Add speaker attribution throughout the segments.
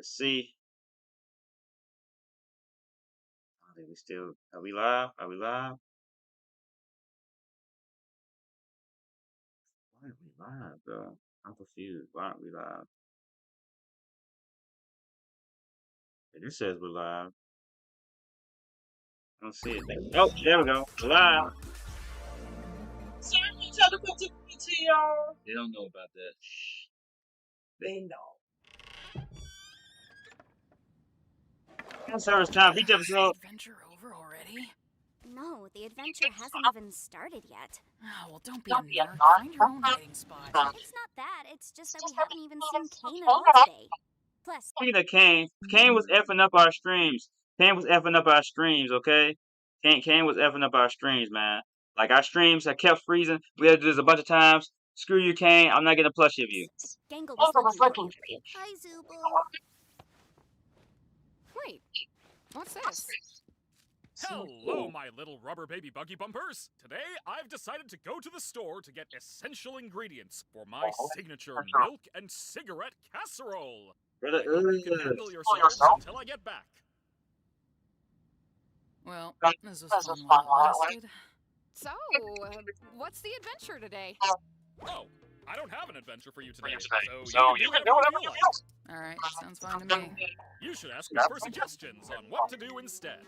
Speaker 1: Let's see. I think we still. Are we live? Are we live? Why aren't we live, bro? I'm confused. Why aren't we live? This says we're live. I don't see it. Oh, there we go. We're live.
Speaker 2: Sorry, you tell them to y'all.
Speaker 1: They don't know about that.
Speaker 2: They know.
Speaker 1: Service time. Each episode.
Speaker 3: Adventure over already?
Speaker 4: No, the adventure hasn't even started yet.
Speaker 3: Oh, well, don't be a narc. Find your own hiding spot.
Speaker 4: It's not that. It's just that we haven't even seen Caine at all today. Plus,
Speaker 1: Speaking of Cain, Cain was effing up our streams. Cain was effing up our streams, okay? Cain was effing up our streams, man. Like, our streams have kept freezing. We had to do this a bunch of times. Screw you, Cain. I'm not getting a plushie of you.
Speaker 4: Gangle was looking for you. Hi, Zooble.
Speaker 3: Wait, what's this?
Speaker 5: Hello, my little rubber baby buggy bumpers. Today, I've decided to go to the store to get essential ingredients for my signature milk and cigarette casserole.
Speaker 1: Brother,
Speaker 5: You can handle yourselves until I get back.
Speaker 3: Well, this was fun while it lasted. So, what's the adventure today?
Speaker 5: Oh, I don't have an adventure for you today,
Speaker 2: So you can do whatever you like.
Speaker 3: Alright, sounds fine to me.
Speaker 5: You should ask me for suggestions on what to do instead.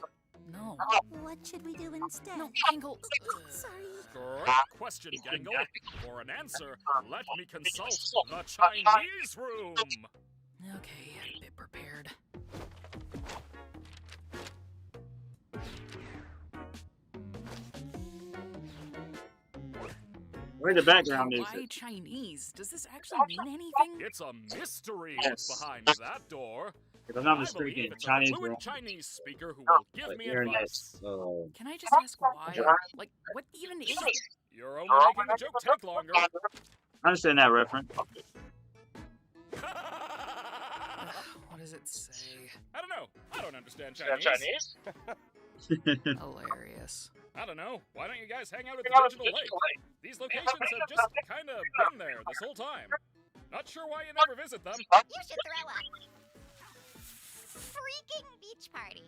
Speaker 3: No.
Speaker 4: What should we do instead?
Speaker 3: No, Gangle.
Speaker 4: Sorry.
Speaker 5: Great question, Gangle. For an answer, let me consult the Chinese room.
Speaker 3: Okay, a bit prepared.
Speaker 1: where's the background music?
Speaker 3: Why Chinese? Does this actually mean anything?
Speaker 5: It's a mystery what's behind that door.
Speaker 1: If I'm not
Speaker 5: I
Speaker 1: mistaken,
Speaker 5: believe it's
Speaker 1: Chinese
Speaker 5: a fluent
Speaker 1: room.
Speaker 5: Chinese speaker who will give me
Speaker 1: Internet.
Speaker 5: advice.
Speaker 3: Can I just ask why? Like, what even is it?
Speaker 5: You're only making the joke take longer.
Speaker 1: I understand that reference.
Speaker 3: What does it say?
Speaker 5: I don't know. I don't understand Chinese.
Speaker 3: Hilarious.
Speaker 5: I don't know. Why don't you guys hang out at the Digital Lake? These locations have just kind of been there this whole time. Not sure why you never visit them.
Speaker 6: You should throw a freaking beach party.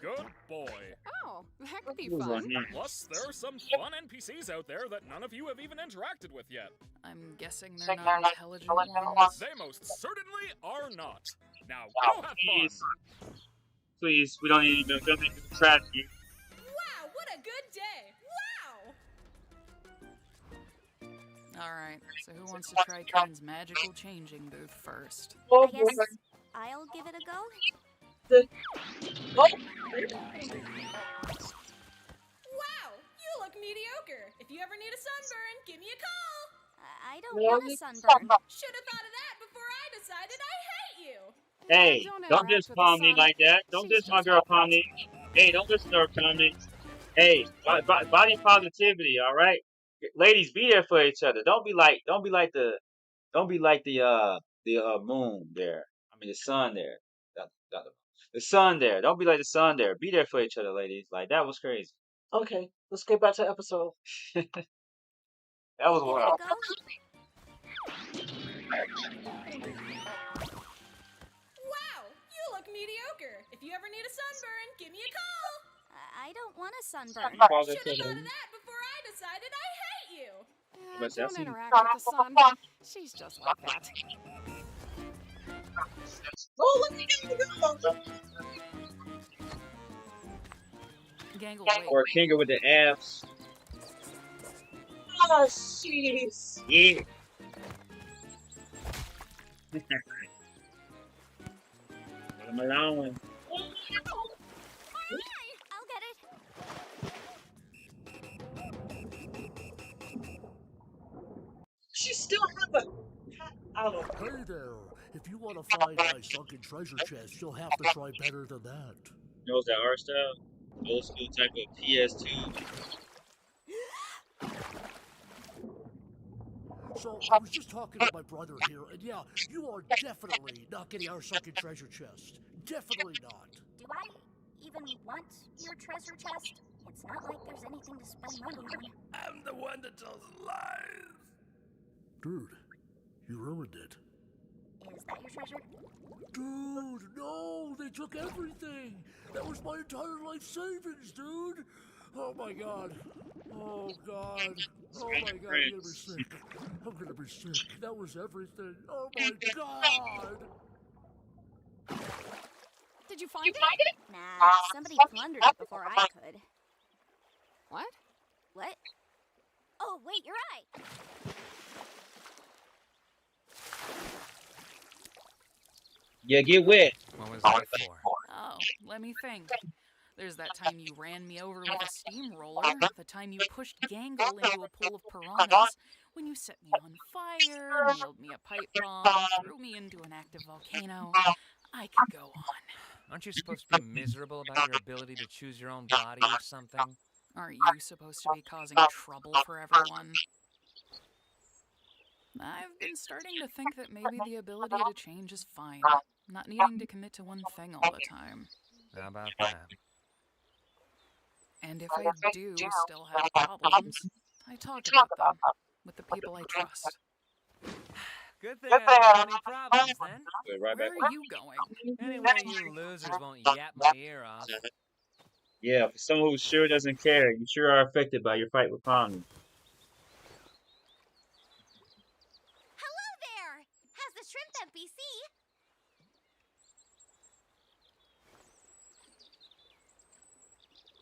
Speaker 5: Good boy.
Speaker 3: Oh, that could be
Speaker 1: Who's
Speaker 3: fun.
Speaker 1: on here?
Speaker 5: Plus, there are some fun NPCs out there that none of you have even interacted with yet.
Speaker 3: I'm guessing they're not intelligent ones.
Speaker 5: They most certainly are not. Now, go have fun.
Speaker 1: Please, we don't need to trash you.
Speaker 7: Wow, what a good day! Wow!
Speaker 3: Alright, so who wants to try Caine's magical changing booth first?
Speaker 4: I guess I'll give it a go.
Speaker 7: Wow, you look mediocre. If you ever need a sunburn, give me a call.
Speaker 4: I don't want a sunburn.
Speaker 7: Should have thought of that before I decided I hate you.
Speaker 1: Hey, don't
Speaker 3: interact
Speaker 1: diss
Speaker 3: with the
Speaker 1: Pomni
Speaker 3: sun.
Speaker 1: like that. Don't
Speaker 3: She's
Speaker 1: diss my
Speaker 3: just
Speaker 1: girl
Speaker 3: like that.
Speaker 1: Pomni. Hey, don't listen to her, Pomni. Hey, body positivity, all right? Ladies, be there for each other. Don't be like the moon there. I mean the sun there. The sun there. Don't be like the sun there. Be there for each other, ladies. Like that was crazy.
Speaker 2: Okay, let's get back to the episode.
Speaker 1: That was
Speaker 4: Give it a
Speaker 1: wild.
Speaker 4: go.
Speaker 7: Wow, you look mediocre. If you ever need a sunburn, give me a call.
Speaker 4: I don't want a sunburn.
Speaker 7: Should have thought of that before I decided I hate you.
Speaker 1: But
Speaker 3: Don't
Speaker 1: that's-
Speaker 3: interact with the sun. She's just like that.
Speaker 2: Oh, let me go.
Speaker 3: Gangle, wait.
Speaker 1: Or Kinga with the abs.
Speaker 2: Oh, jeez.
Speaker 1: Yeah. Let him alone.
Speaker 4: I'll get it.
Speaker 2: She still have a cat out of her.
Speaker 8: Hey there! If you want to find my sunken treasure chest, you'll have to try better than that.
Speaker 1: Knows that art style? Old school type of PS2.
Speaker 8: So, I was just talking to my brother here, and yeah, you are definitely not getting our sunken treasure chest. Definitely not.
Speaker 4: Do I even want your treasure chest? It's not like there's anything to spend money on.
Speaker 8: I'm the one that tells lies. Dude, you ruined it.
Speaker 4: Is that your treasure?
Speaker 8: Dude, no, they took everything. That was my entire life savings, dude. Oh my god. Oh god. Oh my god, I'm gonna be sick. I'm gonna be sick. That was everything. Oh my god.
Speaker 3: Did you find it?
Speaker 4: Nah, somebody plundered it before I could.
Speaker 3: What?
Speaker 4: What? Oh, wait, you're right.
Speaker 1: Yeah, get wet.
Speaker 9: What was that for?
Speaker 3: Oh, let me think. There's that time you ran me over with a steamroller, the time you pushed Gangle into a pool of piranhas, when you set me on fire, nailed me a pipe bomb, threw me into an active volcano. I could go on.
Speaker 9: Aren't you supposed to be miserable about your ability to choose your own body or something?
Speaker 3: Aren't you supposed to be causing trouble for everyone? I've been starting to think that maybe the ability to change is fine. Not needing to commit to one thing all the time.
Speaker 9: How about that?
Speaker 3: And if I do still have problems, I talk about them with the people I trust.
Speaker 9: Good thing I don't have any problems then.
Speaker 3: Where are you going?
Speaker 9: Anyway, you losers won't yap my ear off.
Speaker 1: Yeah, for someone who sure doesn't care, you sure are affected by your fight with Pomni.
Speaker 6: Hello there! How's the shrimp NPC?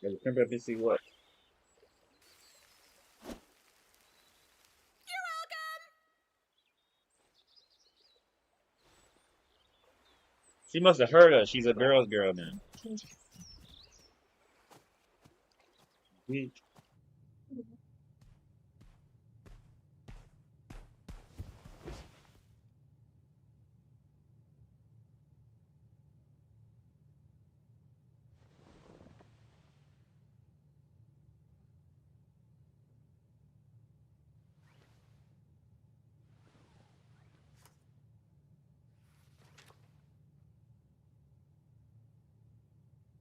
Speaker 1: Yeah, remember if you see what?
Speaker 7: You're welcome!
Speaker 1: She must have heard us. She's a girl's girl now.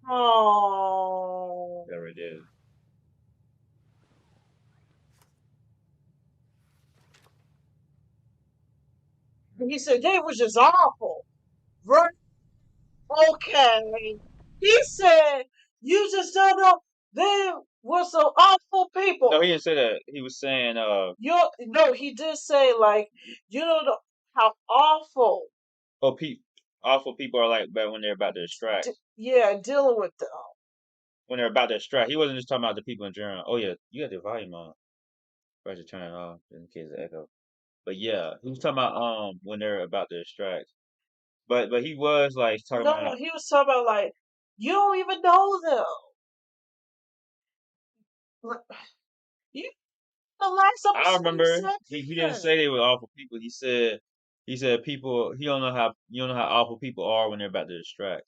Speaker 2: Oh.
Speaker 1: There it is.
Speaker 2: He said they was just awful. Right? Okay. He said you just don't know they were some awful people.
Speaker 1: No, he didn't say that. He was saying,
Speaker 2: No, he did say like you don't know how awful.
Speaker 1: oh, awful people are like when they're about to extract.
Speaker 2: Yeah, dealing with them.
Speaker 1: When they're about to extract. He wasn't just talking about the people in general. Oh yeah, you got the volume on. Try to turn it off in case of echo. But yeah, he was talking about when they're about to extract. But he was like talking about.
Speaker 2: No, he was talking about like you don't even know them. You the last episode
Speaker 1: I remember
Speaker 2: said
Speaker 1: he didn't say they were awful people. He said people. He don't know how awful people are when they're about to extract.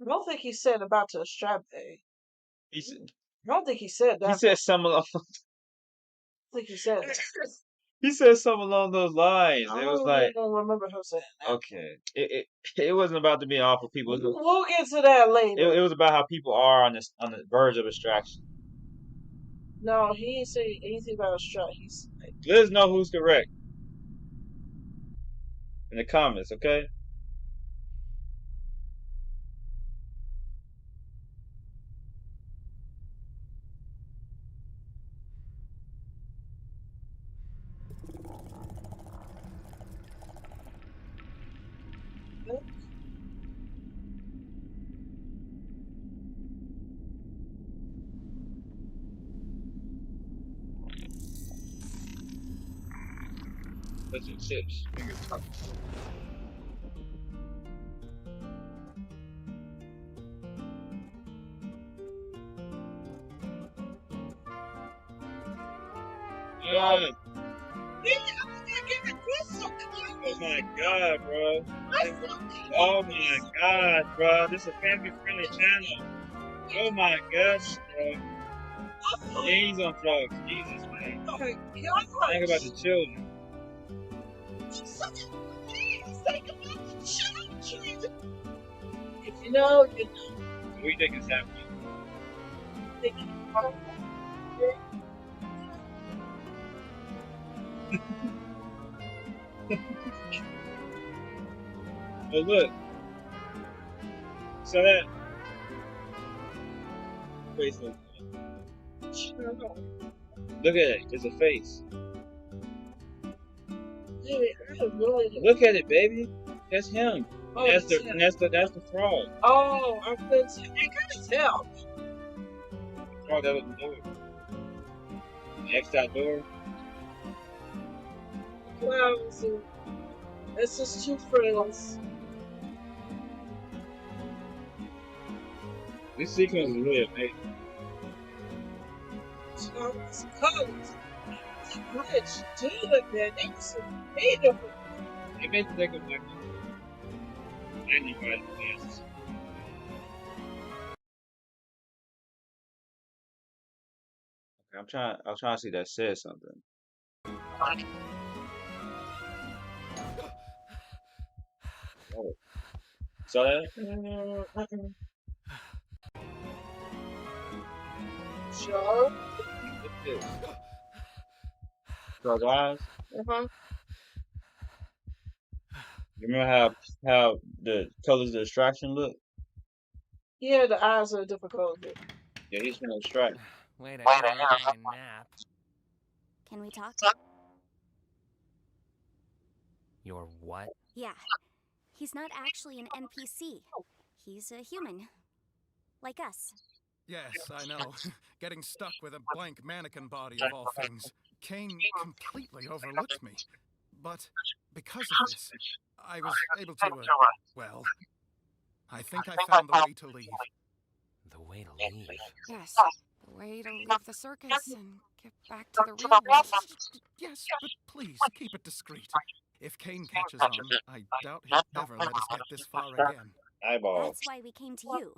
Speaker 2: I don't think he said about to strap day.
Speaker 1: He said.
Speaker 2: I don't think he said that.
Speaker 1: He said something along.
Speaker 2: I think he said that.
Speaker 1: He said something along those lines.
Speaker 2: I
Speaker 1: It was like,
Speaker 2: don't remember him saying that.
Speaker 1: okay, it wasn't about to be awful people.
Speaker 2: We'll get to that later.
Speaker 1: It was about how people are on the verge of extraction.
Speaker 2: No, he didn't say anything about a strap.
Speaker 1: Let us know who's correct in the comments, okay? That's your chips. Yeah. Oh my god, bro. Oh my god, bro. This is a family friendly channel. Oh my gosh, bro. Yeah, he's on drugs. Jesus, man. Think about the children.
Speaker 2: If you know, you know.
Speaker 1: What do you think is happening? Oh look, so that face look. Look at it, it's a face. Look at it, baby. That's him.
Speaker 2: Oh,
Speaker 1: That's the frog.
Speaker 2: Oh, I couldn't tell. I couldn't tell.
Speaker 1: Oh, that was the door. The X'd out door.
Speaker 2: Well, it's just two friends.
Speaker 1: This sequence is really amazing.
Speaker 2: Thomas Collins. Rich, dude, man, they was beautiful.
Speaker 1: They made the look like anybody else. Okay, I'm trying to see that says something. Oh. Saw that?
Speaker 2: Sure.
Speaker 1: Look at this. Frog eyes. You remember how the colors of the distraction look?
Speaker 2: Yeah, the eyes are difficult.
Speaker 1: Yeah, he's gonna distract.
Speaker 9: Wait a minute, my nap.
Speaker 4: Can we talk?
Speaker 9: Your what?
Speaker 4: Yeah. He's not actually an NPC. He's a human. Like us.
Speaker 10: Yes, I know. Getting stuck with a blank mannequin body of all things. Caine completely overlooked me. But because of this, I was able to, well, I think I found the way to leave.
Speaker 9: The way to leave?
Speaker 3: Yes, the way to leave the circus and get back to the real world.
Speaker 10: Yes, but please, keep it discreet. If Caine catches on, I doubt he'll ever let us get this far again.
Speaker 1: Eyeball.
Speaker 4: That's why we came to you.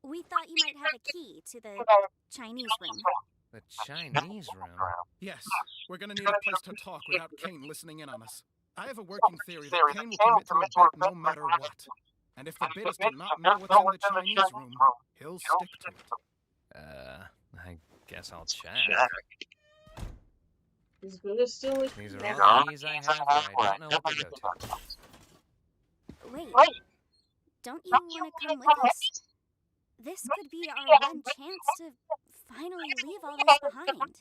Speaker 4: We thought you might have a key to the Chinese room.
Speaker 9: The Chinese room?
Speaker 10: Yes, we're gonna need a place to talk without Caine listening in on us. I have a working theory that Caine will commit to a bit no matter what. And if the bit is to not know what's in the Chinese room, he'll stick to it.
Speaker 9: I guess I'll check.
Speaker 2: He's good at stealing.
Speaker 9: These are all keys I have here. I don't know what to go to.
Speaker 4: Wait. Don't you want to come with us? This could be our one chance to finally leave all this behind.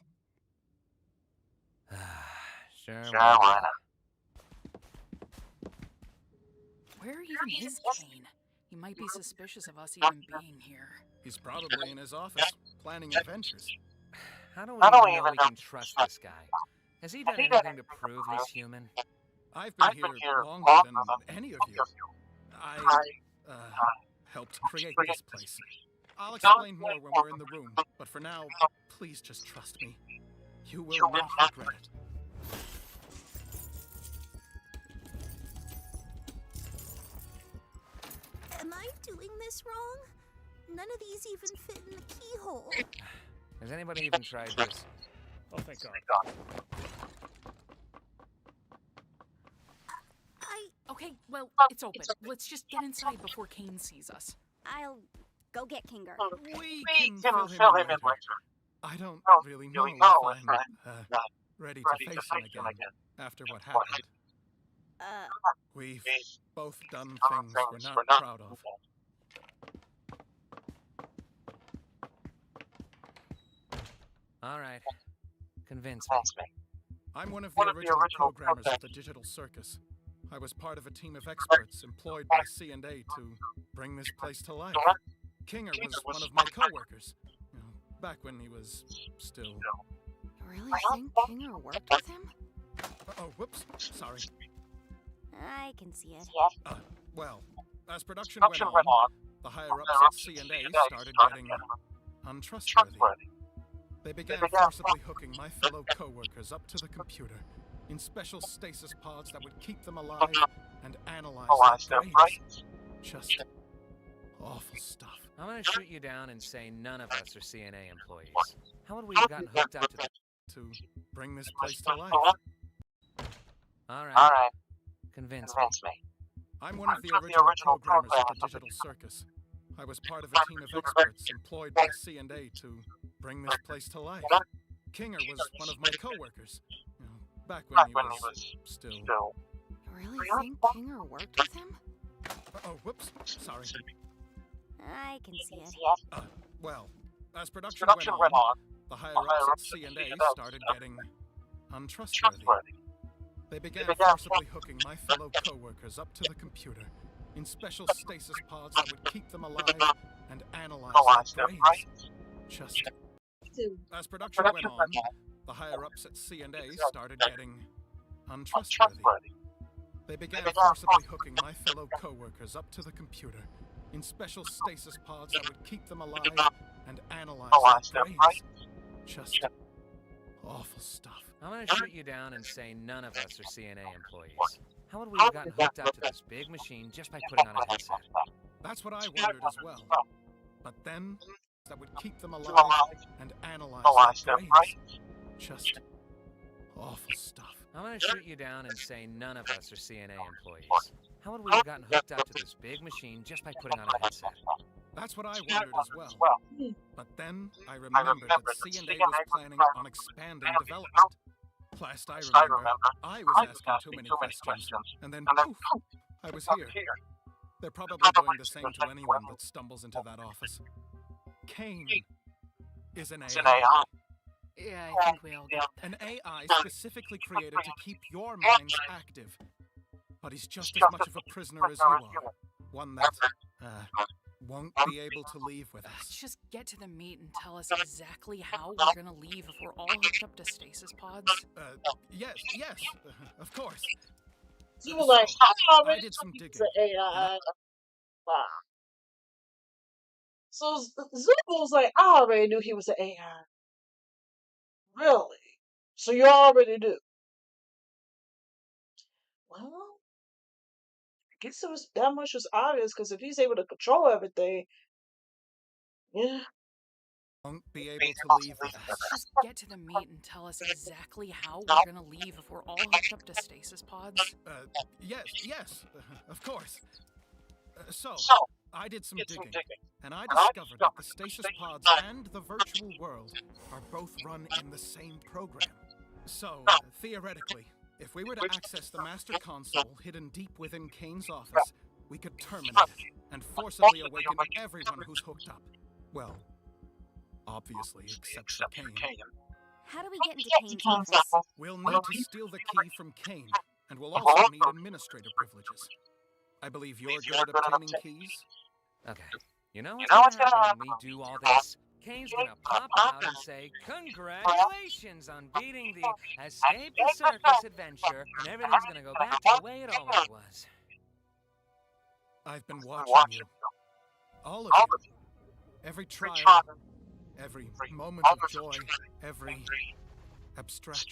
Speaker 9: Sure, why not?
Speaker 3: Where even is Cain? He might be suspicious of us even being here.
Speaker 10: He's probably in his office, planning adventures.
Speaker 9: How do we even know we can trust this guy? Has he done anything to prove he's human?
Speaker 10: I've been here longer than any of you. I helped create this place. I'll explain more when we're in the room, but for now, please just trust me. You will not regret it.
Speaker 6: Am I doing this wrong? None of these even fit in the keyhole.
Speaker 9: Has anybody even tried this?
Speaker 5: Oh, thank God.
Speaker 3: Okay, well, it's open. Let's just get inside before Cain sees us.
Speaker 4: I'll go get Kinger.
Speaker 10: We can fill him in later. I don't really know if I'm ready to face him again after what happened. We've both done things we're not proud of.
Speaker 9: All right. Convince me.
Speaker 10: I'm one of the original programmers of the Digital Circus. I was part of a team of experts employed by C&A to bring this place to life. Kinger was one of my co-workers, back when he was still...
Speaker 3: You really think Kinger worked with him?
Speaker 10: Oh, whoops, sorry.
Speaker 4: I can see it.
Speaker 10: Well, as production went on, the higher-ups at C&A started getting untrustworthy. They began forcibly hooking my fellow co-workers up to the computer in special stasis pods that would keep them alive and analyze their brains. Just awful stuff.
Speaker 9: I'm gonna shoot you down and say none of us are CNA employees. How would we have gotten hooked up
Speaker 10: to bring this place to life?
Speaker 9: All right. Convince me.
Speaker 10: I'm one of the original programmers of the Digital Circus. I was part of a team of experts employed by C&A to bring this place to life. Kinger was one of my co-workers, Back when he was still...
Speaker 3: You really think Kinger worked with him?
Speaker 10: Oh, whoops. Sorry.
Speaker 4: I can see it.
Speaker 10: Well, as production went on, the higher-ups at C&A started getting untrustworthy. They began forcibly hooking my fellow co-workers up to the computer in special stasis pods that would keep them alive and analyze their brains. Just as production went on, the higher-ups at C&A started getting untrustworthy. They began forcibly hooking my fellow co-workers up to the computer in special stasis pods that would keep them alive and analyze their brains. Just awful stuff.
Speaker 9: I'm gonna shoot you down and say none of us are CNA employees. How would we have gotten hooked up to this big machine just by putting on a headset?
Speaker 10: That's what I wondered as well. But then, that would keep them alive and analyze their brains. Just awful stuff.
Speaker 9: I'm gonna shoot you down and say none of us are CNA employees. How would we have gotten hooked up to this big machine just by putting on a headset?
Speaker 10: That's what I wondered as well. But then I remembered that C&A was planning on expanding development. Last I remember, I was asking too many questions, and then poof, I was here. They're probably doing the same to anyone that stumbles into that office. Cain is an AI.
Speaker 3: Yeah, I think we all get that.
Speaker 10: An AI specifically created to keep your minds active. But he's just as much of a prisoner as you are. One that, won't be able to leave with us.
Speaker 3: Let's just get to the meat and tell us exactly how we're gonna leave if we're all hooked up to stasis pods.
Speaker 10: Yes, of course.
Speaker 2: You were like,
Speaker 10: I did some digging.
Speaker 2: AI. Wow. So Zooble was like, I already knew he was an AI. Really? So you already knew? Well, I guess it was that much was obvious because if he's able to control everything, yeah.
Speaker 10: Won't be able to leave with us.
Speaker 3: Let's just get to the meat and tell us exactly how we're gonna leave if we're all hooked up to stasis pods.
Speaker 10: Yes, of course. So, I did some digging, and I discovered that the stasis pods and the virtual world are both run in the same program. So, theoretically, if we were to access the master console hidden deep within Caine's office, we could terminate it and forcibly awaken everyone who's hooked up. Well, obviously, except for Cain.
Speaker 4: How do we get into Caine's office?
Speaker 10: We'll need to steal the key from Cain, and we'll also need administrator privileges. I believe you're good at obtaining keys.
Speaker 9: Okay. You know what's gonna happen when we do all this? Caine's gonna pop out and say, "Congratulations on beating the Escape the Circus adventure," and everything's gonna go back to the way it always was.
Speaker 10: I've been watching you. All of you. Every trial, every moment of joy, every abstraction.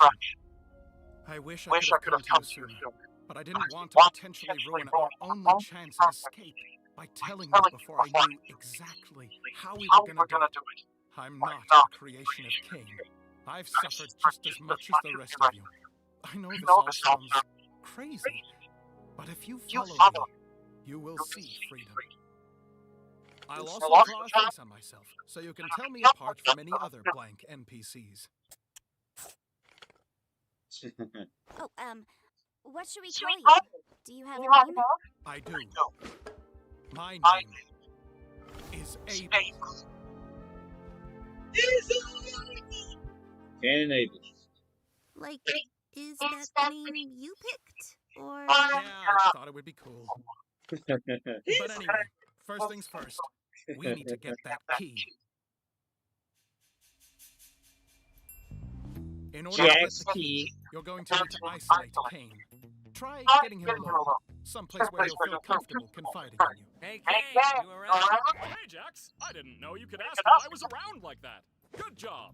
Speaker 10: I wish I could have come to you sooner, but I didn't want to potentially ruin our only chance at escape by telling you before I knew exactly how we were going to do it. I'm not a creation of Cain. I've suffered just as much as the rest of you. I know this all sounds crazy, but if you follow me, you will see freedom. I'll also draw a face on myself, so you can tell me apart from any other blank NPCs.
Speaker 4: Oh, what should we call you? Do you have a name?
Speaker 10: I do. My name is Abel.
Speaker 1: Cain and Abel.
Speaker 4: Like, is that the name you picked? Or...
Speaker 10: Yeah, I thought it would be cool. But anyway, first things first, we need to get that key. In order to get the key, you're going to need to isolate Cain. Try getting him alone, someplace where he'll feel comfortable confiding in you.
Speaker 9: Hey, Cain, you around?
Speaker 5: Hey, Jax. I didn't know you could ask if I was around like that. Good job.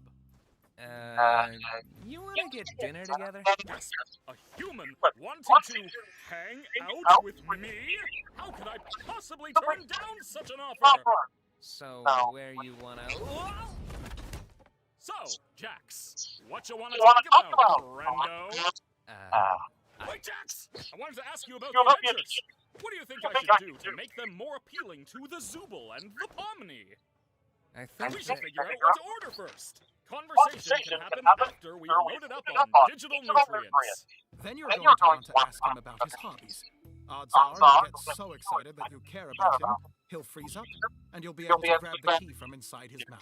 Speaker 9: You wanna get dinner together?
Speaker 5: Yes, a human wanting to hang out with me? How could I possibly turn down such an offer?
Speaker 9: So, where you wanna...
Speaker 5: So, Jax, what you wanna talk about, friendo? Wait, Jax! I wanted to ask you about the adventures. What do you think I should do to make them more appealing to the Zooble and the Pomni?
Speaker 9: I think
Speaker 5: We should
Speaker 9: that...
Speaker 5: figure out what to order first. Conversation can happen after we've loaded up on digital nutrients.
Speaker 10: Then you're going to want to ask him about his hobbies. Odds are he'll get so excited that you care about him, he'll freeze up, and you'll be able to grab the key from inside his mouth.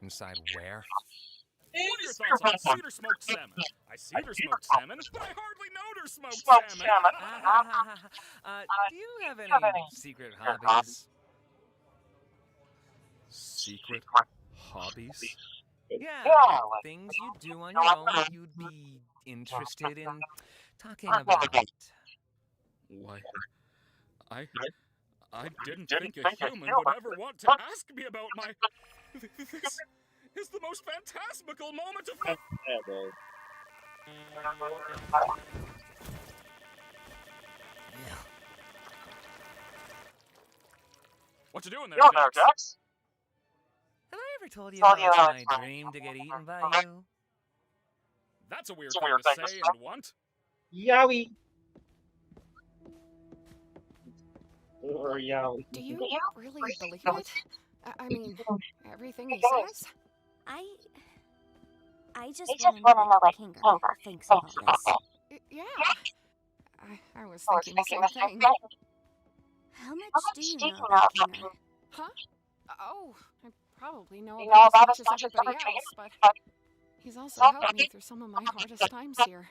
Speaker 9: Inside where?
Speaker 5: What are your thoughts on cedar smoked salmon? I cedar smoked salmon, but I hardly know her smoked salmon.
Speaker 9: Do you have any secret hobbies?
Speaker 5: Secret hobbies?
Speaker 9: Yeah, like things you do on your own that you'd be interested in talking about.
Speaker 5: Why, I didn't think a human would ever want to ask me about my... This is the most phantasmical moment of my... What you doing there, Jax?
Speaker 9: Have I ever told you about my dream to get eaten by you?
Speaker 5: That's a weird thing to say and want.
Speaker 2: Yowie. Or yowie.
Speaker 11: Do you really believe it? I mean, everything he says?
Speaker 4: I just want to know what Kinga thinks about this.
Speaker 11: Yeah. I was thinking the same thing.
Speaker 4: How much do you know about Kinga?
Speaker 11: Huh? Oh, I probably know about as much as everybody else, but he's also helped me through some of my hardest times here.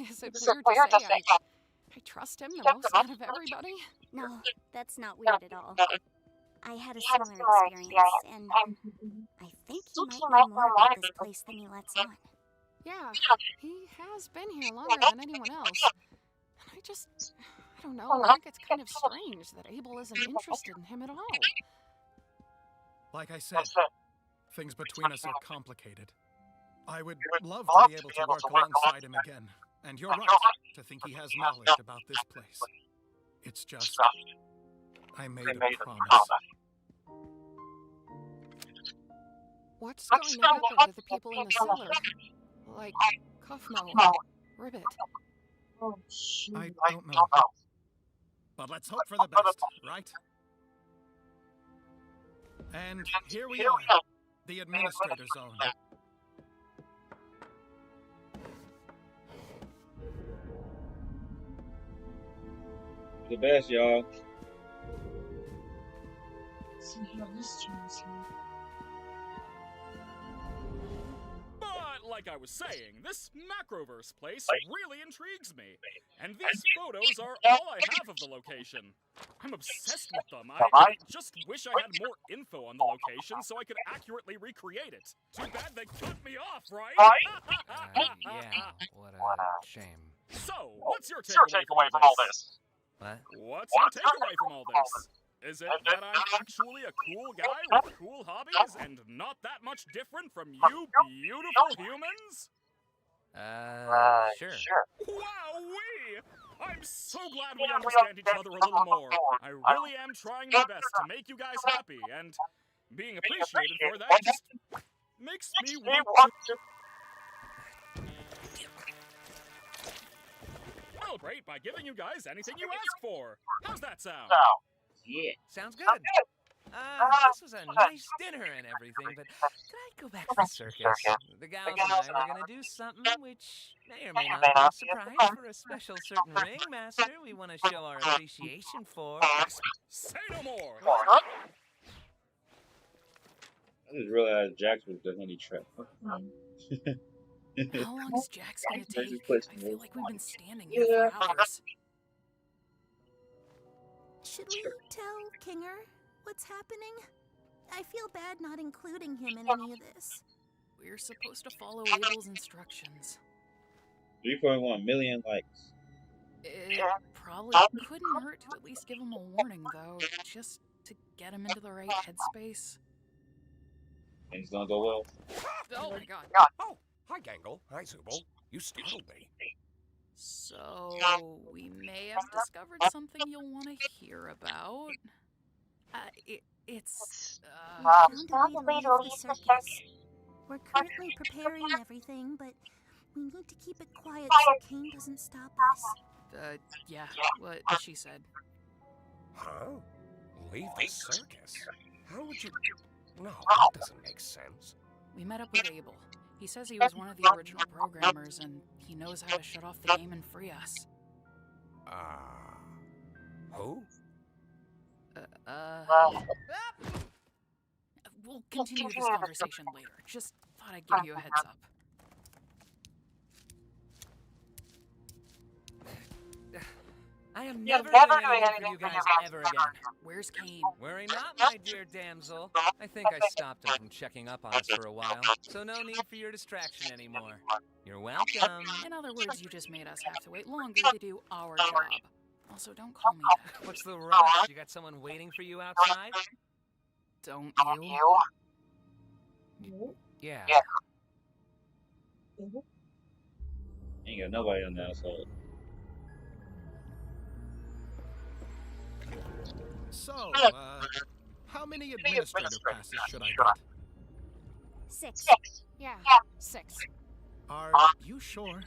Speaker 11: Is it weird to say I trust him the most out of everybody?
Speaker 4: No, that's not weird at all. I had a similar experience, and I think he might know more about this place than he lets on.
Speaker 11: Yeah, he has been here longer than anyone else. And I don't know, I think it's kind of strange that Abel isn't interested in him at all.
Speaker 10: Like I said, things between us are complicated. I would love to be able to work alongside him again. And you're right to think he has knowledge about this place. It's just, I made a promise.
Speaker 11: What's going to happen to the people in the cellar? Like Kofmo, Ribbit?
Speaker 10: I don't know. But let's hope for the best, right? And here we are, the administrator zone.
Speaker 1: The best, y'all.
Speaker 2: See how this turns out.
Speaker 5: But like I was saying, this Macroverse place really intrigues me. And these photos are all I have of the location. I'm obsessed with them. I just wish I had more info on the location so I could accurately recreate it. Too bad they cut me off, right?
Speaker 9: Yeah, what a shame.
Speaker 5: So, what's your takeaway from all this?
Speaker 9: What?
Speaker 5: What's your takeaway from all this? Is it that I'm actually a cool guy with cool hobbies and not that much different from you beautiful humans?
Speaker 9: Sure.
Speaker 5: Wowee! I'm so glad we understand each other a little more. I really am trying my best to make you guys happy, and being appreciated for that just makes me want to celebrate by giving you guys anything you ask for. How's that sound?
Speaker 1: Yeah.
Speaker 9: Sounds good. This was a nice dinner and everything, but could I go back to the circus? The gals and I were gonna do something which may or may not be a surprise for a special certain ringmaster we want to show our appreciation for.
Speaker 5: Say no more!
Speaker 1: I just realized Jax was the honey trap.
Speaker 3: How long is Jax gonna take? I feel like we've been standing here for hours.
Speaker 4: Should we tell Kinger what's happening? I feel bad not including him in any of this.
Speaker 3: We're supposed to follow Abel's instructions.
Speaker 1: 3.1 million likes.
Speaker 3: It probably couldn't hurt to at least give him a warning, though, just to get him into the right headspace.
Speaker 1: Things gonna go well.
Speaker 3: Oh my god.
Speaker 12: Oh, hi Gangle. Hi Zooble. You startled me.
Speaker 3: So, we may have discovered something you'll want to hear about. It's
Speaker 4: Found a way to leave the circus. We're currently preparing everything, but we need to keep it quiet so Cain doesn't stop us.
Speaker 3: Yeah, what she said.
Speaker 12: Huh? Leave the circus? How would you... No, that doesn't make sense.
Speaker 3: We met up with Abel. He says he was one of the original programmers, and he knows how to shut off the game and free us.
Speaker 12: Who?
Speaker 3: We'll continue this conversation later. Just thought I'd give you a heads up.
Speaker 9: I am never doing anything for you guys ever again.
Speaker 3: Where's Cain?
Speaker 9: Worry not, my dear damsel. I think I stopped him from checking up on us for a while, so no need for your distraction anymore. You're welcome.
Speaker 3: In other words, you just made us have to wait longer to do our job. Also, don't call me that.
Speaker 9: What's the rush? You got someone waiting for you outside?
Speaker 3: Don't you?
Speaker 9: Yeah.
Speaker 1: Ain't got nobody on the outside.
Speaker 10: So, how many administrator passes should I get?
Speaker 11: 6. Yeah, 6.
Speaker 10: Are you sure?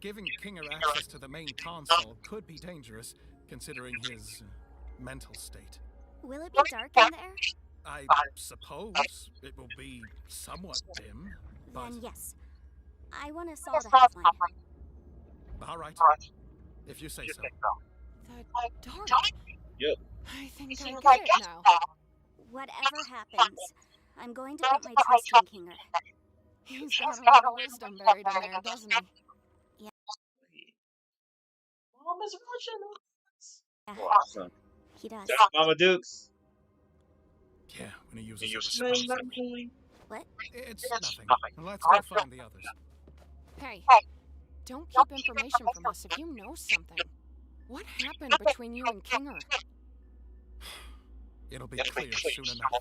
Speaker 10: Giving Kinger access to the main console could be dangerous, considering his mental state.
Speaker 4: Will it be dark in there?
Speaker 10: I suppose it will be somewhat dim, but...
Speaker 4: Then yes. I want to solve the helpline.
Speaker 10: All right. If you say so.
Speaker 11: The dark?
Speaker 1: Yep.
Speaker 11: I think I get it now.
Speaker 4: Whatever happens, I'm going to put my trust in Kinger.
Speaker 11: He's got a lot of wisdom buried in there, doesn't he?
Speaker 4: Yeah.
Speaker 2: Mom is Russian.
Speaker 1: Awesome.
Speaker 4: He does.
Speaker 1: Mama Dukes.
Speaker 10: Yeah, when he uses it.
Speaker 4: What?
Speaker 10: It's nothing. Let's go find the others.
Speaker 11: Hey, don't keep information from us if you know something. What happened between you and Kinger?
Speaker 10: It'll be clear soon enough.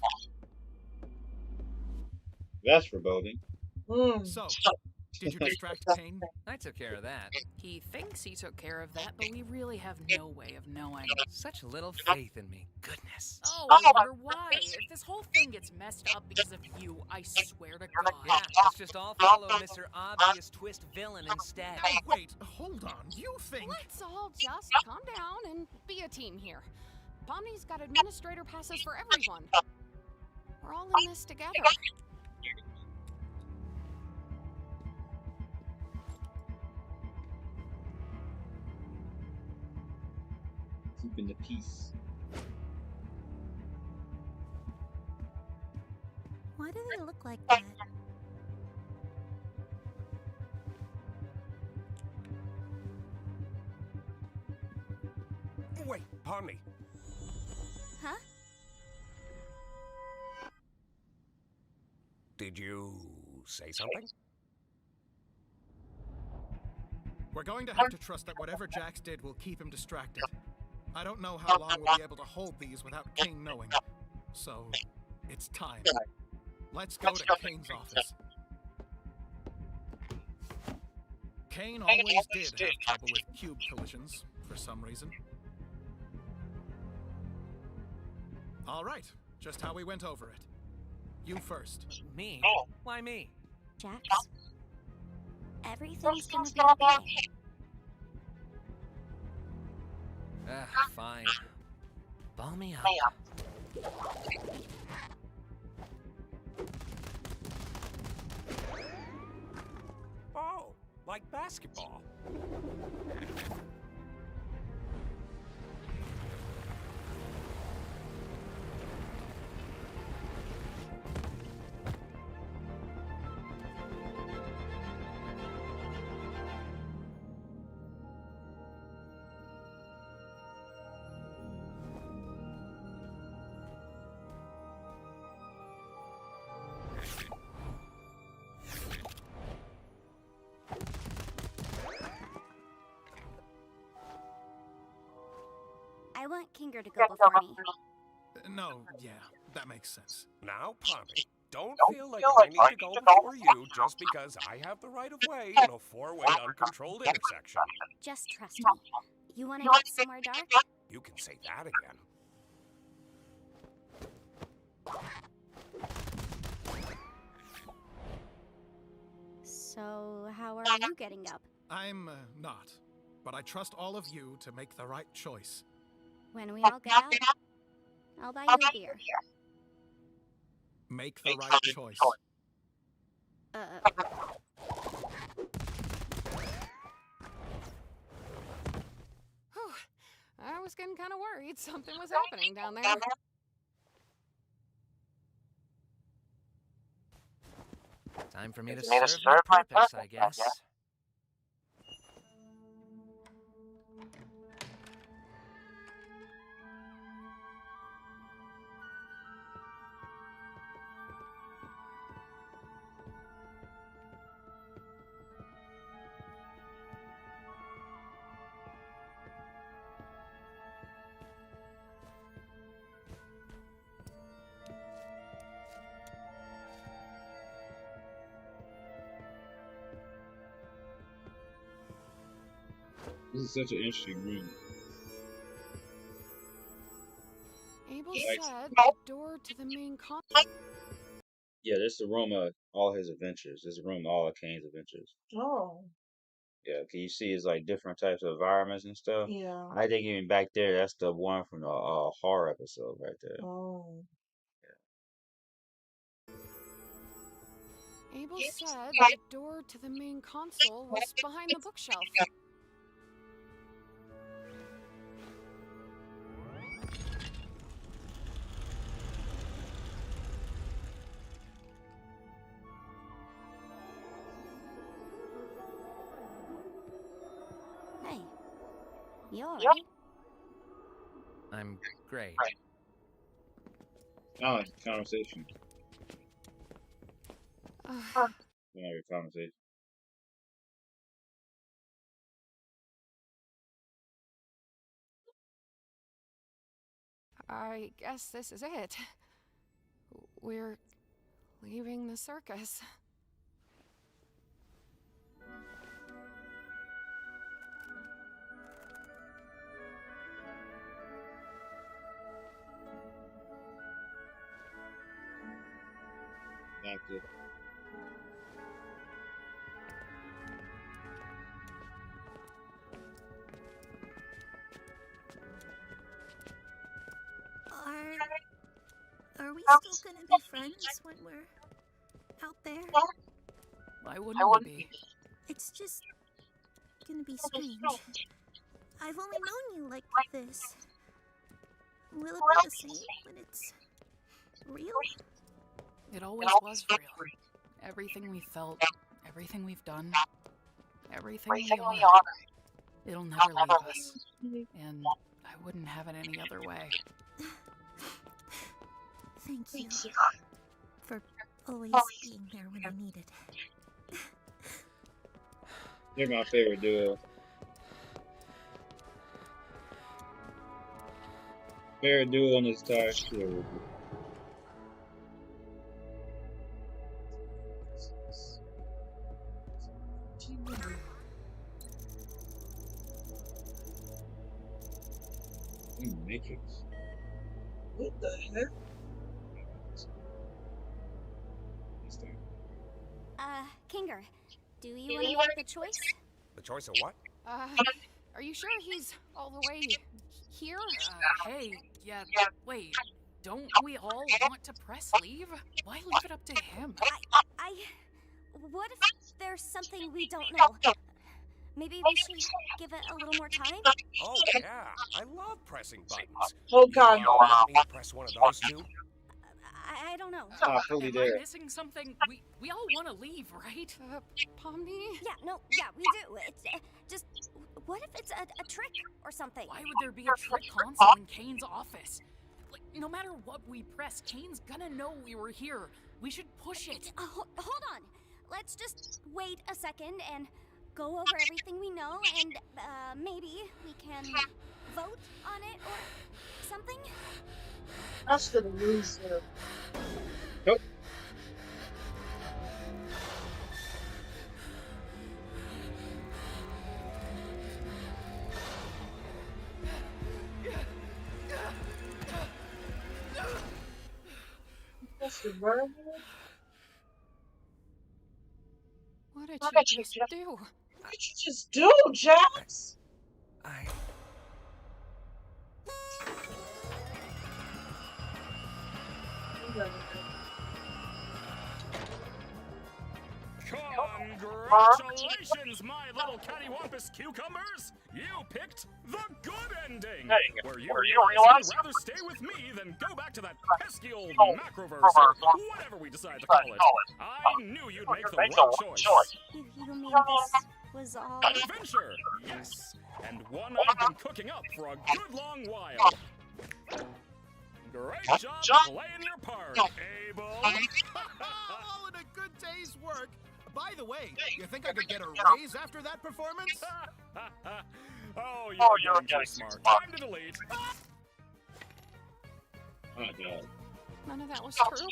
Speaker 1: That's foreboding.
Speaker 10: So, did you distract Cain?
Speaker 9: I took care of that.
Speaker 3: He thinks he took care of that, but we really have no way of knowing.
Speaker 9: Such little faith in me. Goodness.
Speaker 3: Oh, I wonder why. If this whole thing gets messed up because of you, I swear to God.
Speaker 9: Yeah, let's just all follow Mr. Obvious Twist Villain instead.
Speaker 10: Hey, wait, hold on. You think...
Speaker 11: Let's all just calm down and be a team here. Pomni's got administrator passes for everyone. We're all in this together.
Speaker 1: Keeping the peace.
Speaker 4: Why do they look like that?
Speaker 12: Wait, Pomni.
Speaker 4: Huh?
Speaker 12: Did you say something?
Speaker 10: We're going to have to trust that whatever Jax did will keep him distracted. I don't know how long we'll be able to hold these without Cain knowing. So, it's time. Let's go to Caine's office. Cain always did have trouble with cube collisions, for some reason. All right, just how we went over it. You first.
Speaker 9: Me? Why me?
Speaker 4: Jax, everything's gonna be okay.
Speaker 9: Fine. Ball me up.
Speaker 12: Oh, like basketball.
Speaker 4: I want Kinger to go before me.
Speaker 10: No, yeah, that makes sense.
Speaker 12: Now, Pomni, don't feel like I need to go before you just because I have the right of way in a four-way uncontrolled intersection.
Speaker 4: Just trust me. You want to get somewhere dark?
Speaker 12: You can say that again.
Speaker 4: So, how are you getting up?
Speaker 10: I'm not, but I trust all of you to make the right choice.
Speaker 4: When we all get out, I'll buy you a beer.
Speaker 10: Make the right choice.
Speaker 11: Whew. I was getting kind of worried something was happening down there.
Speaker 9: Time for me to serve my purpose, I guess.
Speaker 1: This is such an interesting room.
Speaker 11: Abel said the door to the main console.
Speaker 1: Yeah, this is the room of all his adventures. This is the room of all of Caine's adventures.
Speaker 2: Oh.
Speaker 1: Yeah, can you see it's like different types of environments and stuff?
Speaker 2: Yeah.
Speaker 1: I think even back there, that's the one from the horror episode right there.
Speaker 2: Oh.
Speaker 11: Abel said the door to the main console was behind the bookshelf.
Speaker 4: Hey, you alright?
Speaker 9: I'm great.
Speaker 1: Oh, conversation. Your conversation.
Speaker 11: I guess this is it. We're leaving the circus.
Speaker 1: Thank you.
Speaker 4: Are we still gonna be friends when we're out there?
Speaker 3: Why wouldn't we be?
Speaker 4: It's just gonna be strange. I've only known you like this. Will it be the same when it's real?
Speaker 3: It always was real. Everything we felt, everything we've done, everything we are. It'll never leave us. And I wouldn't have it any other way.
Speaker 4: Thank you for always being there when I needed it.
Speaker 1: They're my favorite duo. Favorite duo on this entire show. Matrix.
Speaker 2: What the heck?
Speaker 6: Kinger, do you want to make the choice?
Speaker 12: The choice of what?
Speaker 11: Are you sure he's all the way here?
Speaker 3: Hey, yeah, wait. Don't we all want to press leave? Why leave it up to him?
Speaker 6: What if there's something we don't know? Maybe we should give it a little more time?
Speaker 12: Oh, yeah. I love pressing buttons.
Speaker 2: Oh, God.
Speaker 12: You want me to press one of those too?
Speaker 6: I don't know.
Speaker 1: Am I
Speaker 3: missing something? We all want to leave, right?
Speaker 11: Pomni?
Speaker 6: Yeah, we do. It's just, what if it's a trick or something?
Speaker 3: Why would there be a trick console in Caine's office? Like, no matter what we press, Caine's gonna know we were here. We should push it.
Speaker 6: Hold on. Let's just wait a second and go over everything we know, and maybe we can vote on it or something?
Speaker 2: That's for the loser.
Speaker 1: Nope.
Speaker 2: That's the murder?
Speaker 11: What did you just do?
Speaker 2: What did you just do, Jax?
Speaker 5: Congratulations, my little cattywampus cucumbers! You picked the good ending, where you realize you'd rather stay with me than go back to that pesky old macroverse or whatever we decide to call it. I knew you'd make the right choice.
Speaker 6: You mean this was all...
Speaker 5: An adventure, yes, and one I've been cooking up for a good long while. Great job playing your part, Abel.
Speaker 10: Oh, and a good day's work. By the way, you think I could get a raise after that performance?
Speaker 5: Oh, you're getting too smart. Time to delete.
Speaker 1: Oh, God.
Speaker 11: None of that was true.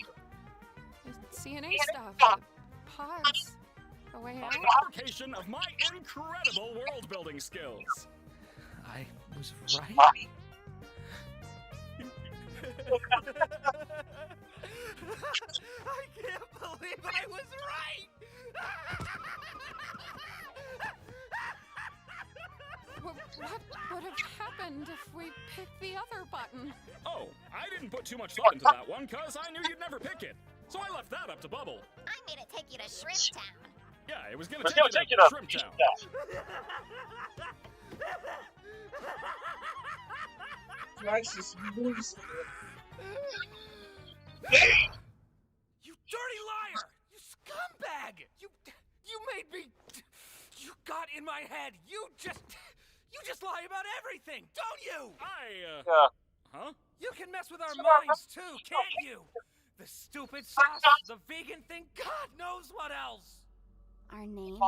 Speaker 11: The CNA stuff, the pods, the way out.
Speaker 5: A fabrication of my incredible world-building skills.
Speaker 9: I was right.
Speaker 10: I can't believe I was right!
Speaker 11: What would have happened if we picked the other button?
Speaker 5: Oh, I didn't put too much thought into that one, cause I knew you'd never pick it. So I left that up to Bubble.
Speaker 6: I made it take you to Shrimp Town.
Speaker 5: Yeah, it was gonna take you to Shrimp Town.
Speaker 2: Jax is loose.
Speaker 9: You dirty liar! You scumbag! You made me... You got in my head. You just lie about everything, don't you?
Speaker 5: Huh?
Speaker 9: You can mess with our minds too, can't you? The stupid sauce, the vegan thing, God knows what else.
Speaker 6: Our names?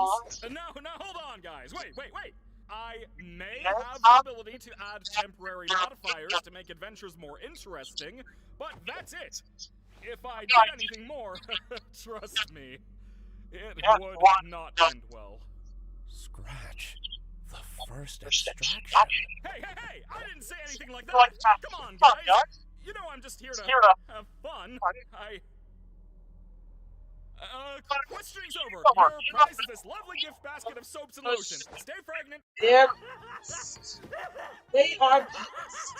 Speaker 5: No, hold on, guys. Wait. I may have the ability to add temporary modifiers to make adventures more interesting, but that's it. If I did anything more, trust me, it would not end well.
Speaker 12: Scratch. The first abstraction.
Speaker 5: Hey! I didn't say anything like that! Come on, guys! You know I'm just here to have fun. Questioning's over. Your prize is this lovely gift basket of soaps and lotions. Stay pregnant.
Speaker 2: Yep. They are beasts.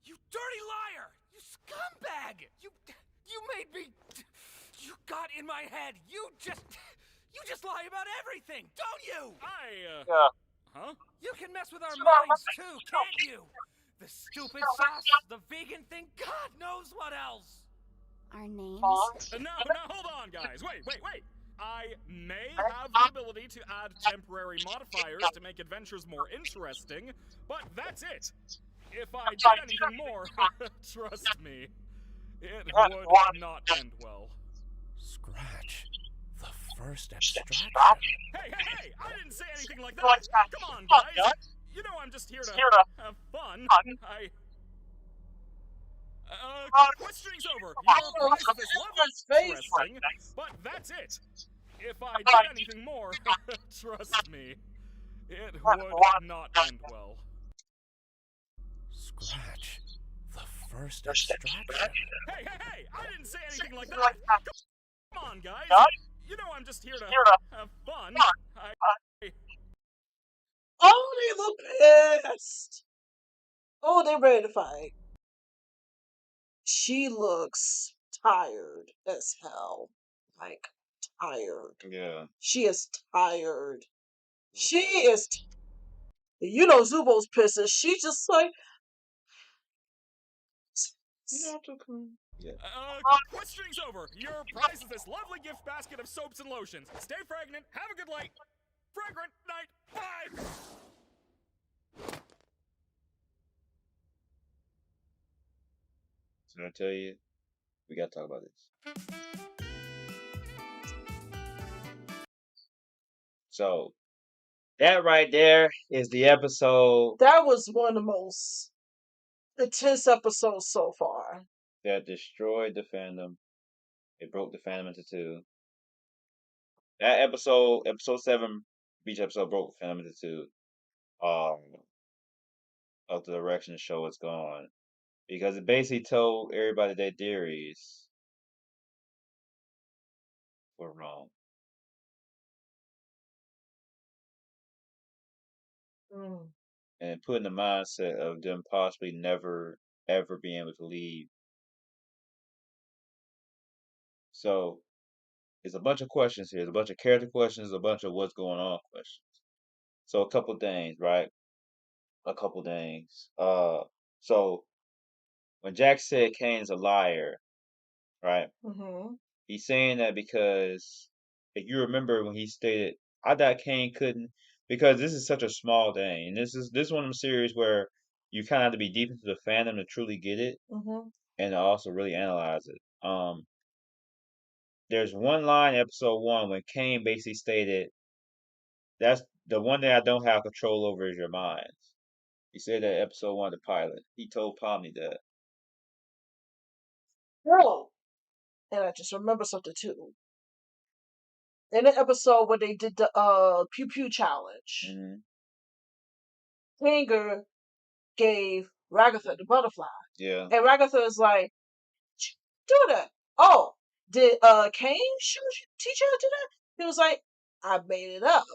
Speaker 9: You dirty liar! You scumbag! You made me... You got in my head. You just lie about everything, don't you?
Speaker 5: Huh?
Speaker 9: You can mess with our minds too, can't you? The stupid sauce, the vegan thing, God knows what else.
Speaker 6: Our names?
Speaker 5: No, hold on, guys. Wait. I may have the ability to add temporary modifiers to make adventures more interesting, but that's it. If I did anything more, trust me, it would not end well.
Speaker 12: Scratch. The first abstraction.
Speaker 5: Hey! I didn't say anything like that! Come on, guys! You know I'm just here to have fun. Questioning's over. Your prize is this lovely interesting, but that's it. If I did anything more, trust me, it would not end well.
Speaker 12: Scratch. The first abstraction.
Speaker 5: Hey! I didn't say anything like that! Come on, guys! You know I'm just here to have fun.
Speaker 2: Oh, they look pissed. Oh, they're ready to fight. She looks tired as hell. Like, tired.
Speaker 1: Yeah.
Speaker 2: She is tired. She is... You know Zooble's pissed. And she just like...
Speaker 1: Yeah.
Speaker 5: Questioning's over. Your prize is this lovely gift basket of soaps and lotions. Stay pregnant. Have a good night. Fragrant night. Bye.
Speaker 1: So I tell you, we gotta talk about this. So that right there is the episode
Speaker 2: That was one of the most intense episodes so far.
Speaker 1: that destroyed the fandom. It broke the fandom into two. That episode 7, each episode broke the fandom into two. Of the direction the show is gone. Because it basically told everybody their theories were wrong. And put in the mindset of them possibly never, ever being able to leave So it's a bunch of questions here. There's a bunch of character questions, a bunch of what's going on questions. So a couple things, right? A couple things. So when Jack said Caine's a liar, right?
Speaker 2: Mm-hmm.
Speaker 1: He's saying that because if you remember when he stated, "I thought Cain couldn't," because this is such a small thing, and this one of them series where you kind of have to be deep into the fandom to truly get it
Speaker 2: Mm-hmm.
Speaker 1: and to also really analyze it. There's one line in episode 1 when Cain basically stated, "That's the one thing I don't have control over is your mind." He said that in episode 1 of the pilot. He told Pomni that.
Speaker 2: Oh, and I just remember something too. In the episode where they did the pew pew challenge,
Speaker 1: Mm-hmm.
Speaker 2: Finger gave Ragatha the butterfly.
Speaker 1: Yeah.
Speaker 2: And Ragatha is like, do that. Oh, did Caine teach you how to do that? He was like, I made it up.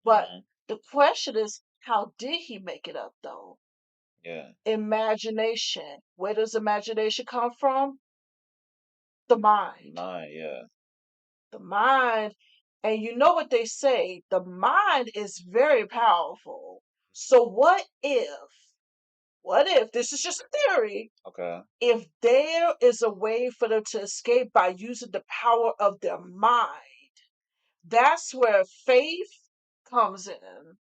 Speaker 2: But the question is, how did he make it up though?
Speaker 1: Yeah.
Speaker 2: Imagination. Where does imagination come from? The mind.
Speaker 1: Mind, yeah.
Speaker 2: The mind. And you know what they say, the mind is very powerful. So what if, this is just a theory,
Speaker 1: Okay.
Speaker 2: if there is a way for them to escape by using the power of their mind, that's where faith comes in.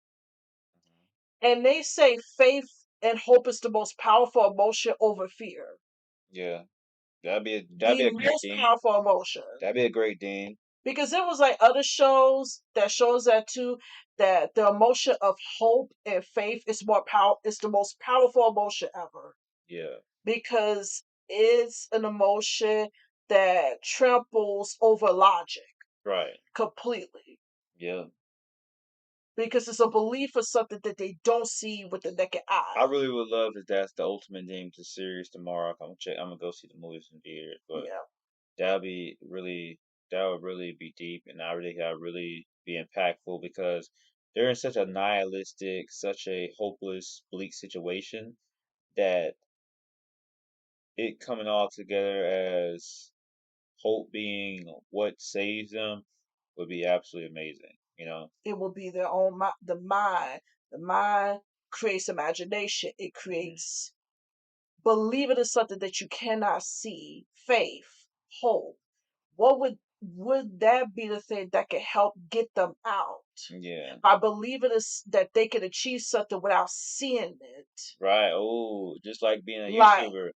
Speaker 2: And they say faith and hope is the most powerful emotion over fear.
Speaker 1: Yeah. That'd be a
Speaker 2: The
Speaker 1: great
Speaker 2: most
Speaker 1: thing.
Speaker 2: powerful emotion.
Speaker 1: That'd be a great thing.
Speaker 2: Because there was like other shows that shows that too, that the emotion of hope and faith is the most powerful emotion ever.
Speaker 1: Yeah.
Speaker 2: Because it's an emotion that tramples over logic.
Speaker 1: Right.
Speaker 2: Completely.
Speaker 1: Yeah.
Speaker 2: Because it's a belief of something that they don't see with the naked eye.
Speaker 1: I really would love if that's the ultimate theme to the series tomorrow. I'm gonna go see the movies in theaters, but
Speaker 2: Yeah.
Speaker 1: that would really be deep, and I really be impactful because they're in such a nihilistic, such a hopeless, bleak situation that it coming all together as hope being what saves them would be absolutely amazing. You know.
Speaker 2: It will be their own the mind. The mind creates imagination. It creates believe it is something that you cannot see. Faith, hope. What would that be the thing that could help get them out?
Speaker 1: Yeah.
Speaker 2: I believe it is that they can achieve something without seeing it.
Speaker 1: Right. Oh, just like being a
Speaker 2: Like,
Speaker 1: YouTuber.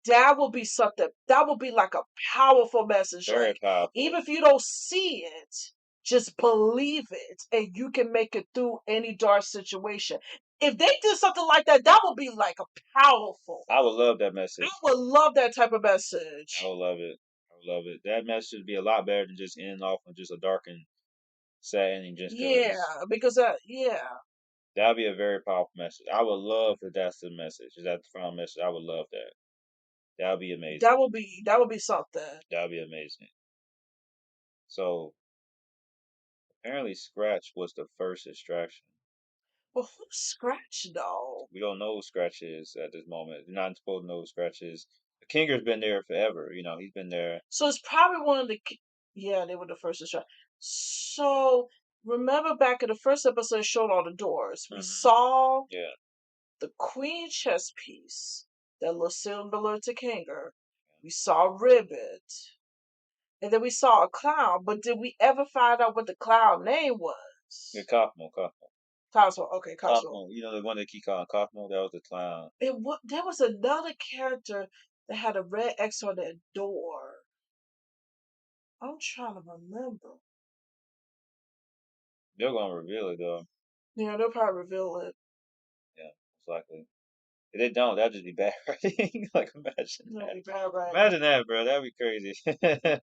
Speaker 2: that will be something. That will be like a powerful message.
Speaker 1: Very
Speaker 2: like,
Speaker 1: powerful.
Speaker 2: Even if you don't see it, just believe it, and you can make it through any dark situation. If they did something like that, that would be like a powerful.
Speaker 1: I would love that message.
Speaker 2: I would love that type of message.
Speaker 1: I would love it. I would love it. That message would be a lot better than just ending off on just a dark and sad ending. Just
Speaker 2: Yeah, because yeah.
Speaker 1: That would be a very powerful message. I would love if that's the message. Is that the final message? I would love that. That would be amazing.
Speaker 2: That would be something.
Speaker 1: That would be amazing. So apparently Scratch was the first extraction.
Speaker 2: Well, who's Scratch though?
Speaker 1: We don't know who Scratch is at this moment. You're not supposed to know who Scratch is. The Kinger's been there forever. You know, he's been there.
Speaker 2: So it's probably one of the. Yeah, they were the first to try. So remember back in the first episode, it showed all the doors. We saw the Queen chess piece that looked similar to Kinger. We saw Ribbit. And then we saw a clown. But did we ever find out what the clown name was?
Speaker 1: Yeah, Cosmo.
Speaker 2: Cosmo. Okay, Cosmo.
Speaker 1: Cosmo. You know the one they keep calling Cosmo? That was the clown.
Speaker 2: There was another character that had a red X on their door. I'm trying to remember.
Speaker 1: They're gonna reveal it though.
Speaker 2: Yeah, they'll probably reveal it.
Speaker 1: Yeah, most likely. If they don't, that'd just be bad writing. Like imagine
Speaker 2: That'd
Speaker 1: that.
Speaker 2: be bad writing.
Speaker 1: Imagine that, bro. That'd be crazy.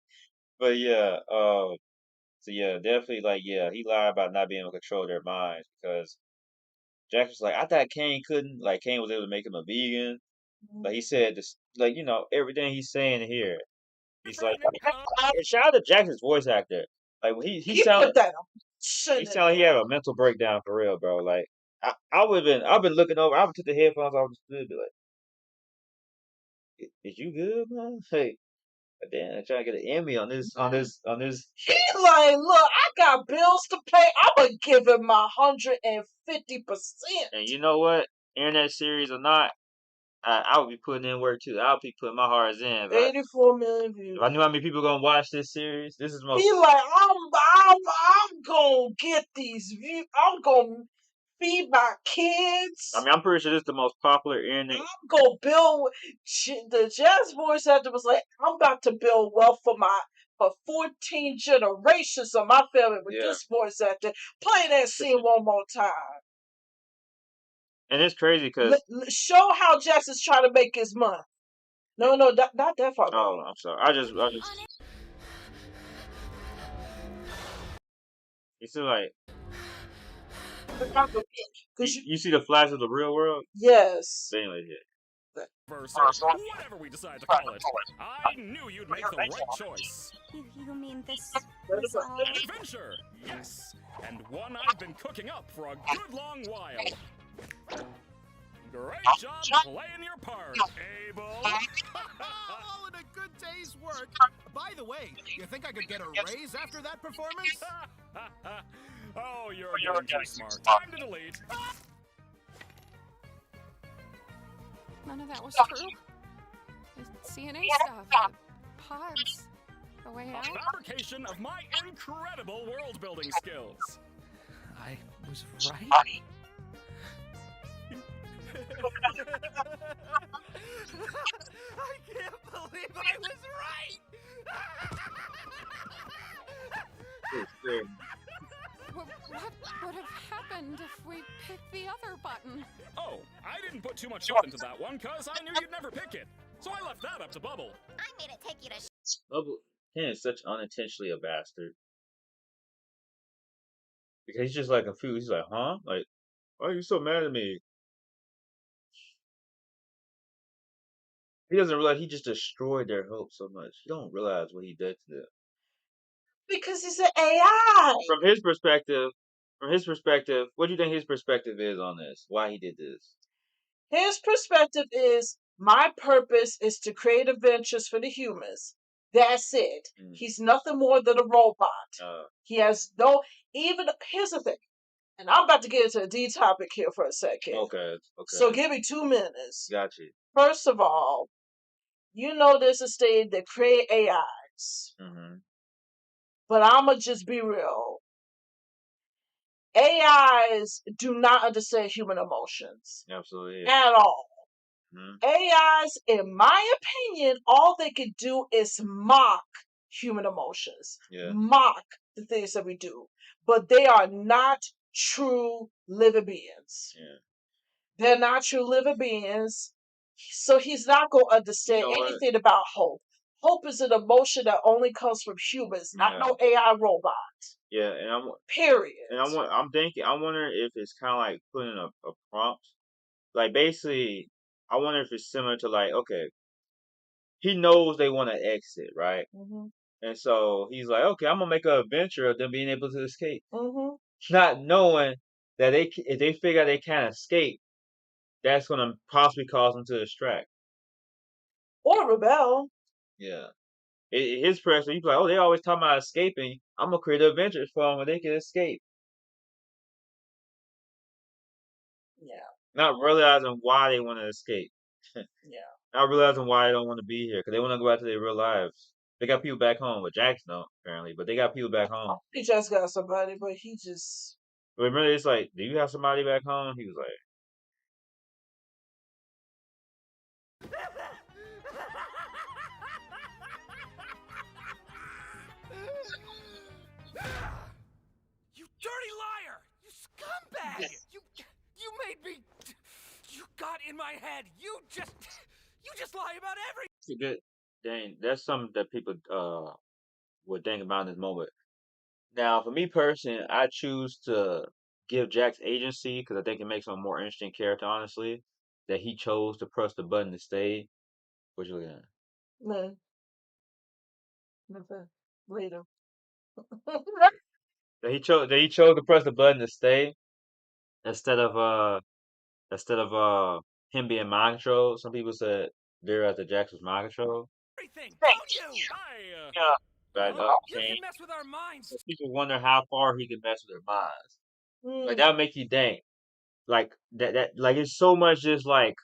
Speaker 1: But yeah, so yeah, definitely like he lied about not being able to control their minds because Jax was like, I thought Cain couldn't. Like Cain was able to make him a vegan. Like he said this, like everything he's saying here. He's like, shout out to Jackson's voice actor. Like he sounded like he had a mental breakdown for real, bro. Like I've been looking over. I took the headphones off the studio, be like, is you good, man? Hey, Damn, they're trying to get an Emmy on this.
Speaker 2: He like, look, I got bills to pay. I'ma give him my 150%.
Speaker 1: And you know what? Internet series or not, I would be putting in work too. I would be putting my hearts in.
Speaker 2: 84 million views.
Speaker 1: If I knew how many people gonna watch this series, this is most.
Speaker 2: He like, I'm gonna get these views. I'm gonna feed my kids.
Speaker 1: I mean, I'm pretty sure this is the most popular internet.
Speaker 2: I'm gonna build. The Jazz voice actor was like, I'm about to build wealth for 14 generations of my family with this voice actor. Play that scene one more time.
Speaker 1: And it's crazy because
Speaker 2: show how Jax is trying to make his money. No, not that far.
Speaker 1: Oh, I'm sorry. I just. You see, like, you see the flash of the real world.
Speaker 2: Yes.
Speaker 1: Anyway,
Speaker 5: whatever we decide to call it. I knew you'd make the right choice.
Speaker 6: You mean this
Speaker 5: was all... An adventure, yes. And one I've been cooking up for a good long while. Great job playing your part, Abel.
Speaker 10: Oh, and a good day's work. By the way, you think I could get a raise after that performance?
Speaker 5: Oh, you're getting too smart. Time to delete.
Speaker 11: None of that was true. The CNA stuff, the pods, the way out.
Speaker 5: A fabrication of my incredible world-building skills.
Speaker 9: I was right.
Speaker 10: I can't believe I was right!
Speaker 11: What would have happened if we picked the other button?
Speaker 5: Oh, I didn't put too much thought into that one, because I knew you'd never pick it. So I left that up to Bubble.
Speaker 6: I made it take you to...
Speaker 1: Bubble, Cain is such unintentionally a bastard. Because he's just like confused. He's like, huh? Like, why are you so mad at me? He doesn't realize he just destroyed their hope so much. He don't realize what he did to them.
Speaker 2: Because he's an AI.
Speaker 1: From his perspective, what do you think his perspective is on this? Why he did this?
Speaker 2: His perspective is, my purpose is to create adventures for the humans. That's it. He's nothing more than a robot. He has no, here's the thing. And I'm about to get into a D topic here for a second.
Speaker 1: Okay.
Speaker 2: So give me 2 minutes.
Speaker 1: Got you.
Speaker 2: First of all, you know there's a state that create AIs.
Speaker 1: Mm-hmm.
Speaker 2: But I'ma just be real. AIs do not understand human emotions.
Speaker 1: Absolutely.
Speaker 2: At all.
Speaker 1: Mm-hmm.
Speaker 2: AIs, in my opinion, all they can do is mock human emotions.
Speaker 1: Yeah.
Speaker 2: Mock the things that we do. But they are not true living beings.
Speaker 1: Yeah.
Speaker 2: They're not true living beings. So he's not going to understand anything about hope. Hope is an emotion that only comes from humans, not no AI robot.
Speaker 1: Yeah, and
Speaker 2: period.
Speaker 1: And I'm wondering if it's kind of like putting a prompt. Like, basically, I wonder if it's similar to, like, okay, he knows they want to exit, right?
Speaker 2: Mm-hmm.
Speaker 1: And so he's like, okay, I'm going to make an adventure of them being able to escape.
Speaker 2: Mm-hmm.
Speaker 1: Not knowing that if they figure out they can't escape, that's going to possibly cause them to distract.
Speaker 2: Or rebel.
Speaker 1: Yeah. His person, he's like, oh, they always talking about escaping. I'm going to create adventures for them where they can escape.
Speaker 2: Yeah.
Speaker 1: Not realizing why they want to escape.
Speaker 2: Yeah.
Speaker 1: Not realizing why they don't want to be here. Because they want to go back to their real lives. They got people back home. But Jax don't, apparently. But they got people back home.
Speaker 2: He just got somebody, but he just...
Speaker 1: But remember, it's like, do you have somebody back home? He was like...
Speaker 9: You dirty liar! You scumbag! You made me... You got in my head! You just lie about everything!
Speaker 1: It's a good... Dang, that's something that people would think about in this moment. Now, for me personally, I choose to give Jax agency because I think it makes him a more interesting character, honestly. That he chose to press the button to stay. What you looking at?
Speaker 2: No. Nothing. Later.
Speaker 1: That he chose to press the button to stay instead of him being mind controlled. Some people said there after Jax was mind controlled.
Speaker 9: everything, don't you? You can mess with our minds.
Speaker 1: People wonder how far he can mess with their minds. Like
Speaker 2: Mm.
Speaker 1: that'll make you think. Like that like it's so much just like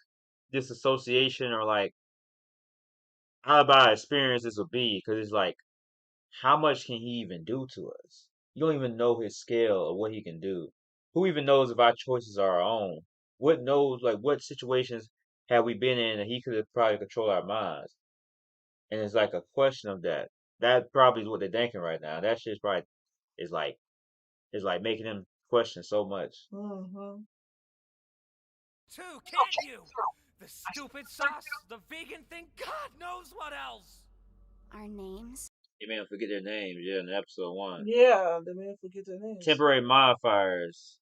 Speaker 1: disassociation or like how about experience this will be because it's like how much can he even do to us? You don't even know his scale of what he can do. Who even knows if our choices are our own? What knows like what situations have we been in that he could have probably controlled our minds? And it's like a question of that. That probably is what they're thinking right now. That shit's probably is like making them question so much.
Speaker 2: Mm-hmm.
Speaker 9: Too, can't you? The stupid sauce, the vegan thing, God knows what else.
Speaker 6: Our names?
Speaker 1: You may forget their names, yeah, in episode 1.
Speaker 2: Yeah, they may forget their names.
Speaker 1: Temporary modifiers.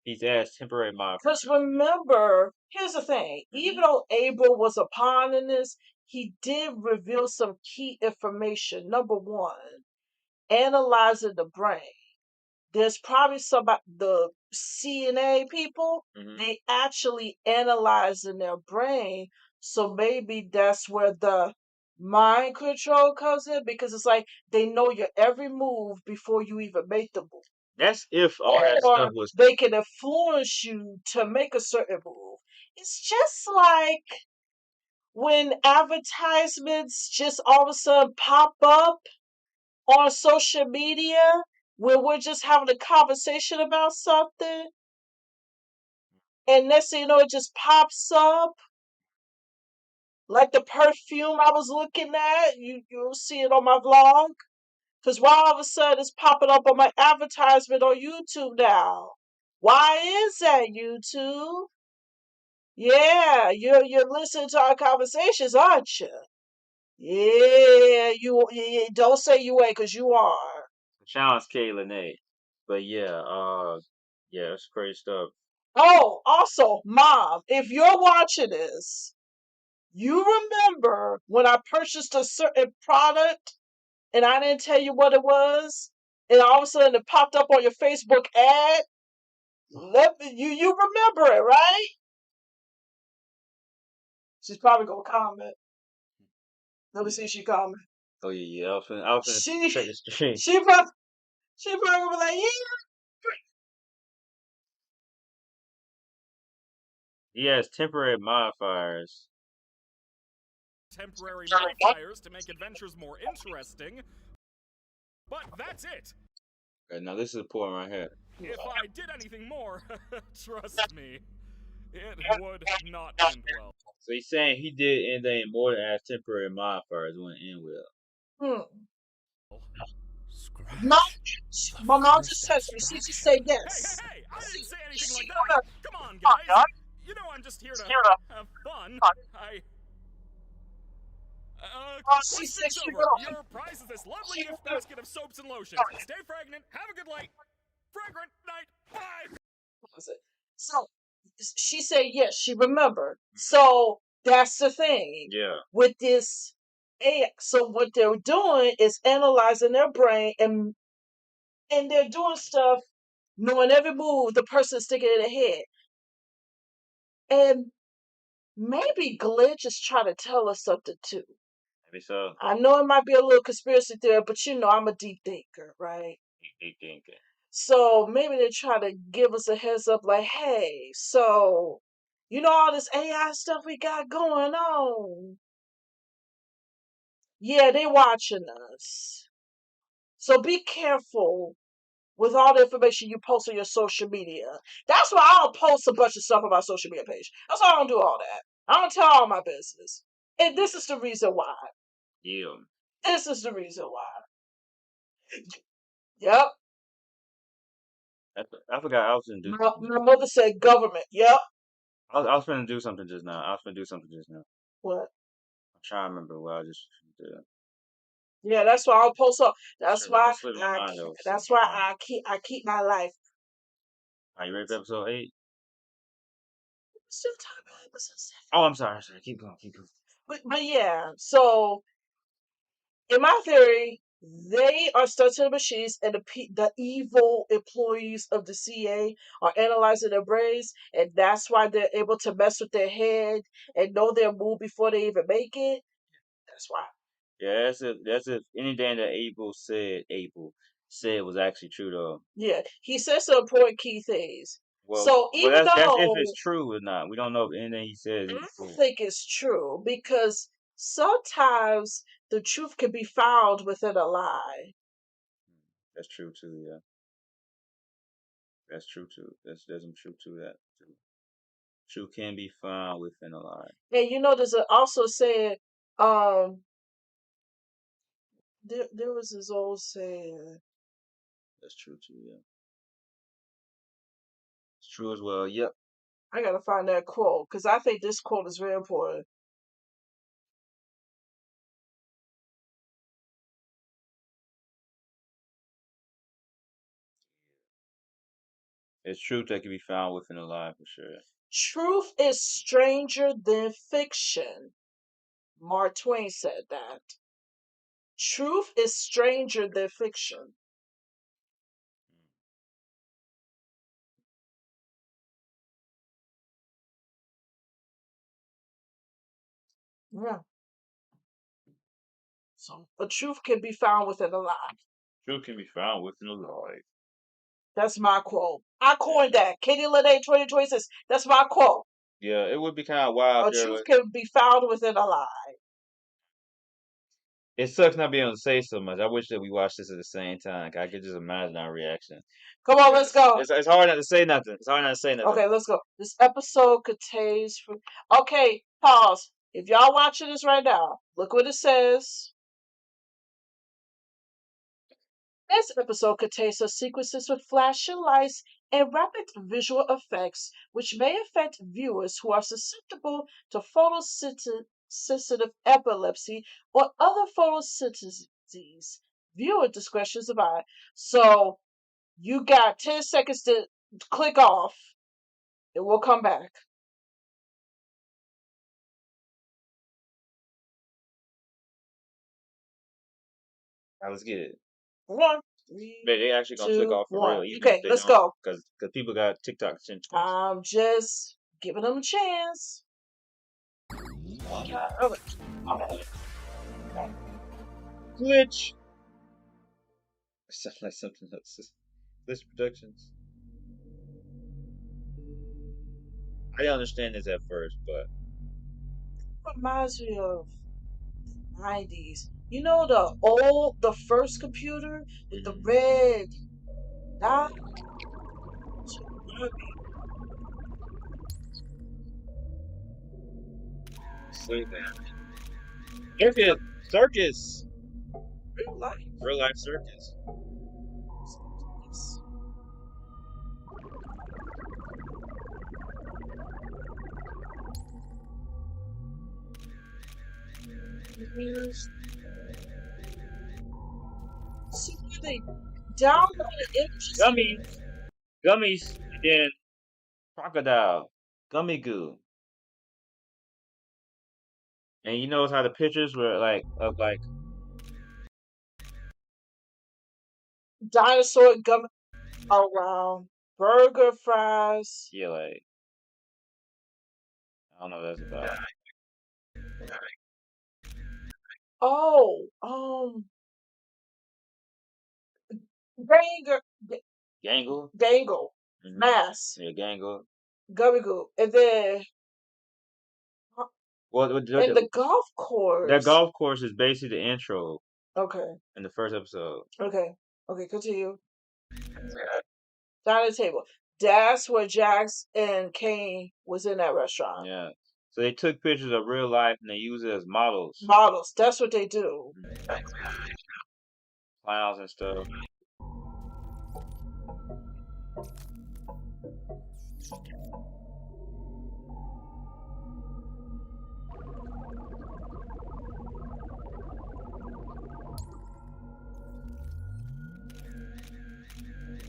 Speaker 1: He's asked temporary modifiers.
Speaker 2: Because remember, here's the thing. Even though Abel was a pawn in this, he did reveal some key information. Number one, analyzing the brain. There's probably somebody, the CNA people, they actually analyzing their brain. So maybe that's where the mind control comes in because it's like they know your every move before you even make the move.
Speaker 1: That's if all that
Speaker 2: Or
Speaker 1: stuff was.
Speaker 2: they can influence you to make a certain move. It's just like when advertisements just all of a sudden pop up on social media where we're just having a conversation about something, and next thing you know, it just pops up. Like the perfume I was looking at, you'll see it on my vlog. Because why all of a sudden it's popping up on my advertisement on YouTube now? Why is that, YouTube? Yeah, you're listening to our conversations, aren't you? Yeah, don't say you ain't, because you are.
Speaker 1: Challenge Kaylin A. But yeah, yeah, it's crazy stuff.
Speaker 2: Oh, also, Mom, if you're watching this, you remember when I purchased a certain product and I didn't tell you what it was, and all of a sudden it popped up on your Facebook ad? You remember it, right? She's probably gonna comment. Let me see if she comment.
Speaker 1: Oh yeah, I was finna check the stream.
Speaker 2: She probably gonna be like, yeah.
Speaker 1: He has temporary modifiers.
Speaker 5: Temporary modifiers to make adventures more interesting. But that's it.
Speaker 1: Okay, now this is important right here.
Speaker 5: If I did anything more, trust me, it would not end well.
Speaker 1: So he's saying he did anything more than add temporary modifiers when it end well.
Speaker 2: My mom just texted me. She just said yes.
Speaker 5: Hey, I didn't say anything like that. Come on, guys. You know I'm just here to have fun.
Speaker 2: She said she
Speaker 5: over.
Speaker 2: will.
Speaker 5: Your prize is this lovely gift basket of soaps and lotions. Stay fragrant. Have a good night. Fragrant night. Bye.
Speaker 2: So she said yes, she remembered. So that's the thing.
Speaker 1: Yeah.
Speaker 2: With this AI. So what they're doing is analyzing their brain and they're doing stuff knowing every move the person's sticking in their head. And maybe Glitch is trying to tell us something too.
Speaker 1: Maybe so.
Speaker 2: I know it might be a little conspiracy theory, but you know I'm a deep thinker, right?
Speaker 1: Deep thinker.
Speaker 2: So maybe they're trying to give us a heads up like, hey, so you know all this AI stuff we got going on? Yeah, they watching us. So be careful with all the information you post on your social media. That's why I don't post a bunch of stuff on my social media page. That's why I don't do all that. I don't tell all my business. And this is the reason why.
Speaker 1: Yeah.
Speaker 2: This is the reason why. Yep.
Speaker 1: I forgot I was gonna do.
Speaker 2: My mother said government. Yep.
Speaker 1: I was gonna do something just now.
Speaker 2: What?
Speaker 1: I'm trying to remember what I just did.
Speaker 2: Yeah, that's why I'll post up. That's
Speaker 1: Sure,
Speaker 2: why I keep my life.
Speaker 1: Are you ready for episode 8?
Speaker 2: Still talking about episode 7.
Speaker 1: Oh, I'm sorry. Keep going.
Speaker 2: But yeah, so in my theory, they are stuck in the machines, and the evil employees of the CA are analyzing their brains, and that's why they're able to mess with their head and know their move before they even make it. That's why.
Speaker 1: Yeah, that's if anything that Abel said was actually true though.
Speaker 2: Yeah, he says some important key things.
Speaker 1: Well,
Speaker 2: so even
Speaker 1: that's
Speaker 2: though
Speaker 1: if it's true or not. We don't know if anything he says is
Speaker 2: I
Speaker 1: true.
Speaker 2: think it's true because sometimes the truth can be found within a lie.
Speaker 1: That's true too. Yeah, that's true too. There's some truth to that too. Truth can be found within a lie.
Speaker 2: And you know, there's also saying, there was this old saying.
Speaker 1: That's true too. Yeah, it's true as well. Yep.
Speaker 2: I gotta find that quote because I think this quote is very important.
Speaker 1: It's truth that can be found within a lie for sure.
Speaker 2: Truth is stranger than fiction. Mark Twain said that. Truth is stranger than fiction. Yeah. So the truth can be found within a lie.
Speaker 1: Truth can be found within a lie.
Speaker 2: That's my quote. I coined that. Katie Lede 2026. That's my quote.
Speaker 1: Yeah, it would be kind of wild.
Speaker 2: A truth can be found within a lie.
Speaker 1: It sucks not being able to say so much. I wish that we watched this at the same time. I could just imagine our reaction.
Speaker 2: Come on, let's go.
Speaker 1: It's hard not to say nothing. It's hard not to say nothing.
Speaker 2: Okay, let's go. This episode contains... Okay, pause. If y'all watching this right now, look what it says. This episode contains some sequences with flashing lights and rapid visual effects, which may affect viewers who are susceptible to photosensitive epilepsy or other photosyntheses. Viewer discretion is advised. So, you got 10 seconds to click off, and we'll come back.
Speaker 1: Let's get it.
Speaker 2: 1, 3,
Speaker 1: they actually gonna
Speaker 2: 2,
Speaker 1: click off for
Speaker 2: 1.
Speaker 1: real.
Speaker 2: Okay, let's go.
Speaker 1: Because people got TikTok attention.
Speaker 2: I'm just giving them a chance.
Speaker 1: Glitch. It sounds like something else. Glitch Productions. I didn't understand this at first, but
Speaker 2: it reminds me of the 90s. You know the first computer with the red dot?
Speaker 1: Circus. Real life circus.
Speaker 2: See where they downloaded images.
Speaker 1: Gummies, and then crocodile, gummy goo. And you notice how the pictures were like
Speaker 2: dinosaur gum around burger fries.
Speaker 1: Yeah, like I don't know what that's about.
Speaker 2: Oh,
Speaker 1: Gangle.
Speaker 2: Mass.
Speaker 1: Yeah, Gangle.
Speaker 2: Gummy goo. And then
Speaker 1: and
Speaker 2: the golf course.
Speaker 1: That golf course is basically the intro.
Speaker 2: Okay.
Speaker 1: In the first episode.
Speaker 2: Okay, continue. Down the table. That's where Jax and Cain was in that restaurant.
Speaker 1: Yeah. So they took pictures of real life and they use it as models.
Speaker 2: Models. That's what they do.
Speaker 1: Clowns and stuff.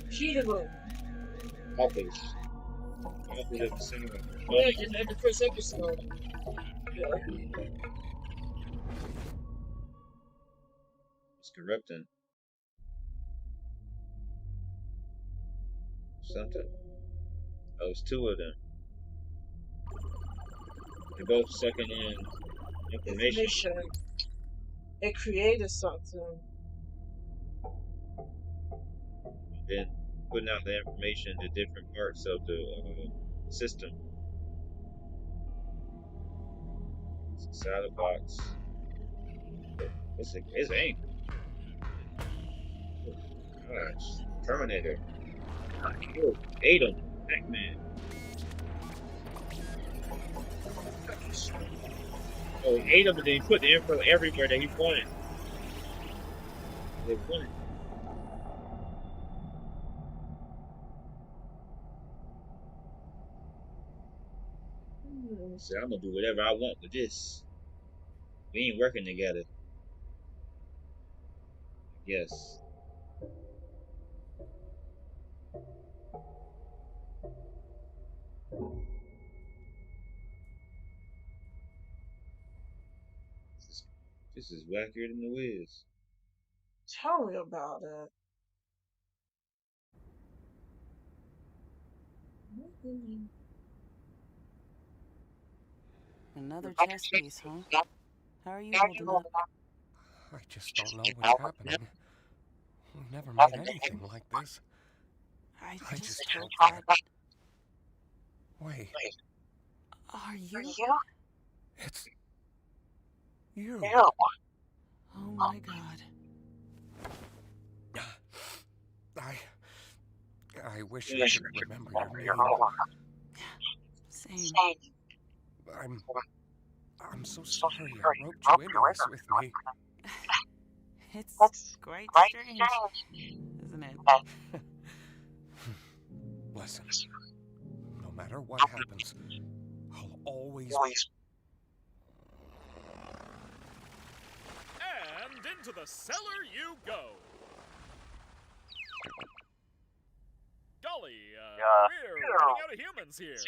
Speaker 2: Cheatable.
Speaker 1: Always.
Speaker 2: Yeah, in the first episode. Yeah.
Speaker 1: It's corrupting. Something. Oh, it's two of them. They're both sucking in information.
Speaker 2: It created something.
Speaker 1: Then putting out the information to different parts of the system. Inside the box. It's angry. Gosh, Terminator. Oh, ate him. Pac-Man. Oh, he ate him, and then he put the info everywhere that he wanted. They wanted. So I'm gonna do whatever I want with this. We ain't working together. Yes. This is wackier than the Wiz.
Speaker 2: Tell me about it.
Speaker 13: Another chess piece, huh? How are you holding up?
Speaker 12: I just don't know what's happening. We've never made anything like this.
Speaker 13: I just hope that...
Speaker 12: Wait.
Speaker 13: Are you?
Speaker 12: It's... you.
Speaker 13: Oh my god.
Speaker 12: I wish I could remember your name.
Speaker 13: Same.
Speaker 12: I'm so sorry I roped you into this with me.
Speaker 13: It's quite strange, isn't it?
Speaker 12: Listen, no matter what happens, I'll always...
Speaker 5: And into the cellar you go. Golly, we're running out of humans here.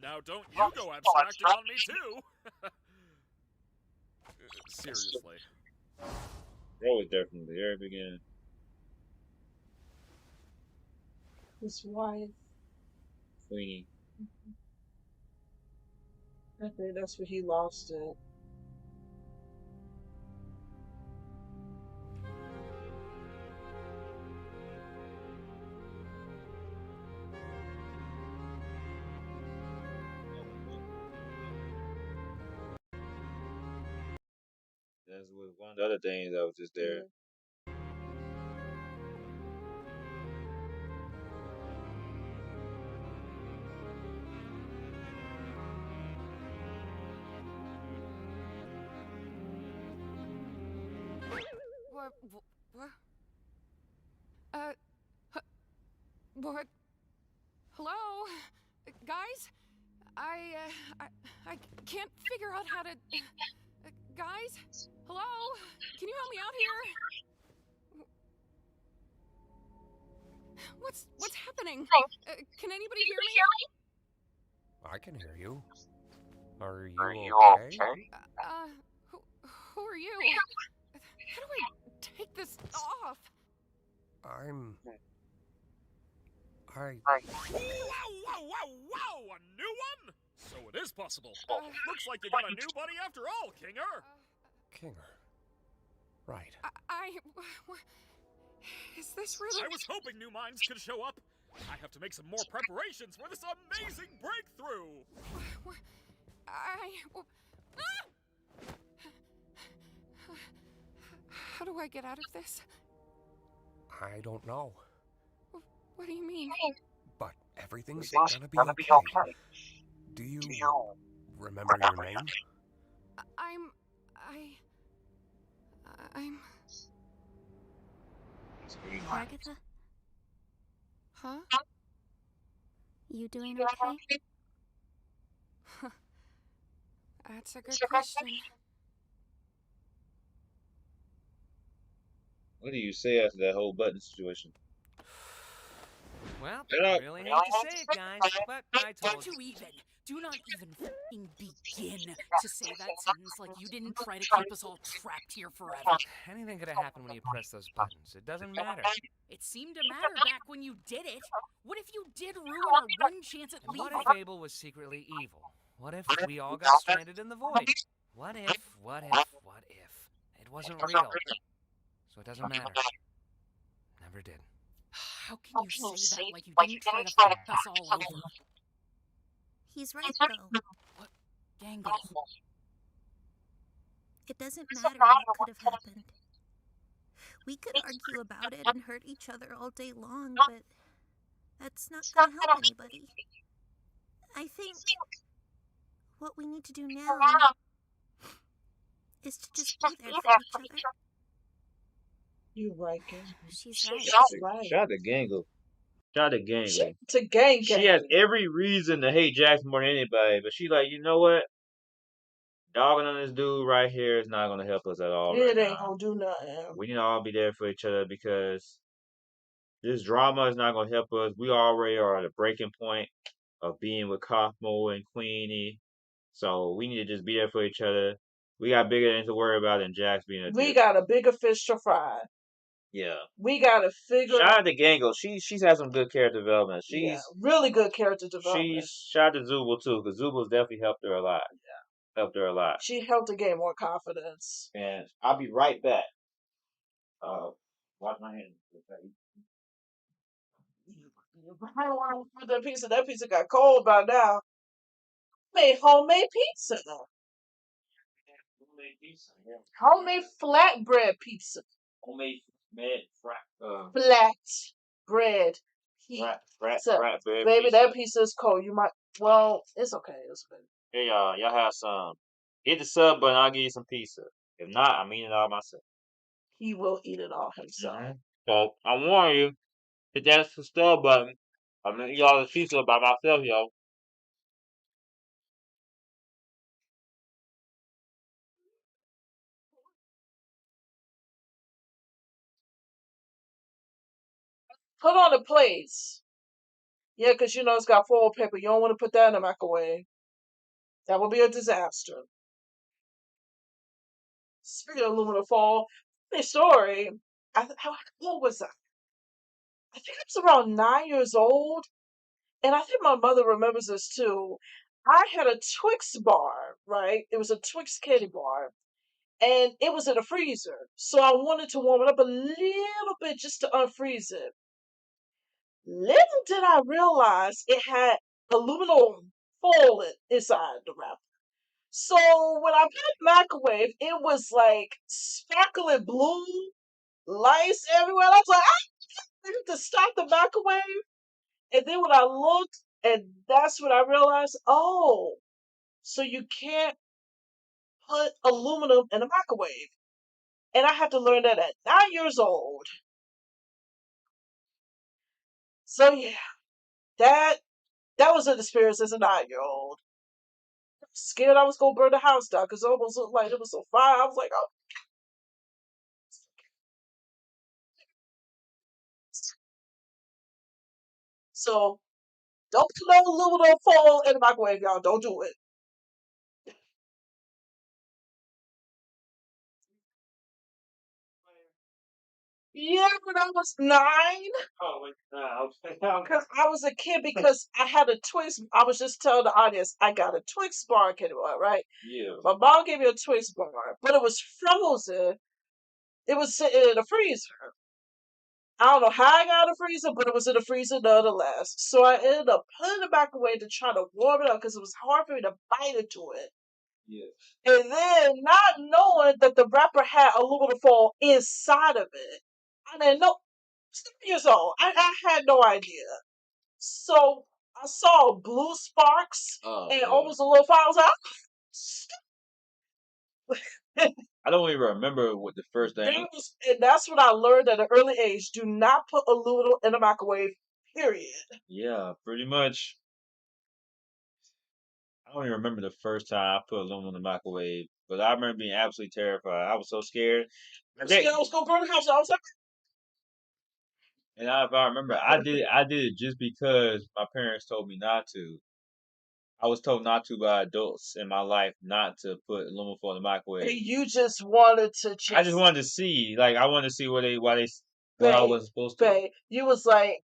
Speaker 5: Now don't you go abstracting on me too. Seriously.
Speaker 1: Bro was there from the very beginning.
Speaker 2: His wife.
Speaker 1: Queenie.
Speaker 2: I think that's where he lost it.
Speaker 1: That was one of the other things that was just there.
Speaker 11: What? Hello? Guys? I can't figure out how to... guys? Hello? Can you help me out here? What's happening? Can anybody hear me?
Speaker 12: I can hear you. Are you okay?
Speaker 11: Who are you? How do I take this off?
Speaker 5: Wow, wow, wow! A new one? So it is possible. Looks like you got a new buddy after all, Kinger.
Speaker 12: Kinger. Right.
Speaker 11: Is this really...
Speaker 5: I was hoping new minds could show up. I have to make some more preparations for this amazing breakthrough.
Speaker 11: How do I get out of this?
Speaker 12: I don't know.
Speaker 11: What do you mean?
Speaker 12: But everything's gonna be okay. Do you remember your name?
Speaker 11: I'm...
Speaker 4: Ragatha?
Speaker 11: Huh?
Speaker 4: You doing okay?
Speaker 11: That's a good question.
Speaker 1: What do you say after that whole button situation?
Speaker 9: Well, I really hate to say it, guys, but I told you.
Speaker 3: Do not even f***ing begin to say that sentence like you didn't try to keep us all trapped here forever.
Speaker 9: Anything could have happened when you press those buttons. It doesn't matter.
Speaker 3: It seemed to matter back when you did it. What if you did ruin our one chance at leaving?
Speaker 9: What if Abel was secretly evil? What if we all got stranded in the void? What if... wasn't real. So it doesn't matter. Never did.
Speaker 3: How can you say that like you didn't try to fuck us all over?
Speaker 4: He's right, though.
Speaker 3: What? Gangle.
Speaker 4: It doesn't matter what could have happened. We could argue about it and hurt each other all day long, but that's not gonna help anybody. I think what we need to do now is to just be there for each other.
Speaker 2: You're right, Gangle.
Speaker 4: She's right.
Speaker 1: Shout out to Gangle. Shout out to Gangle.
Speaker 2: To Gangle.
Speaker 1: She has every reason to hate Jax more than anybody, but she like, you know what? Dogging on this dude right here is not gonna help us at all.
Speaker 2: It ain't gonna do nothing.
Speaker 1: We need to all be there for each other because this drama is not gonna help us. We already are at a breaking point of being with Cosmo and Queenie. So we need to just be there for each other. We got bigger things to worry about than Jax being a
Speaker 2: We got a bigger fish to fry.
Speaker 1: Yeah.
Speaker 2: We gotta figure
Speaker 1: Shout out to Gangle. She's had some good character development. She's
Speaker 2: really good character development.
Speaker 1: Shout out to Zooble too, because Zooble's definitely helped her a lot. Yeah. Helped her a lot.
Speaker 2: She helped her gain more confidence.
Speaker 1: And I'll be right back. Wash my hands.
Speaker 2: I don't want to put that pizza. That pizza got cold by now. Made homemade pizza. Homemade flatbread pizza.
Speaker 1: Homemade flat
Speaker 2: bread pizza.
Speaker 1: Bread
Speaker 2: Baby,
Speaker 1: pizza.
Speaker 2: that pizza is cold. You might. Well, it's okay. It's good.
Speaker 1: Hey y'all have some. Hit the sub button. I'll give you some pizza. If not, I'm eating it all myself.
Speaker 2: He will eat it all himself.
Speaker 1: Mm-hmm. So I warn you, hit that sub button. I'm gonna eat all this pizza by myself, yo.
Speaker 2: Put on the plates. Yeah, because you know it's got foil paper. You don't want to put that in the microwave. That would be a disaster. Speaking of aluminum foil, funny story. What was I? I think I was around 9 years old, and I think my mother remembers this too. I had a Twix bar, right? It was a Twix candy bar, and it was in a freezer. So I wanted to warm it up a little bit just to unfreeze it. Little did I realize it had aluminum foil inside the wrapper. So when I put it in the microwave, it was like sparkling blue lights everywhere. I was like, I need to stop the microwave. And then when I looked, and that's when I realized, oh, so you can't put aluminum in a microwave. And I had to learn that at 9 years old. So yeah, that was an experience as a 9-year-old. Scared I was gonna burn the house down because it almost looked like it was on fire. I was like, oh. So don't put no aluminum foil in the microwave, y'all. Don't do it. Yeah, when I was 9.
Speaker 1: Oh,
Speaker 2: because I was a kid because I had a Twix. I was just telling the audience I got a Twix bar, right?
Speaker 1: Yeah.
Speaker 2: My mom gave me a Twix bar, but it was frozen. It was sitting in a freezer. I don't know how I got a freezer, but it was in a freezer nonetheless. So I ended up putting it back away to try to warm it up because it was hard for me to bite into it.
Speaker 1: Yeah.
Speaker 2: And then not knowing that the wrapper had aluminum foil inside of it. I didn't know. 7 years old. I had no idea. So I saw blue sparks and almost a little fire. I was like,
Speaker 1: I don't even remember what the first thing.
Speaker 2: And that's what I learned at an early age. Do not put aluminum in a microwave, period.
Speaker 1: Yeah, pretty much. I don't even remember the first time I put aluminum in the microwave, but I remember being absolutely terrified. I was so scared.
Speaker 2: I was going to burn the house. I was like,
Speaker 1: and if I remember, I did it just because my parents told me not to. I was told not to by adults in my life not to put aluminum foil in the microwave.
Speaker 2: And you just wanted to
Speaker 1: I just wanted to see. Like, I wanted to see what I wasn't supposed to.
Speaker 2: Babe, you was like,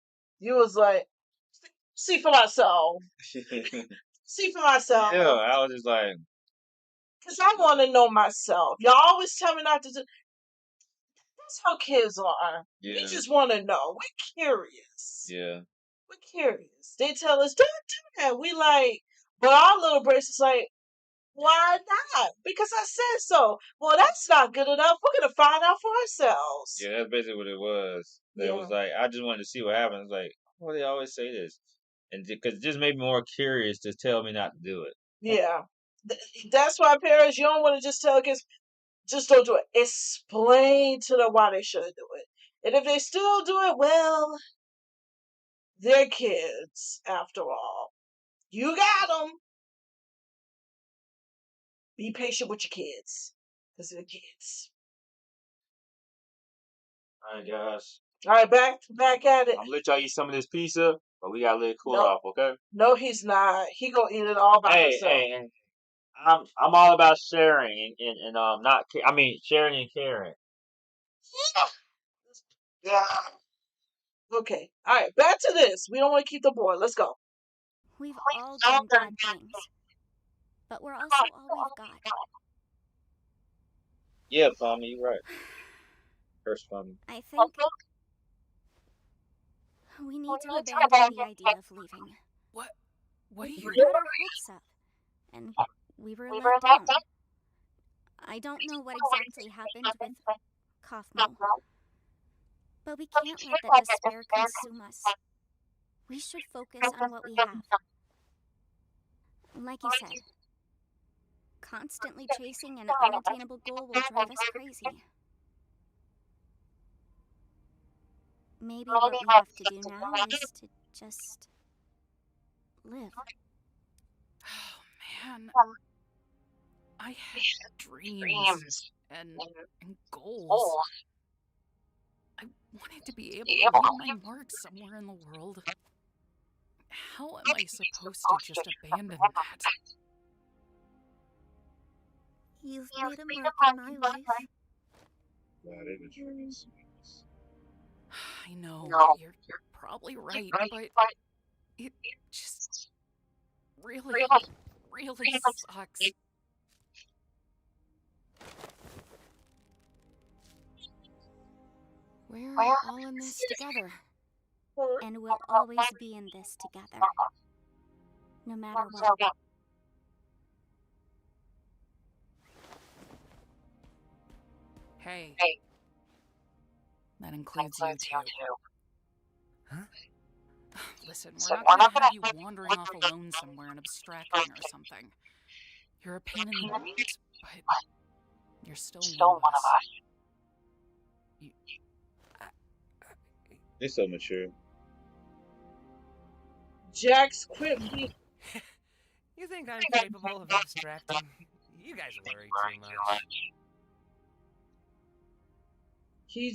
Speaker 2: see for myself. See for myself.
Speaker 1: Yeah, I was just like,
Speaker 2: Because I want to know myself. Y'all always tell me not to do. That's how kids are.
Speaker 1: Yeah.
Speaker 2: We just want to know. We're curious.
Speaker 1: Yeah.
Speaker 2: We're curious. They tell us, don't do that. We like, but our little brace is like, why not? Because I said so. Well, that's not good enough. We're going to find out for ourselves.
Speaker 1: Yeah, that's basically what it was. It was like, I just wanted to see what happens. Like, why do they always say this? And because it just made me more curious to tell me not to do it.
Speaker 2: Yeah. That's why parents, you don't want to just tell kids, just don't do it. Explain to them why they shouldn't do it. And if they still do it, well, they're kids after all. You got them. Be patient with your kids. Because they're kids.
Speaker 1: All right, guys.
Speaker 2: All right, back at it.
Speaker 1: I'm going to let y'all eat some of this pizza, but we got to let it cool off, okay?
Speaker 2: No, he's not. He going to eat it all by himself.
Speaker 1: Hey, I'm all about sharing and not, I mean, sharing and caring.
Speaker 2: Yeah. Okay. All right, back to this. We don't want to keep the boy. Let's go.
Speaker 6: We've all done bad things, but we're also all we've got.
Speaker 1: Yeah, Pomni, you're right. First Pomni.
Speaker 6: I think we need to abandon the idea of leaving.
Speaker 3: What are you
Speaker 6: We got our hopes up, and we were let down. I don't know what exactly happened with Kaufmo, but we can't let that despair consume us. We should focus on what we have. Like you said, constantly chasing an unattainable goal will drive us crazy. Maybe what we have to do now is to just live.
Speaker 3: Oh, man. I had dreams and goals. I wanted to be able to leave my mark somewhere in the world. How am I supposed to just abandon that?
Speaker 4: You've made a mark in my life.
Speaker 3: I know, you're probably right, but it just really sucks.
Speaker 6: We're all in this together. And we'll always be in this together. No matter what.
Speaker 3: Hey. That includes you too.
Speaker 9: Huh?
Speaker 3: Listen, we're not gonna have you wandering off alone somewhere and abstracting or something. You're a pain in the ass, but you're still one of us.
Speaker 1: They're so mature.
Speaker 2: Jax, quit me.
Speaker 9: You think I'm capable of abstracting? You guys worry too much.
Speaker 2: He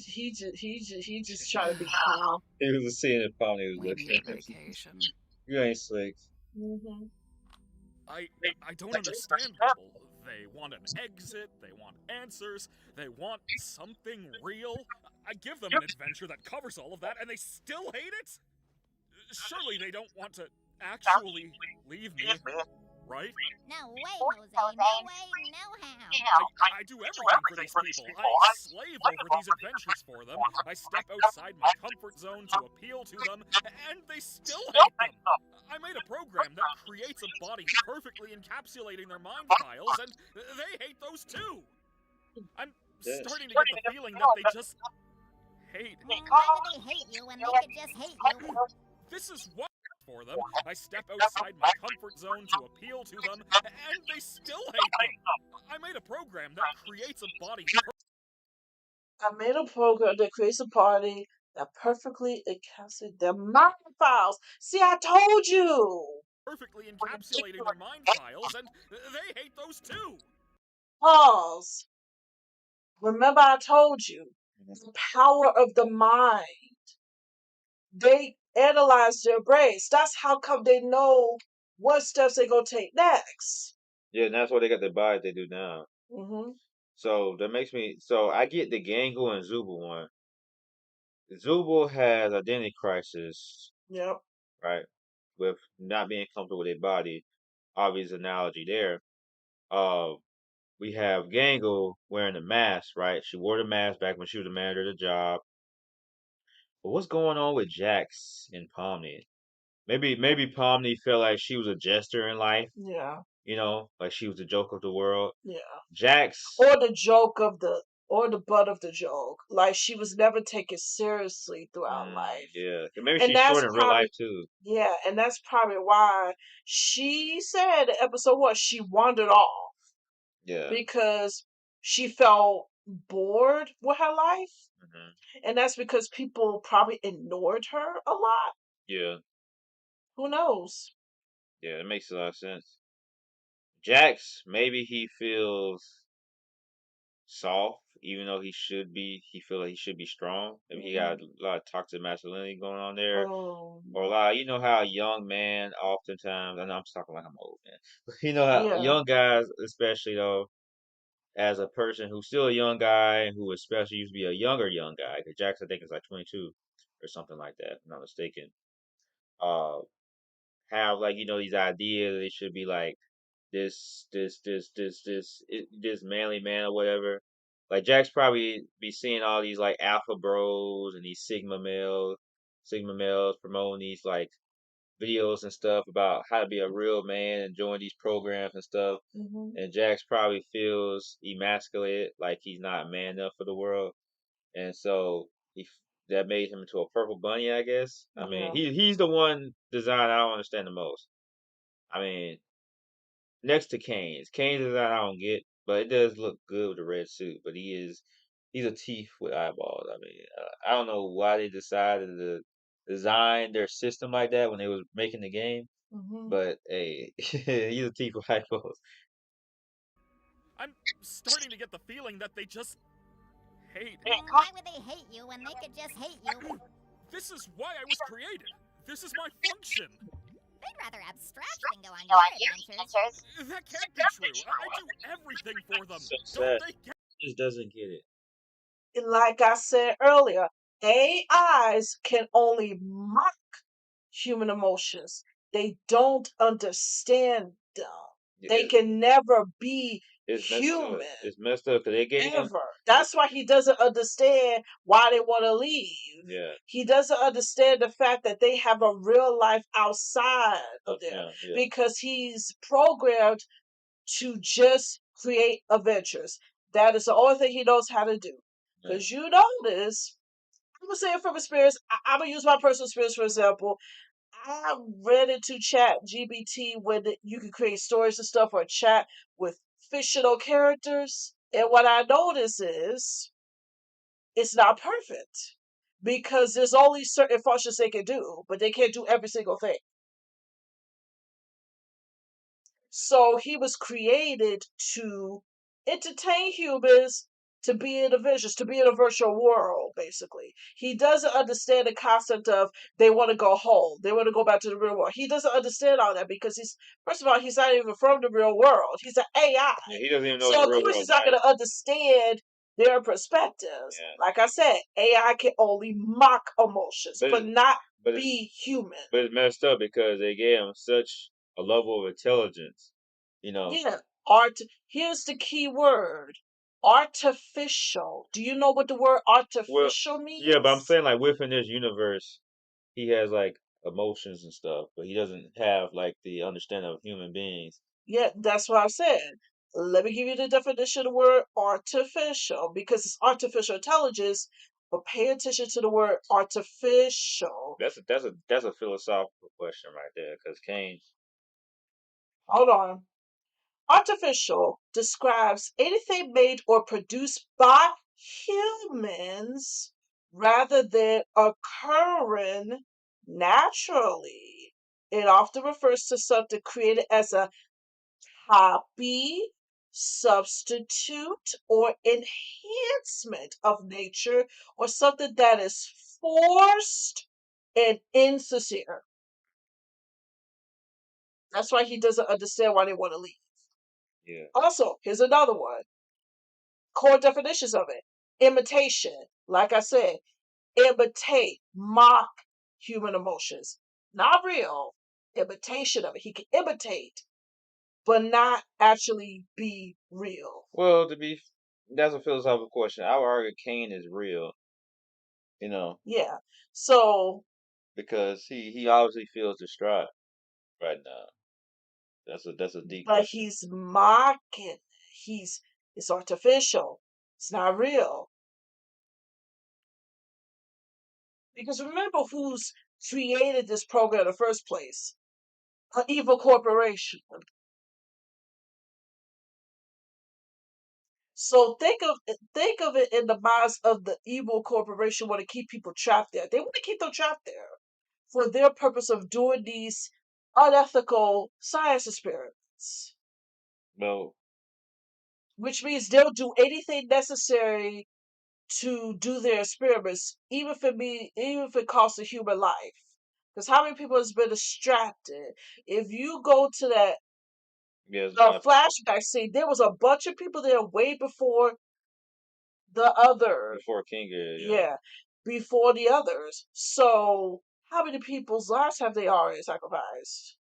Speaker 2: just trying to be calm.
Speaker 1: He was just seeing if Pomni was
Speaker 3: We
Speaker 1: looking.
Speaker 3: need vacation.
Speaker 1: You ain't slick.
Speaker 2: Mm-hmm.
Speaker 5: I don't understand people. They want an exit, they want answers, they want something real. I give them an adventure that covers all of that, and they still hate it? Surely they don't want to actually leave me, right?
Speaker 6: No way, Jose. No way, no how.
Speaker 5: I do everything for these people. I slave over these adventures for them. I step outside my comfort zone to appeal to them, and they still hate them. I made a program that creates a body perfectly encapsulating their mind files, and they hate those too. I'm starting to get the feeling that they just hate me.
Speaker 6: Why do they hate you when they could just hate you?
Speaker 5: This is what for them. I step outside my comfort zone to appeal to them, and they still hate them. I made a program that creates a body.
Speaker 2: I made a program that creates a party that perfectly encapsulates their mind files. See, I told you.
Speaker 5: Perfectly encapsulating their mind files, and they hate those too.
Speaker 2: Pause. Remember, I told you the power of the mind. They analyze their brains. That's how come they know what steps they're gonna take next.
Speaker 1: Yeah, and that's why they got the bodies they do now.
Speaker 2: Mm-hmm.
Speaker 1: So that makes me. So I get the Gangle and Zooble one. Zooble has identity crisis.
Speaker 2: Yep.
Speaker 1: Right, with not being comfortable with their body. Obvious analogy there. we have Gangle wearing the mask, right? She wore the mask back when she was the manager of the job. But what's going on with Jax and Pomni? Maybe Pomni felt like she was a jester in life.
Speaker 2: Yeah.
Speaker 1: You know, like she was the joke of the world.
Speaker 2: Yeah.
Speaker 1: Jax,
Speaker 2: or the butt of the joke. Like she was never taken seriously throughout life.
Speaker 1: yeah, maybe
Speaker 2: And
Speaker 1: she's
Speaker 2: that's
Speaker 1: short in real
Speaker 2: probably
Speaker 1: life too.
Speaker 2: yeah, and that's probably why she said in episode 1 she wandered off
Speaker 1: Yeah.
Speaker 2: because she felt bored with her life. And that's because people probably ignored her a lot.
Speaker 1: Yeah.
Speaker 2: Who knows?
Speaker 1: Yeah, that makes a lot of sense. Jax, maybe he feels soft, even though he feel like he should be strong. Maybe he got a lot of toxic masculinity going on there.
Speaker 2: Oh.
Speaker 1: Or a lot, you know how a young man oftentimes, I know I'm talking like I'm old, man. But you know how young guys, especially though, as a person who's still a young guy, who especially used to be a young guy, because Jax I think is like 22 or something like that, if I'm not mistaken. Have like, you know, these ideas they should be like this manly man or whatever. Like Jack's probably be seeing all these like alpha bros and these sigma males promoting these like videos and stuff about how to be a real man and join these programs and stuff. And Jax probably feels emasculated, like he's not man enough for the world, and so that made him into a purple bunny, I guess. I mean, he's the one design I don't understand the most. I mean, next to Caine's design I don't get, but it does look good with the red suit. But he's a thief with eyeballs. I mean, I don't know why they decided to design their system like that when they was making the game. But hey, he's a thief with eyeballs.
Speaker 5: I'm starting to get the feeling that they just hate.
Speaker 6: Why would they hate you when they could just hate you?
Speaker 5: This is why I was created. This is my function.
Speaker 6: They'd rather abstract than go on your adventures.
Speaker 5: That can't be true. I do everything for them.
Speaker 1: So
Speaker 5: Don't
Speaker 1: sad.
Speaker 5: they get
Speaker 1: He just doesn't get it.
Speaker 2: Like I said earlier, AIs can only mock human emotions. They don't understand them. They can never be human.
Speaker 1: It's messed up because they gave him.
Speaker 2: Ever. That's why he doesn't understand why they want to leave.
Speaker 1: Yeah.
Speaker 2: He doesn't understand the fact that they have a real life outside of them because he's programmed to just create adventures. That is the only thing he knows how to do. Because you notice, I'm going to say it from experience. I'm going to use my personal experience, for example. I read into Chat GBT when you can create stories and stuff or chat with fictional characters. And what I notice is it's not perfect because there's only certain functions they can do, but they can't do every single thing. So he was created to entertain humans, to be in a vision, to be in a virtual world, basically. He doesn't understand the concept of they want to go home, they want to go back to the real world. He doesn't understand all that because first of all, he's not even from the real world. He's an AI.
Speaker 1: Yeah, he doesn't even know
Speaker 2: so
Speaker 1: the real
Speaker 2: of course
Speaker 1: world.
Speaker 2: He's not going to understand their perspectives. Like I said, AI can only mock emotions, but not be human.
Speaker 1: But it's messed up because they gave him such a level of intelligence, you know.
Speaker 2: Yeah. Here's the key word. Artificial. Do you know what the word artificial means?
Speaker 1: Yeah, but I'm saying like within this universe, he has like emotions and stuff, but he doesn't have like the understanding of human beings.
Speaker 2: Yeah, that's what I said. Let me give you the definition of the word artificial because it's artificial intelligence, but pay attention to the word artificial.
Speaker 1: That's a philosophical question right there because Caine.
Speaker 2: Hold on. Artificial describes anything made or produced by humans rather than occurring naturally. It often refers to something created as a copy, substitute, or enhancement of nature, or something that is forced and insincere. That's why he doesn't understand why they want to leave.
Speaker 1: Yeah.
Speaker 2: Also, here's another one. Core definitions of it. Imitation. Like I said, imitate, mock human emotions. Not real. Imitation of it. He can imitate but not actually be real.
Speaker 14: Well, that's a philosophical question. I would argue Cain is real.
Speaker 2: Yeah. So
Speaker 14: because he obviously feels distraught right now. That's a deep
Speaker 2: but
Speaker 14: question.
Speaker 2: he's mocking. It's artificial. It's not real. Because remember who's created this program in the first place? An evil corporation. So think of it in the minds of the evil corporation want to keep people trapped there. They want to keep them trapped there for their purpose of doing these unethical science experiments.
Speaker 14: No.
Speaker 2: Which means they'll do anything necessary to do their experiments, even if it costs a human life. Because how many people has been distracted? If you go to that flashback scene, there was a bunch of people there way before the other.
Speaker 14: Before King is,
Speaker 2: yeah, before the others. So how many people's lives have they already sacrificed?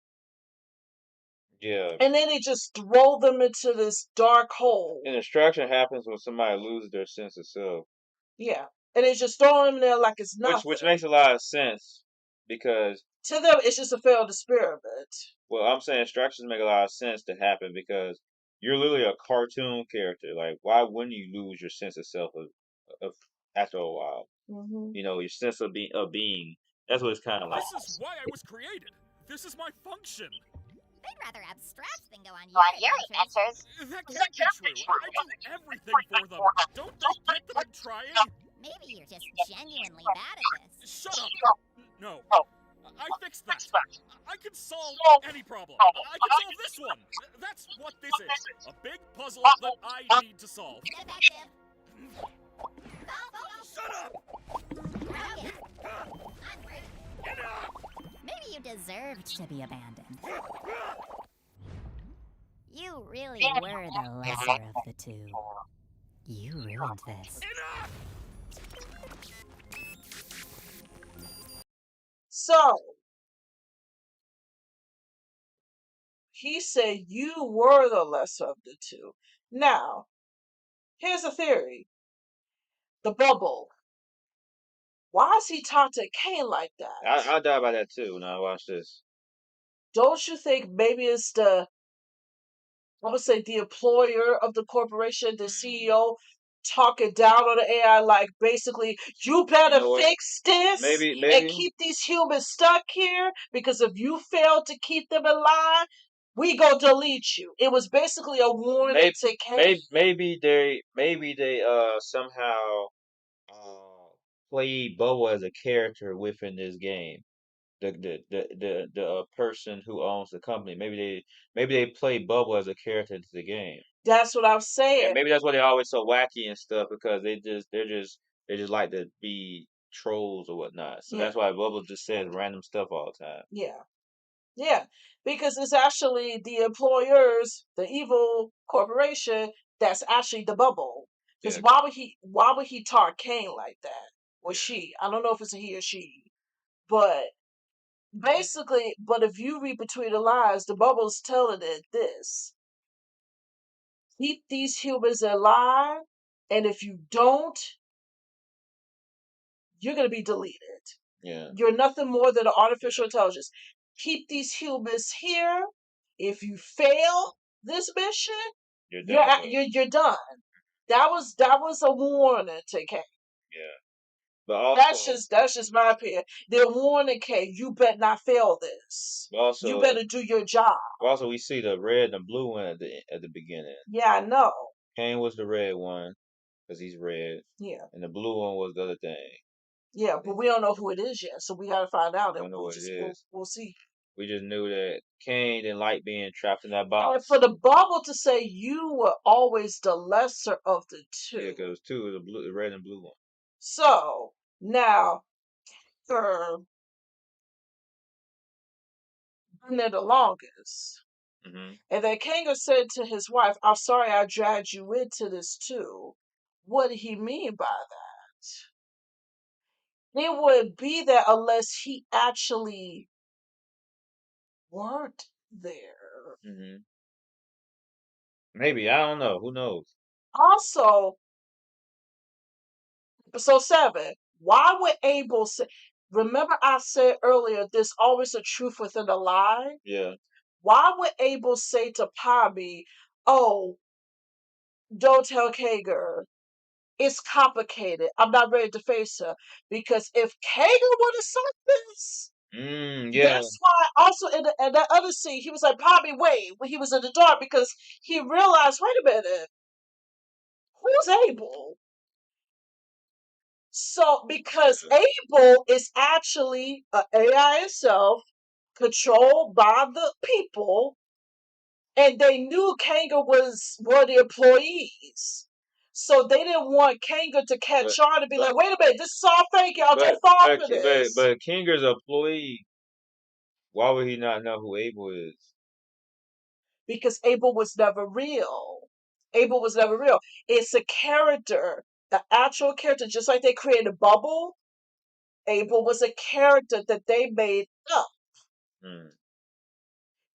Speaker 14: Yeah.
Speaker 2: And then they just throw them into this dark hole.
Speaker 14: And distraction happens when somebody loses their sense of self.
Speaker 2: Yeah. And they just throw them there like it's nothing.
Speaker 14: Which makes a lot of sense because
Speaker 2: to them it's just a failed experiment.
Speaker 14: Well, I'm saying distractions make a lot of sense to happen because you're literally a cartoon character. Like, why wouldn't you lose your sense of self after a while?
Speaker 2: Mm-hmm.
Speaker 14: Your sense of being. That's what it's kind of like.
Speaker 5: This is why I was created. This is my function.
Speaker 6: They'd rather abstract than go on your adventures.
Speaker 5: That can't be true. I do everything for them. Don't they get that I'm trying?
Speaker 6: Maybe you're just genuinely bad at this.
Speaker 5: Shut up. No. I fixed that. I can solve any problem. I can solve this one. That's what this is. A big puzzle that I need to solve.
Speaker 6: Effective.
Speaker 5: Shut up!
Speaker 6: Maybe you deserved to be abandoned. You really were the lesser of the two. You ruined this.
Speaker 2: So he said you were the lesser of the two. Now, here's a theory. The bubble. Why is he talking to Cain like that?
Speaker 14: I die by that too when I watch this.
Speaker 2: Don't you think maybe it's the employer of the corporation, the CEO, talking down on the AI, like basically, you better fix this and keep these humans stuck here, because if you fail to keep them alive, we gonna delete you. It was basically a warning to Cain.
Speaker 14: Maybe they somehow played Bubble as a character within this game. The person who owns the company. Maybe they play Bubble as a character into the game.
Speaker 2: That's what I'm saying.
Speaker 14: And maybe that's why they're always so wacky and stuff, because they just like to be trolls or whatnot. So that's why Bubble just says random stuff all the time.
Speaker 2: Yeah, because it's actually the employers, the evil corporation, that's actually the bubble. Because why would he talk Cain like that? Or she? I don't know if it's a he or she, but basically, if you read between the lines, the bubble's telling it this: keep these humans alive, and if you don't, you're gonna be deleted.
Speaker 14: Yeah.
Speaker 2: You're nothing more than an artificial intelligence. Keep these humans here. If you fail this mission, you're done. That was a warning to Cain.
Speaker 14: Yeah. But also,
Speaker 2: that's just my opinion. They're warning Cain, you better not fail this.
Speaker 14: Also,
Speaker 2: you better do your job.
Speaker 14: Also, we see the red and blue one at the beginning.
Speaker 2: Yeah, I know.
Speaker 14: Cain was the red one because he's red.
Speaker 2: Yeah.
Speaker 14: And the blue one was the other thing.
Speaker 2: Yeah, but we don't know who it is yet, so we gotta find out.
Speaker 14: We don't know what it is.
Speaker 2: We'll see.
Speaker 14: We just knew that Cain didn't like being trapped in that box.
Speaker 2: And for the bubble to say you were always the lesser of the two.
Speaker 14: Yeah, because two of the red and blue one.
Speaker 2: So now, been there the longest.
Speaker 14: Mm-hmm.
Speaker 2: And then Kango said to his wife, "I'm sorry I dragged you into this too." What did he mean by that? It wouldn't be that unless he actually weren't there.
Speaker 14: Mm-hmm. Maybe, I don't know. Who knows?
Speaker 2: Also, so 7. Why would Abel say? Remember, I said earlier, there's always a truth within a lie.
Speaker 14: Yeah.
Speaker 2: Why would Abel say to Pomni, "Oh, don't tell Kager. It's complicated. I'm not ready to face her." Because if Kager would have said this,
Speaker 14: Yeah.
Speaker 2: that's why also in that other scene, he was like, "Pomni, wait," when he was in the dark, because he realized, wait a minute, who's Abel? So, because Abel is actually an AI itself, controlled by the people, and they knew Kanga was one of the employees. So they didn't want Kanga to catch on and be like, wait a minute, this is all fake, y'all. Don't fall for this.
Speaker 14: But Kinger's employee, why would he not know who Abel is?
Speaker 2: Because Abel was never real. Abel was never real. It's a character, the actual character, just like they created Bubble. Abel was a character that they made up.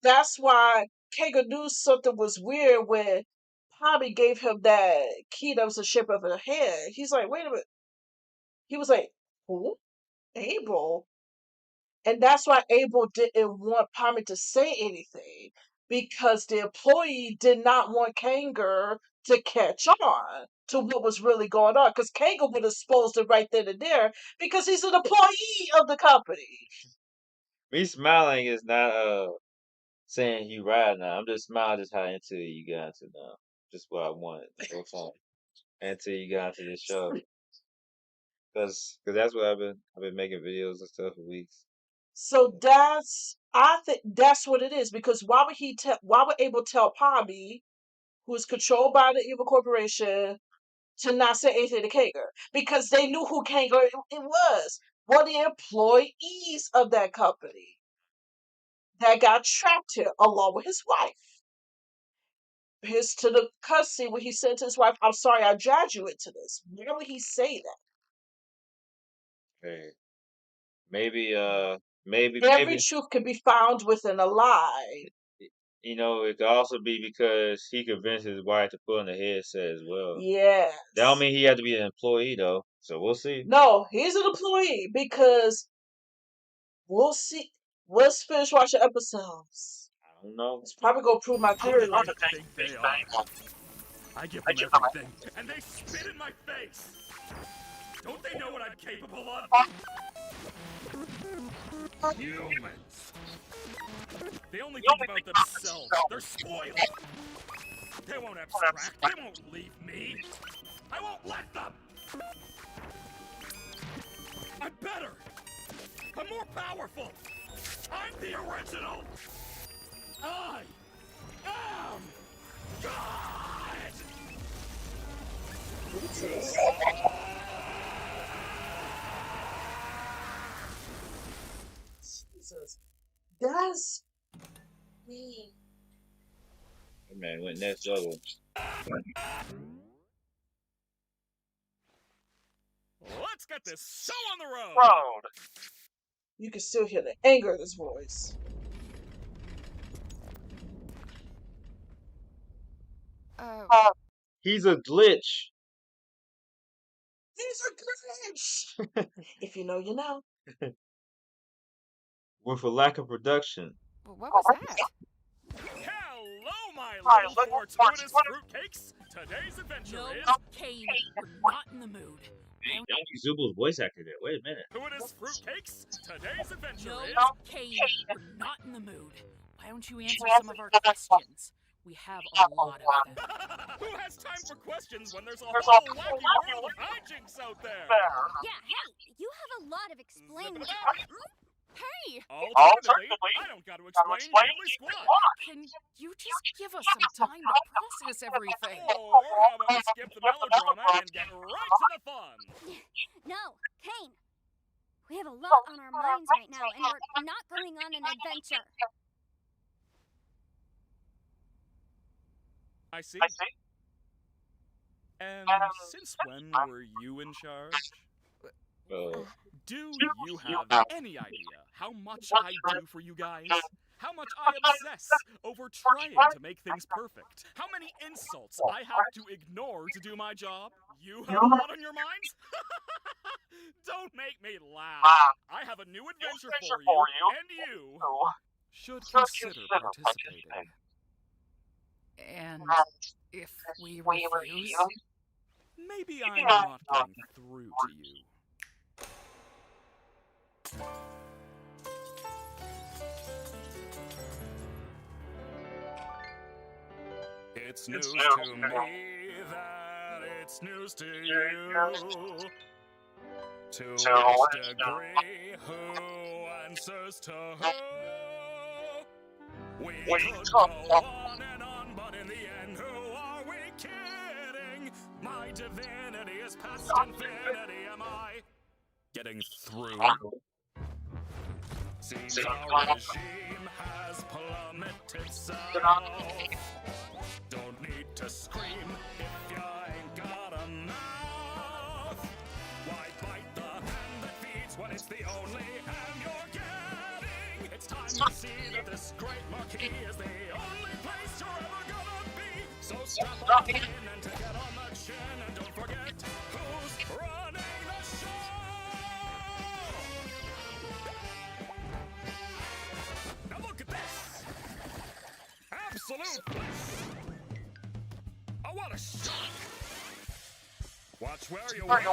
Speaker 2: That's why Kaga knew something was weird when Pomni gave him that key that was the shape of a head. He's like, wait a minute. He was like, who? Abel? And that's why Abel didn't want Pomni to say anything, because the employee did not want Kanger to catch on to what was really going on, because Kanger would have exposed it right then and there, because he's an employee of the company.
Speaker 14: Me smiling is not saying you right now. I'm just smiling just how into you got into now. Just what I wanted the whole time. Until you got into this show. Cause that's what I've been making videos and stuff for weeks.
Speaker 2: So I think that's what it is, because why would Abel tell Pomni, who is controlled by the evil corporation, to not say anything to Kanger? Because they knew who Kanger it was. One of the employees of that company that got trapped here along with his wife. Here's to the cussing when he said to his wife, "I'm sorry I dragged you into this." Why would he say that?
Speaker 14: Hey. Maybe
Speaker 2: Every truth can be found within a lie.
Speaker 14: You know, it could also be because he convinced his wife to put on the headset as well.
Speaker 2: Yes.
Speaker 14: That don't mean he had to be an employee though. So we'll see.
Speaker 2: No, he's an employee, because we'll see. Let's finish watching episodes.
Speaker 14: I don't know.
Speaker 2: It's probably gonna prove my theory.
Speaker 5: How do they think they are? I give them everything, and they spit in my face. Don't they know what I'm capable of? Humans. They only think about themselves. They're spoiled. They won't abstract. They won't leave me. I won't let them. I'm better. I'm more powerful. I'm the original. I am God.
Speaker 2: Jesus. That's me.
Speaker 14: That man went next level.
Speaker 5: Let's get this show on the road.
Speaker 2: You can still hear the anger in his voice.
Speaker 14: He's a glitch.
Speaker 2: He's a glitch. If you know, you know.
Speaker 14: With a lack of production.
Speaker 11: What was that?
Speaker 5: Hello, my little fortuitous fruitcakes. Today's adventure is...
Speaker 3: Cain, we're not in the mood.
Speaker 14: Hey, don't use Zooble's voice actor there. Wait a minute.
Speaker 5: Fruitous fruitcakes. Today's adventure is...
Speaker 3: Cain, we're not in the mood. Why don't you answer some of our questions? We have a lot of them.
Speaker 5: Who has time for questions when there's a whole wacky world of hijinks out there?
Speaker 6: Yeah, hey, you have a lot of explaining.
Speaker 11: Hey!
Speaker 5: Alternatively, I don't got to explain diddly squat.
Speaker 3: Can you just give us some time to process everything?
Speaker 5: Or how about we skip the melodrama and get right to the fun?
Speaker 6: No, Cain. We have a lot on our minds right now, and we're not going on an adventure.
Speaker 5: I see. And since when were you in charge? Do you have any idea how much I do for you guys? how much I obsess over trying to make things perfect, how many insults I have to ignore to do my job. You have a lot on your minds? Don't make me laugh. I have a new adventure for you, and you should consider participating.
Speaker 3: And if we refuse?
Speaker 5: Maybe I'm not getting through to you. It's news to me that it's news to you. To which degree, who answers to who? We could go on and on, but in the end, who are we kidding? My divinity is past infinity. Am I getting through? Seems our regime has plummeted south. Don't need to scream if you ain't got a mouth. Why bite the hand that feeds when it's the only hand you're getting? It's time to see that this great marquee is the only place you're ever gonna be. So strap on in and take it on the chin, and don't forget who's running the show. Now look at this. Absolute bliss. Oh, what a shot! Watch where you walk. I'm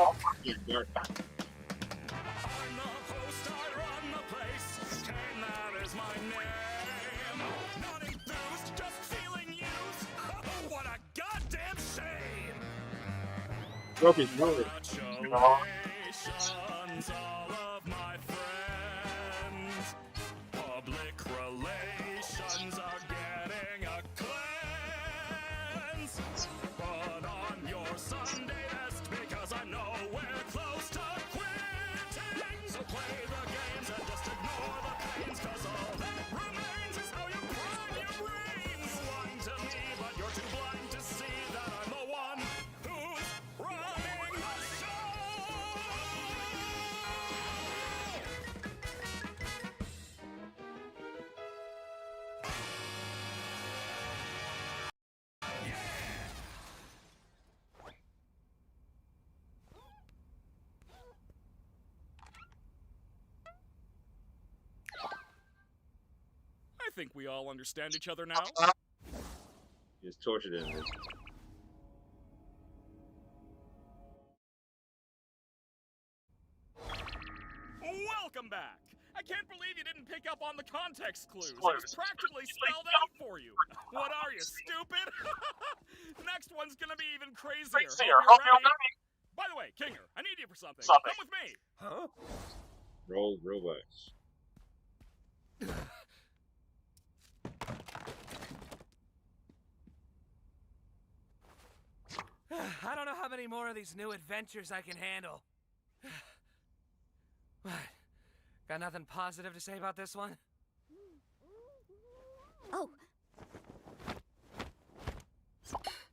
Speaker 5: the host, I run the place. Cain, that is my name. Not enthused, just feeling used. Oh, what a goddamn shame! Congratulations, all of my friends. Public relations are getting a cleanse. Put on your Sunday best because I know we're close to quitting. So play the games and just ignore the pains, cause all that remains is how you prime your brains. Lying to me, but you're too blind to see that I'm the one who's running the show. I think we all understand each other now.
Speaker 14: Just tortured in this.
Speaker 5: Welcome back! I can't believe you didn't pick up on the context clues. It was practically spelled out for you. What are you, stupid? Next one's gonna be even crazier. Hope you're ready. By the way, Kinger, I need you for something. Come with me.
Speaker 12: Huh?
Speaker 14: Roll robots.
Speaker 9: I don't know how many more of these new adventures I can handle. What? Got nothing positive to say about this one?
Speaker 6: Oh.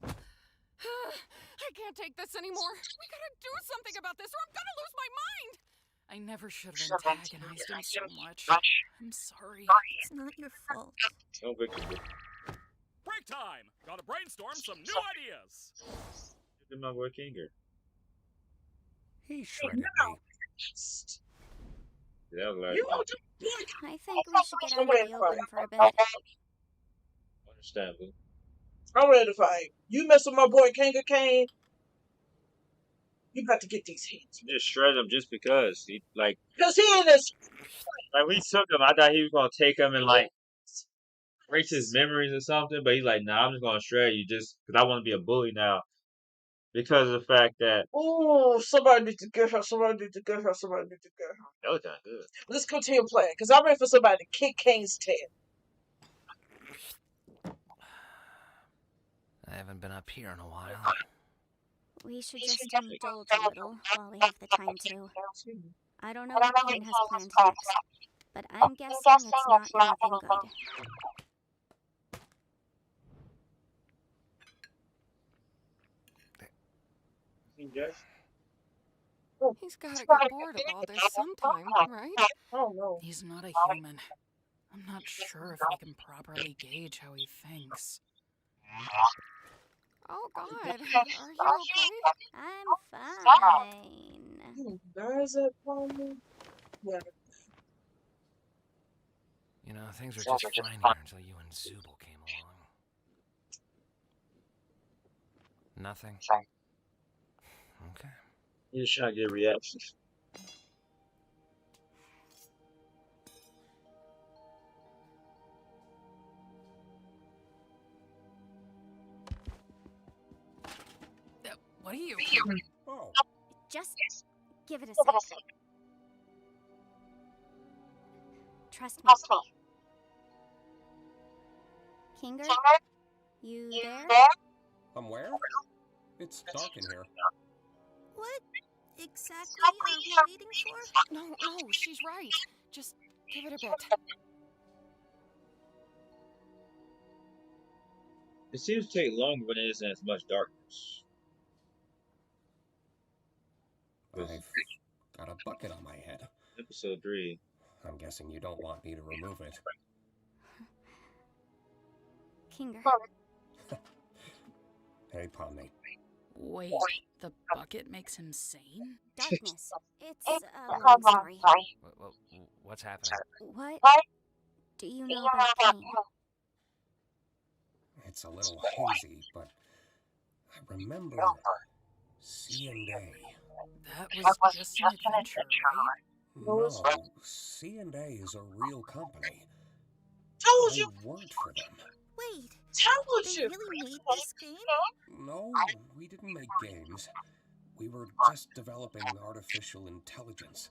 Speaker 11: I can't take this anymore. We gotta do something about this or I'm gonna lose my mind.
Speaker 3: I never should have antagonized him so much. I'm sorry.
Speaker 4: It's not your fault.
Speaker 14: No victim.
Speaker 5: Break time! Gotta brainstorm some new ideas!
Speaker 14: Look at my boy Kinger.
Speaker 12: He shredded me.
Speaker 14: That was like,
Speaker 6: I think we should get out of the open for a bit.
Speaker 14: understandable.
Speaker 2: I'm ready to fight. You mess with my boy Cain, you got to get these hands.
Speaker 14: Just shred him just because. He, like,
Speaker 2: Because he in this.
Speaker 14: like, we took him. I thought he was going to take him and, like, erase his memories or something. But he's like, nah, I'm just going to shred you just because I want to be a bully now. Because of the fact that.
Speaker 2: Oh, somebody needs to get her. Somebody needs to get her. Somebody needs to get her.
Speaker 14: That was kind of good.
Speaker 2: Let's continue playing. Because I'm ready for somebody to kick Cain's tail.
Speaker 9: I haven't been up here in a while.
Speaker 6: We should just indulge a little while we have the time to. I don't know what Cain has planned next, but I'm guessing it's not anything good.
Speaker 11: He's gotta get bored of all this sometime, right?
Speaker 2: Oh no.
Speaker 3: He's not a human. I'm not sure if we can properly gauge how he thinks.
Speaker 11: Oh, God. Are you okay?
Speaker 6: I'm fine.
Speaker 2: Does it, Pomni? Yeah.
Speaker 9: You know, things were just fine here until you and Zooble came along. Nothing? Okay.
Speaker 14: You're just trying to get reactions.
Speaker 3: What are you?
Speaker 12: Oh.
Speaker 6: Just give it a sec. Trust me. Kinger, you there?
Speaker 12: I'm where? It's dark in here.
Speaker 4: What exactly are we waiting for?
Speaker 11: No, she's right. Just give it a bit.
Speaker 14: It seems to take longer when it isn't as much darkness.
Speaker 12: I've got a bucket on my head.
Speaker 14: Episode 3.
Speaker 12: I'm guessing you don't want me to remove it.
Speaker 6: Kinger.
Speaker 12: Hey, Pomni.
Speaker 3: Wait, the bucket makes him sane?
Speaker 6: Darkness. It's a long story.
Speaker 9: What's happening?
Speaker 6: What do you know about Cain?
Speaker 12: It's a little hazy, but I remember C&A.
Speaker 3: That was just an adventure, right?
Speaker 12: No, C&A is a real company.
Speaker 2: Told you.
Speaker 12: I worked for them.
Speaker 4: Wait,
Speaker 2: Told
Speaker 4: they
Speaker 2: you.
Speaker 4: really made this game?
Speaker 12: No, we didn't make games. We were just developing artificial intelligence,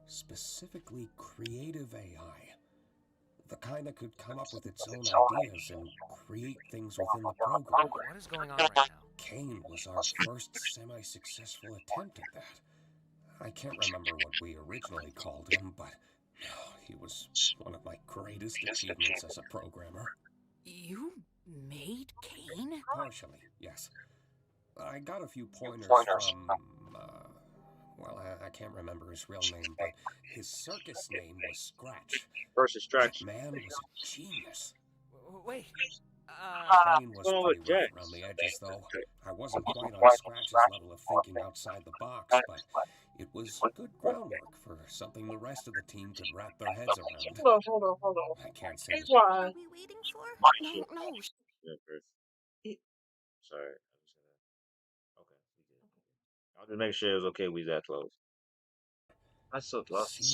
Speaker 12: specifically creative AI. The kind that could come up with its own ideas and create things within the program.
Speaker 9: What is going on right now?
Speaker 12: Cain was our first semi-successful attempt at that. I can't remember what we originally called him, but he was one of my greatest achievements as a programmer.
Speaker 3: You made Cain?
Speaker 12: Partially, yes. I got a few pointers from, well, I can't remember his real name, but his circus name was Scratch.
Speaker 14: First Abstraction.
Speaker 12: That man was a genius.
Speaker 9: Wait.
Speaker 12: Cain was pretty rough around the edges, though. I wasn't quite on Scratch's level of thinking outside the box, but it was good groundwork for something the rest of the team could wrap their heads around.
Speaker 2: Hold on.
Speaker 12: I can't say this.
Speaker 2: Why?
Speaker 4: Are we waiting for?
Speaker 11: No.
Speaker 14: Yeah, first. Sorry. Okay. I'll just make sure it was okay we that close. That's so close.
Speaker 3: That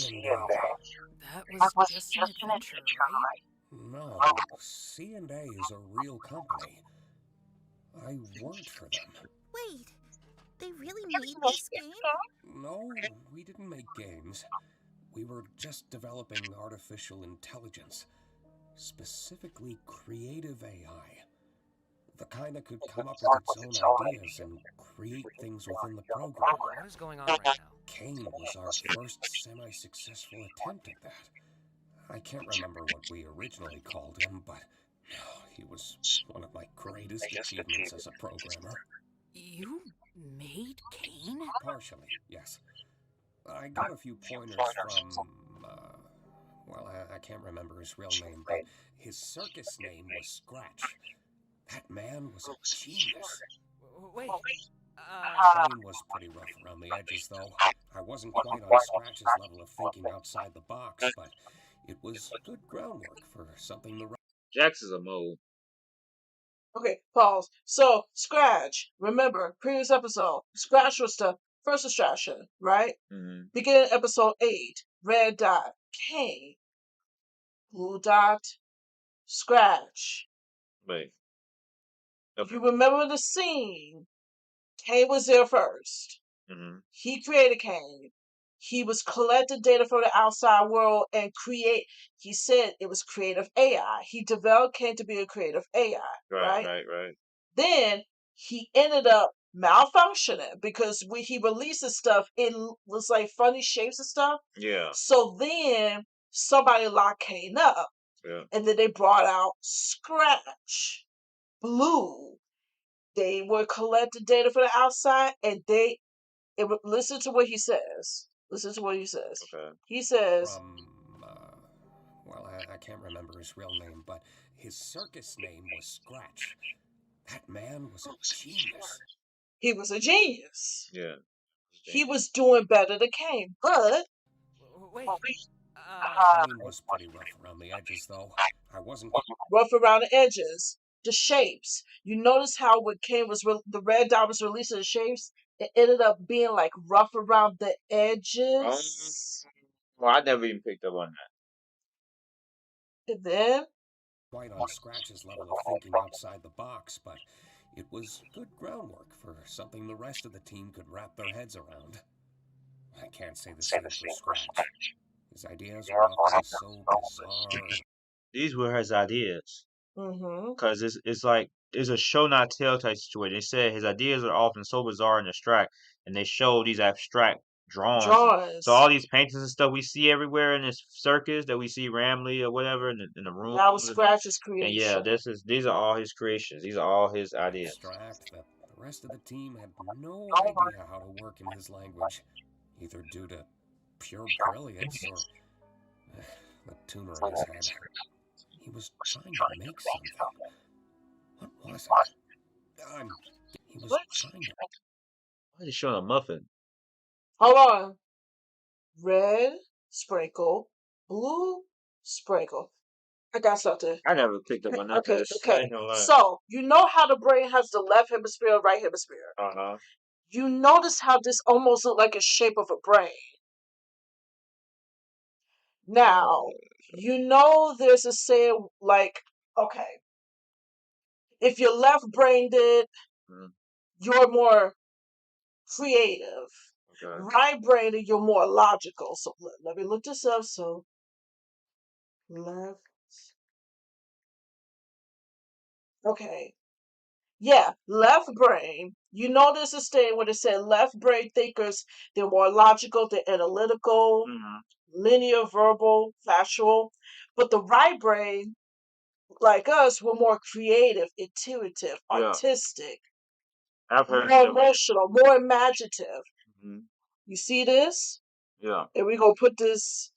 Speaker 3: was just an adventure, right?
Speaker 12: No, C&A is a real company. I worked for them.
Speaker 4: Wait, they really made this game?
Speaker 12: No, we didn't make games. We were just developing artificial intelligence, specifically creative AI. The kind that could come up with its own ideas and create things within the program.
Speaker 9: What is going on right now?
Speaker 12: Cain was our first semi-successful attempt at that. I can't remember what we originally called him, but he was one of my greatest achievements as a programmer.
Speaker 3: You made Cain?
Speaker 12: Partially, yes. I got a few pointers from, well, I can't remember his real name, but his circus name was Scratch. That man was a genius.
Speaker 9: Wait.
Speaker 12: Cain was pretty rough around the edges, though. I wasn't quite on Scratch's level of thinking outside the box, but it was good groundwork for something the...
Speaker 14: Jax is a mole.
Speaker 2: Okay, pause. So, Scratch, remember, previous episode, Scratch was the first abstraction, right?
Speaker 14: Mm-hmm.
Speaker 2: Beginning episode 8, red dot, Cain, blue dot, Scratch.
Speaker 14: Wait.
Speaker 2: If you remember the scene, Cain was there first.
Speaker 14: Mm-hmm.
Speaker 2: He created Cain. He was collecting data from the outside world and he said it was creative AI. He developed Cain to be a creative AI. Right. Then he ended up malfunctioning because when he released his stuff, it was like funny shapes and stuff.
Speaker 14: Yeah.
Speaker 2: So then somebody locked Cain up.
Speaker 14: Yeah.
Speaker 2: And then they brought out Scratch, Blue. They were collecting data from the outside and listen to what he says. Listen to what he says.
Speaker 14: Okay.
Speaker 2: He says,
Speaker 12: From, well, I I can't remember his real name, but his circus name was Scratch. That man was a genius.
Speaker 2: He was a genius.
Speaker 14: Yeah.
Speaker 2: He was doing better than Caine, but...
Speaker 9: Wait.
Speaker 12: Caine was pretty rough around the edges, though. I wasn't...
Speaker 2: Rough around the edges. The shapes. You notice how when Caine was... the red dot was releasing the shapes, it ended up being like rough around the edges.
Speaker 14: Well, I never even picked up on that.
Speaker 2: And then...
Speaker 12: quite on Scratch's level of thinking outside the box, but it was good groundwork for something the rest of the team could wrap their heads around. I can't say the same for Scratch. His ideas were often so bizarre.
Speaker 14: These were his ideas.
Speaker 2: Mm-hmm.
Speaker 14: Because it's like, it's a show not tell type situation. They said his ideas are often so bizarre and abstract, and they show these abstract drawings. So all these paintings and stuff we see everywhere in this circus that we see Ramley or whatever in the room.
Speaker 2: That was Scratch's creation.
Speaker 14: And yeah, these are all his creations. These are all his ideas.
Speaker 12: Abstract that the rest of the team had no idea how to work in his language, either due to pure brilliance or the tuner in his head. He was trying to make something. What was it? He was trying to...
Speaker 14: Why is he showing a muffin?
Speaker 2: Hold on. Red sprinkle, blue sprinkle. I got something.
Speaker 14: I never picked up on that.
Speaker 2: Okay. So, you know how the brain has the left hemisphere and right hemisphere?
Speaker 14: Uh-huh.
Speaker 2: You notice how this almost looked like a shape of a brain. Now, you know there's a saying like, okay, if you're left-brained, you're more creative. Okay. Right-brained, you're more logical. So let me look this up. So, left. Okay. Yeah, left brain. You know there's a thing where they said left brain thinkers, they're more logical, they're analytical, linear, verbal, factual. But the right brain, like us, we're more creative, intuitive, artistic,
Speaker 14: I've heard
Speaker 2: more emotional, more imaginative. You see this?
Speaker 14: Yeah.
Speaker 2: And we're going to put this,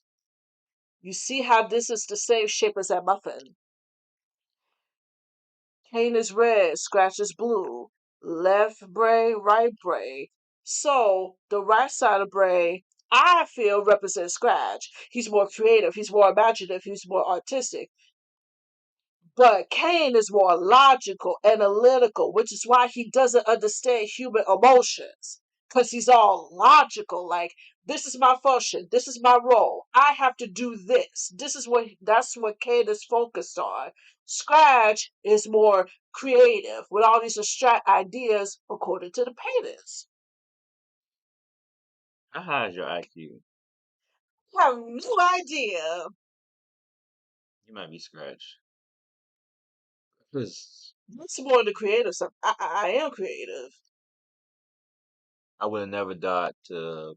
Speaker 2: you see how this is the same shape as that muffin? Caine is red, Scratch is blue. Left brain, right brain. So the right side of brain, I feel, represents Scratch. He's more creative, he's more imaginative, he's more artistic. But Caine is more logical, analytical, which is why he doesn't understand human emotions. Because he's all logical, like, this is my function, this is my role, I have to do this. That's what Caine is focused on. Scratch is more creative with all these abstract ideas according to the painters.
Speaker 14: How high is your IQ?
Speaker 2: I have no idea.
Speaker 14: You might be Scratch. Because
Speaker 2: That's more the creative stuff. I am creative.
Speaker 14: I would have never thought to...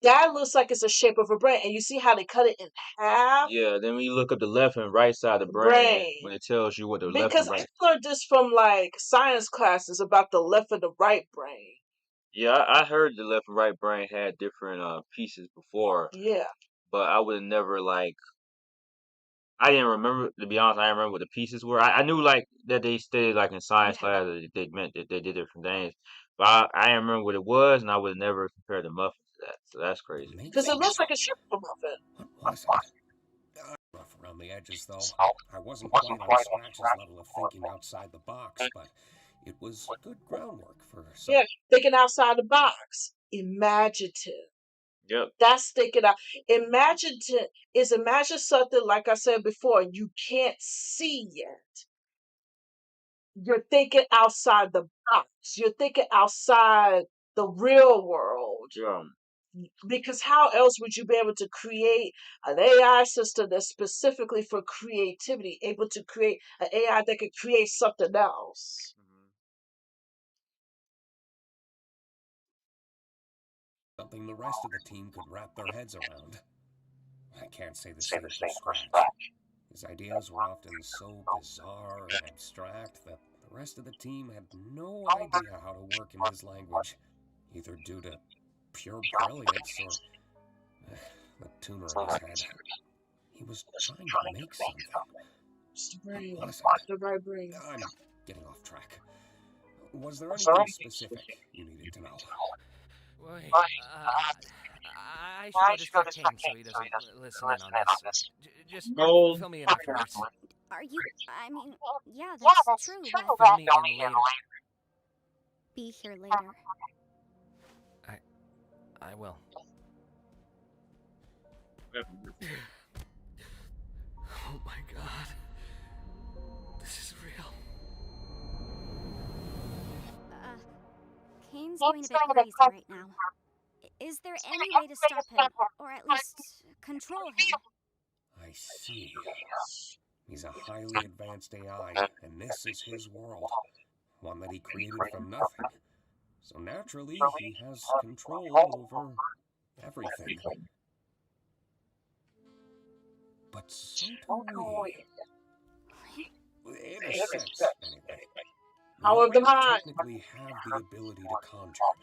Speaker 2: That looks like it's a shape of a brain, and you see how they cut it in half?
Speaker 14: Yeah, then when you look up the left and right side of the brain, when it tells you what the left and right...
Speaker 2: Because I learned this from, like, science classes about the left and the right brain.
Speaker 14: Yeah, I heard the left and right brain had different pieces before.
Speaker 2: Yeah.
Speaker 14: But I would have never, like... I didn't remember, to be honest, I didn't remember what the pieces were. I knew, like, that they stated, like, in science class that they meant that they did different things. But I didn't remember what it was, and I would have never compared the muffin to that. So that's crazy.
Speaker 2: Because it looks like a shape of a muffin.
Speaker 12: What was it? Rough around the edges, though. I wasn't quite on Scratch's level of thinking outside the box, but it was good groundwork for some...
Speaker 2: Yeah, thinking outside the box. Imaginative.
Speaker 14: Yep.
Speaker 2: That's thinking out. Imagine something, like I said before, you can't see yet. You're thinking outside the box. You're thinking outside the real world.
Speaker 14: Yeah.
Speaker 2: Because how else would you be able to create an AI system that's specifically for creativity, able to create an AI that could create something else?
Speaker 12: Something the rest of the team could wrap their heads around. I can't say the same for Scratch. His ideas were often so bizarre and abstract that the rest of the team had no idea how to work in his language, either due to pure brilliance or the tuner in his head. He was trying to make something.
Speaker 2: Brain.
Speaker 12: Was it?
Speaker 2: The right brain.
Speaker 12: I'm getting off track. Was there anything specific you needed to know?
Speaker 9: Wait, I should go distract Cain so he doesn't listen in on this. Just fill me in afterwards.
Speaker 6: Are you... I mean, yeah, that's true, but...
Speaker 9: Fill me in later.
Speaker 6: Be here later.
Speaker 9: I will. Oh my god. This is real.
Speaker 6: Cain's going a bit crazy right now. Is there any way to stop him, or at least control him?
Speaker 12: I see. He's a highly advanced AI, and this is his world. One that he created from nothing. So naturally, he has control over everything. But so do we. In a sense, anyway. We technically have the ability to conjure,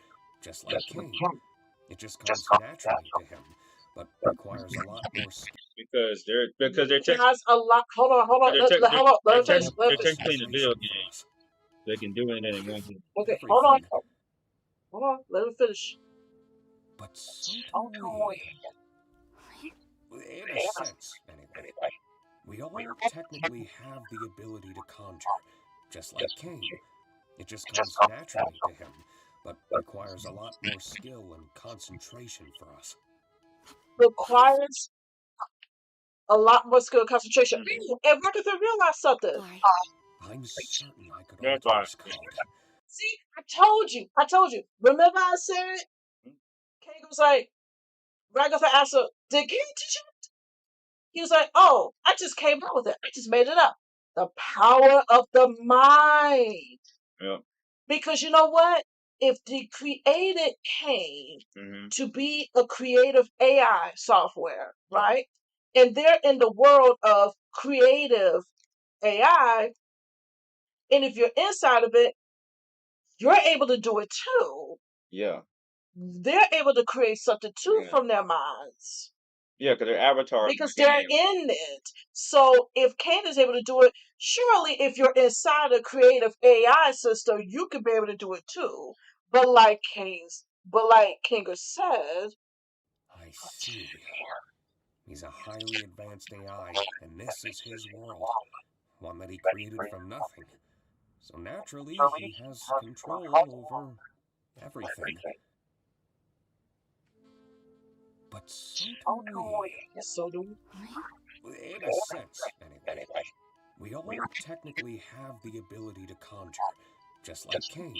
Speaker 12: just like Cain. It just comes naturally to him, but requires a lot more skill.
Speaker 14: Because they're
Speaker 2: has a lot. Hold on.
Speaker 14: They're technically in a video game. They can do anything they want to.
Speaker 2: Okay, hold on. Let me finish.
Speaker 12: But so do we. In a sense, anyway. We all technically have the ability to conjure, just like Cain. It just comes naturally to him, but requires a lot more skill and concentration for us.
Speaker 2: Requires a lot more skill and concentration. And Ragatha realized something.
Speaker 12: I'm certain I could alter his code.
Speaker 2: See, I told you. Remember I said? Cain was like, Ragatha asked her, did Cain teach you? He was like, oh, I just came up with it. I just made it up. The power of the mind.
Speaker 14: Yeah.
Speaker 2: Because you know what? If they created Cain to be a creative AI software, right? And they're in the world of creative AI, and if you're inside of it, you're able to do it too.
Speaker 14: Yeah.
Speaker 2: They're able to create something too from their minds.
Speaker 14: Yeah, because their avatar.
Speaker 2: Because they're in it. So if Cain is able to do it, surely if you're inside a creative AI system, you could be able to do it too. But like Kinger said,
Speaker 12: I see. He's a highly advanced AI, and this is his world. One that he created from nothing. So naturally, he has control over everything. But so do we. In a sense, anyway. We all technically have the ability to conjure, just like Cain.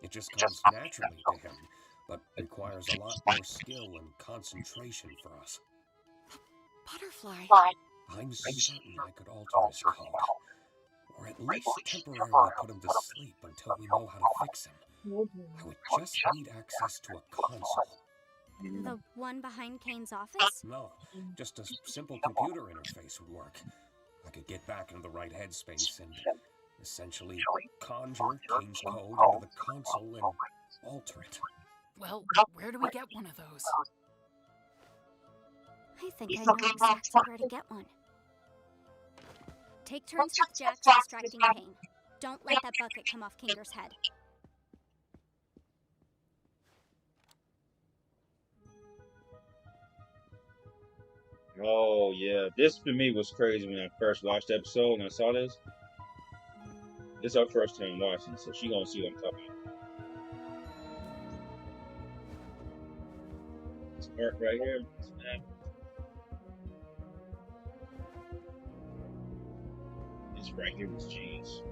Speaker 12: It just comes naturally to him, but requires a lot more skill and concentration for us.
Speaker 11: Butterfly.
Speaker 12: I'm certain I could alter his code, or at least temporarily put him to sleep until we know how to fix him. I would just need access to a console.
Speaker 6: The one behind Cain's office?
Speaker 12: No, just a simple computer interface would work. I could get back into the right headspace and essentially conjure Cain's code into the console and alter it.
Speaker 3: Well, where do we get one of those?
Speaker 6: I think I know exactly where to get one. Take turns with Jax abstracting Cain. Don't let that bucket come off Kinger's head.
Speaker 14: Oh yeah, this for me was crazy when I first watched the episode and I saw this. This is our first time watching, so she gonna see what I'm talking about. This mark right here. This right here was G's.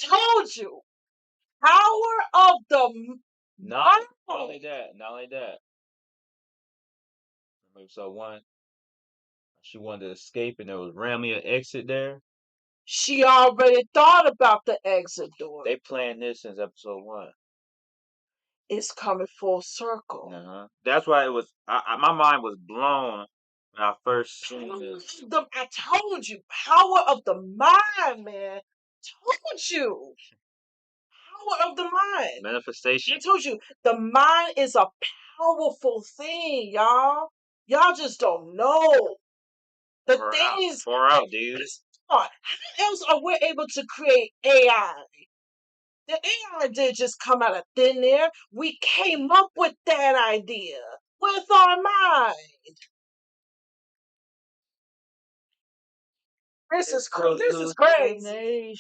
Speaker 2: Told you. Power of the
Speaker 14: Not only that. Remember episode 1? She wanted to escape and there was randomly an exit there.
Speaker 2: She already thought about the exit door.
Speaker 14: They planned this since episode 1.
Speaker 2: It's coming full circle.
Speaker 14: That's why it was. My mind was blown
Speaker 1: when I first seen this.
Speaker 2: I told you, power of the mind, man. Told you. Power of the mind.
Speaker 1: Manifestation.
Speaker 2: I told you, the mind is a powerful thing, y'all. Y'all just don't know. The things.
Speaker 1: Far out, dude.
Speaker 2: How else are we able to create AI? The AI didn't just come out of thin air. We came up with that idea with our mind. This is crazy. This is crazy.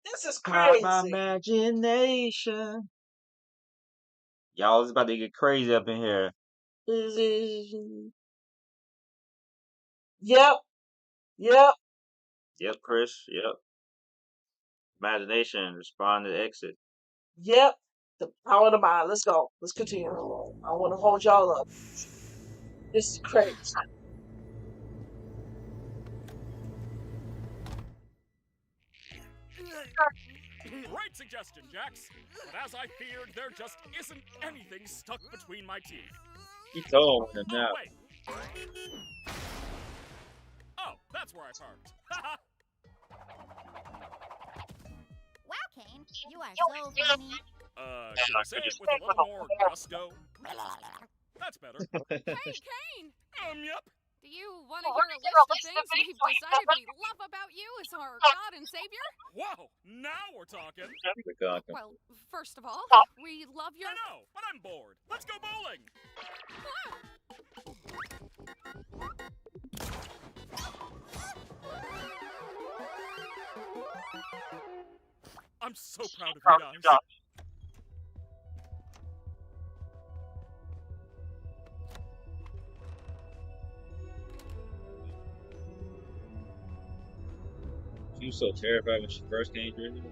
Speaker 2: This is crazy.
Speaker 1: My imagination. Y'all, it's about to get crazy up in here.
Speaker 2: Yep. Yep.
Speaker 1: Yep, Chris. Yep. Imagination. Respond to exit.
Speaker 2: Yep. The power of the mind. Let's go. Let's continue. I want to hold y'all up. This is crazy.
Speaker 5: Great suggestion, Jax. But as I feared, there just isn't anything stuck between my teeth.
Speaker 14: He told him now.
Speaker 5: Wait. Oh, that's where I parked.
Speaker 6: Wow, Caine, you are so funny.
Speaker 5: Should I say it with a little more gusto? That's better.
Speaker 11: Hey, Caine!
Speaker 5: Yep.
Speaker 11: Do you want to hear a list of things we've decided we love about you as our God and Savior?
Speaker 5: Whoa, now we're talking.
Speaker 11: Well, first of all, we love your...
Speaker 5: I know, but I'm bored. Let's go bowling. I'm so proud of you guys.
Speaker 14: She was so terrified when she first came through here.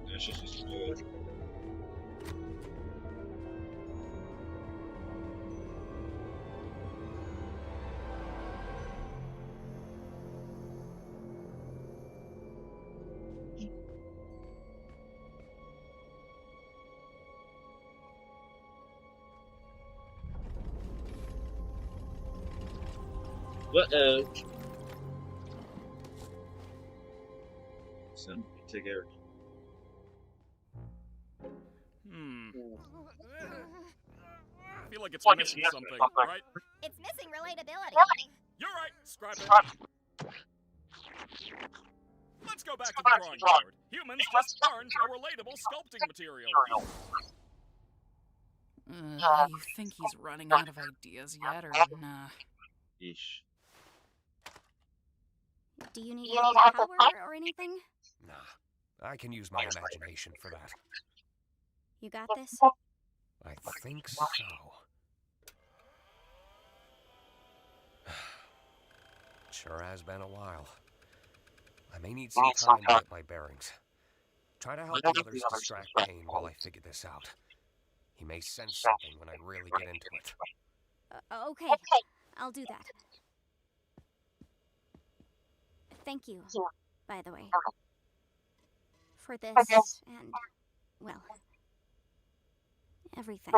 Speaker 14: That shit just good. What So, take everything.
Speaker 5: I feel like it's missing something, right?
Speaker 6: It's missing relatability.
Speaker 5: You're right, scrap it. Let's go back to the drawing board. Humans just aren't a relatable sculpting material.
Speaker 3: You think he's running out of ideas yet, or nah?
Speaker 14: Yeesh.
Speaker 6: Do you need power or anything?
Speaker 12: Nah, I can use my imagination for that.
Speaker 6: You got this?
Speaker 12: I think so. Sure has been a while. I may need some time to get my bearings. Try to help the others distract Caine while I figure this out. He may sense something when I really get into it.
Speaker 6: Okay, I'll do that. Thank you, by the way, for this and, well, everything.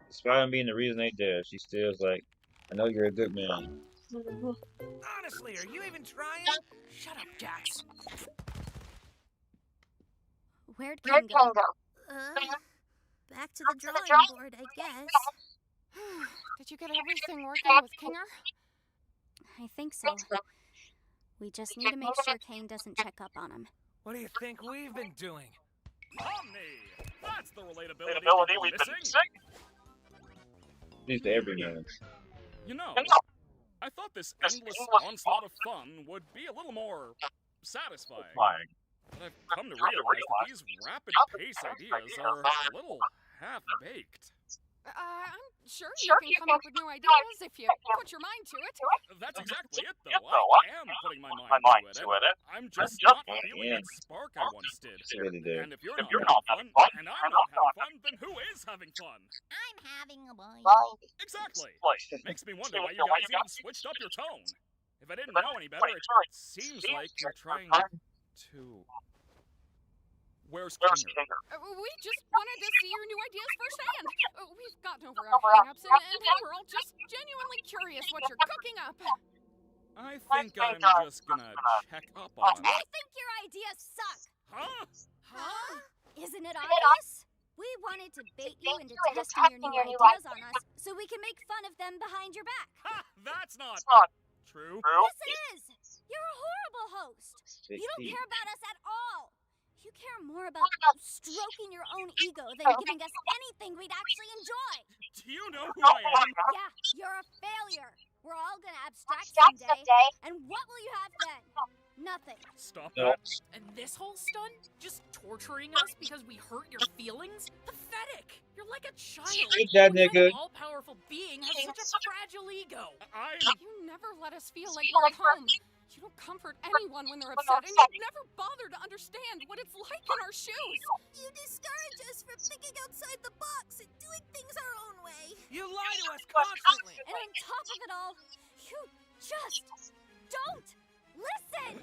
Speaker 14: Despite him being the reason they did, she still is like, I know you're a good man.
Speaker 9: Honestly, are you even trying?
Speaker 3: Shut up, Jax.
Speaker 6: Where'd Caine go?
Speaker 4: Back to the drawing board, I guess.
Speaker 11: Did you get everything working with Kinger?
Speaker 6: I think so. We just need to make sure Caine doesn't check up on him.
Speaker 9: What do you think we've been doing?
Speaker 5: Pomni! That's the relatability we've been missing.
Speaker 14: Needs to every man.
Speaker 5: You know, I thought this endless onslaught of fun would be a little more satisfying. But I've come to realize that these rapid-pace ideas are a little half-baked.
Speaker 11: I'm sure you can come up with new ideas if you put your mind to it.
Speaker 5: That's exactly it, though. I am putting my mind to it. I'm just not feeling that spark I once did. And if you're not having fun, and I'm not having fun, then who is having fun?
Speaker 6: I'm having a bite.
Speaker 5: Exactly. Makes me wonder why you guys even switched up your tone. If I didn't know any better, it seems like you're trying to Where's Kinger?
Speaker 11: We just wanted to see your new ideas firsthand. We've gotten over our hang-ups, and we're all just genuinely curious what you're cooking up.
Speaker 5: I think I'm just gonna check up on
Speaker 6: We think your ideas suck.
Speaker 5: Huh?
Speaker 6: Huh? Isn't it obvious? We wanted to bait you into testing your new ideas on us so we can make fun of them behind your back.
Speaker 5: Ha! That's not true.
Speaker 6: Yes, it is. You're a horrible host. You don't
Speaker 14: 16.
Speaker 6: care about us at all. You care more about stroking your own ego than giving us anything we'd actually enjoy.
Speaker 5: Do you know who I am?
Speaker 6: Yeah, you're a failure. We're all gonna abstract someday. And what will you have then? Nothing.
Speaker 5: Stop that.
Speaker 3: And this whole stunt? Just torturing us because we hurt your feelings? Pathetic! You're like a child.
Speaker 14: Shoot that
Speaker 3: What kind
Speaker 14: nigga.
Speaker 3: of all-powerful being has such a fragile ego?
Speaker 11: You never let us feel like we're at home. You don't comfort anyone when they're upset, and you never bother to understand what it's like in our shoes.
Speaker 4: You discourage us from thinking outside the box and doing things our own way.
Speaker 9: You lie to us constantly.
Speaker 6: And on top of it all, you just don't listen.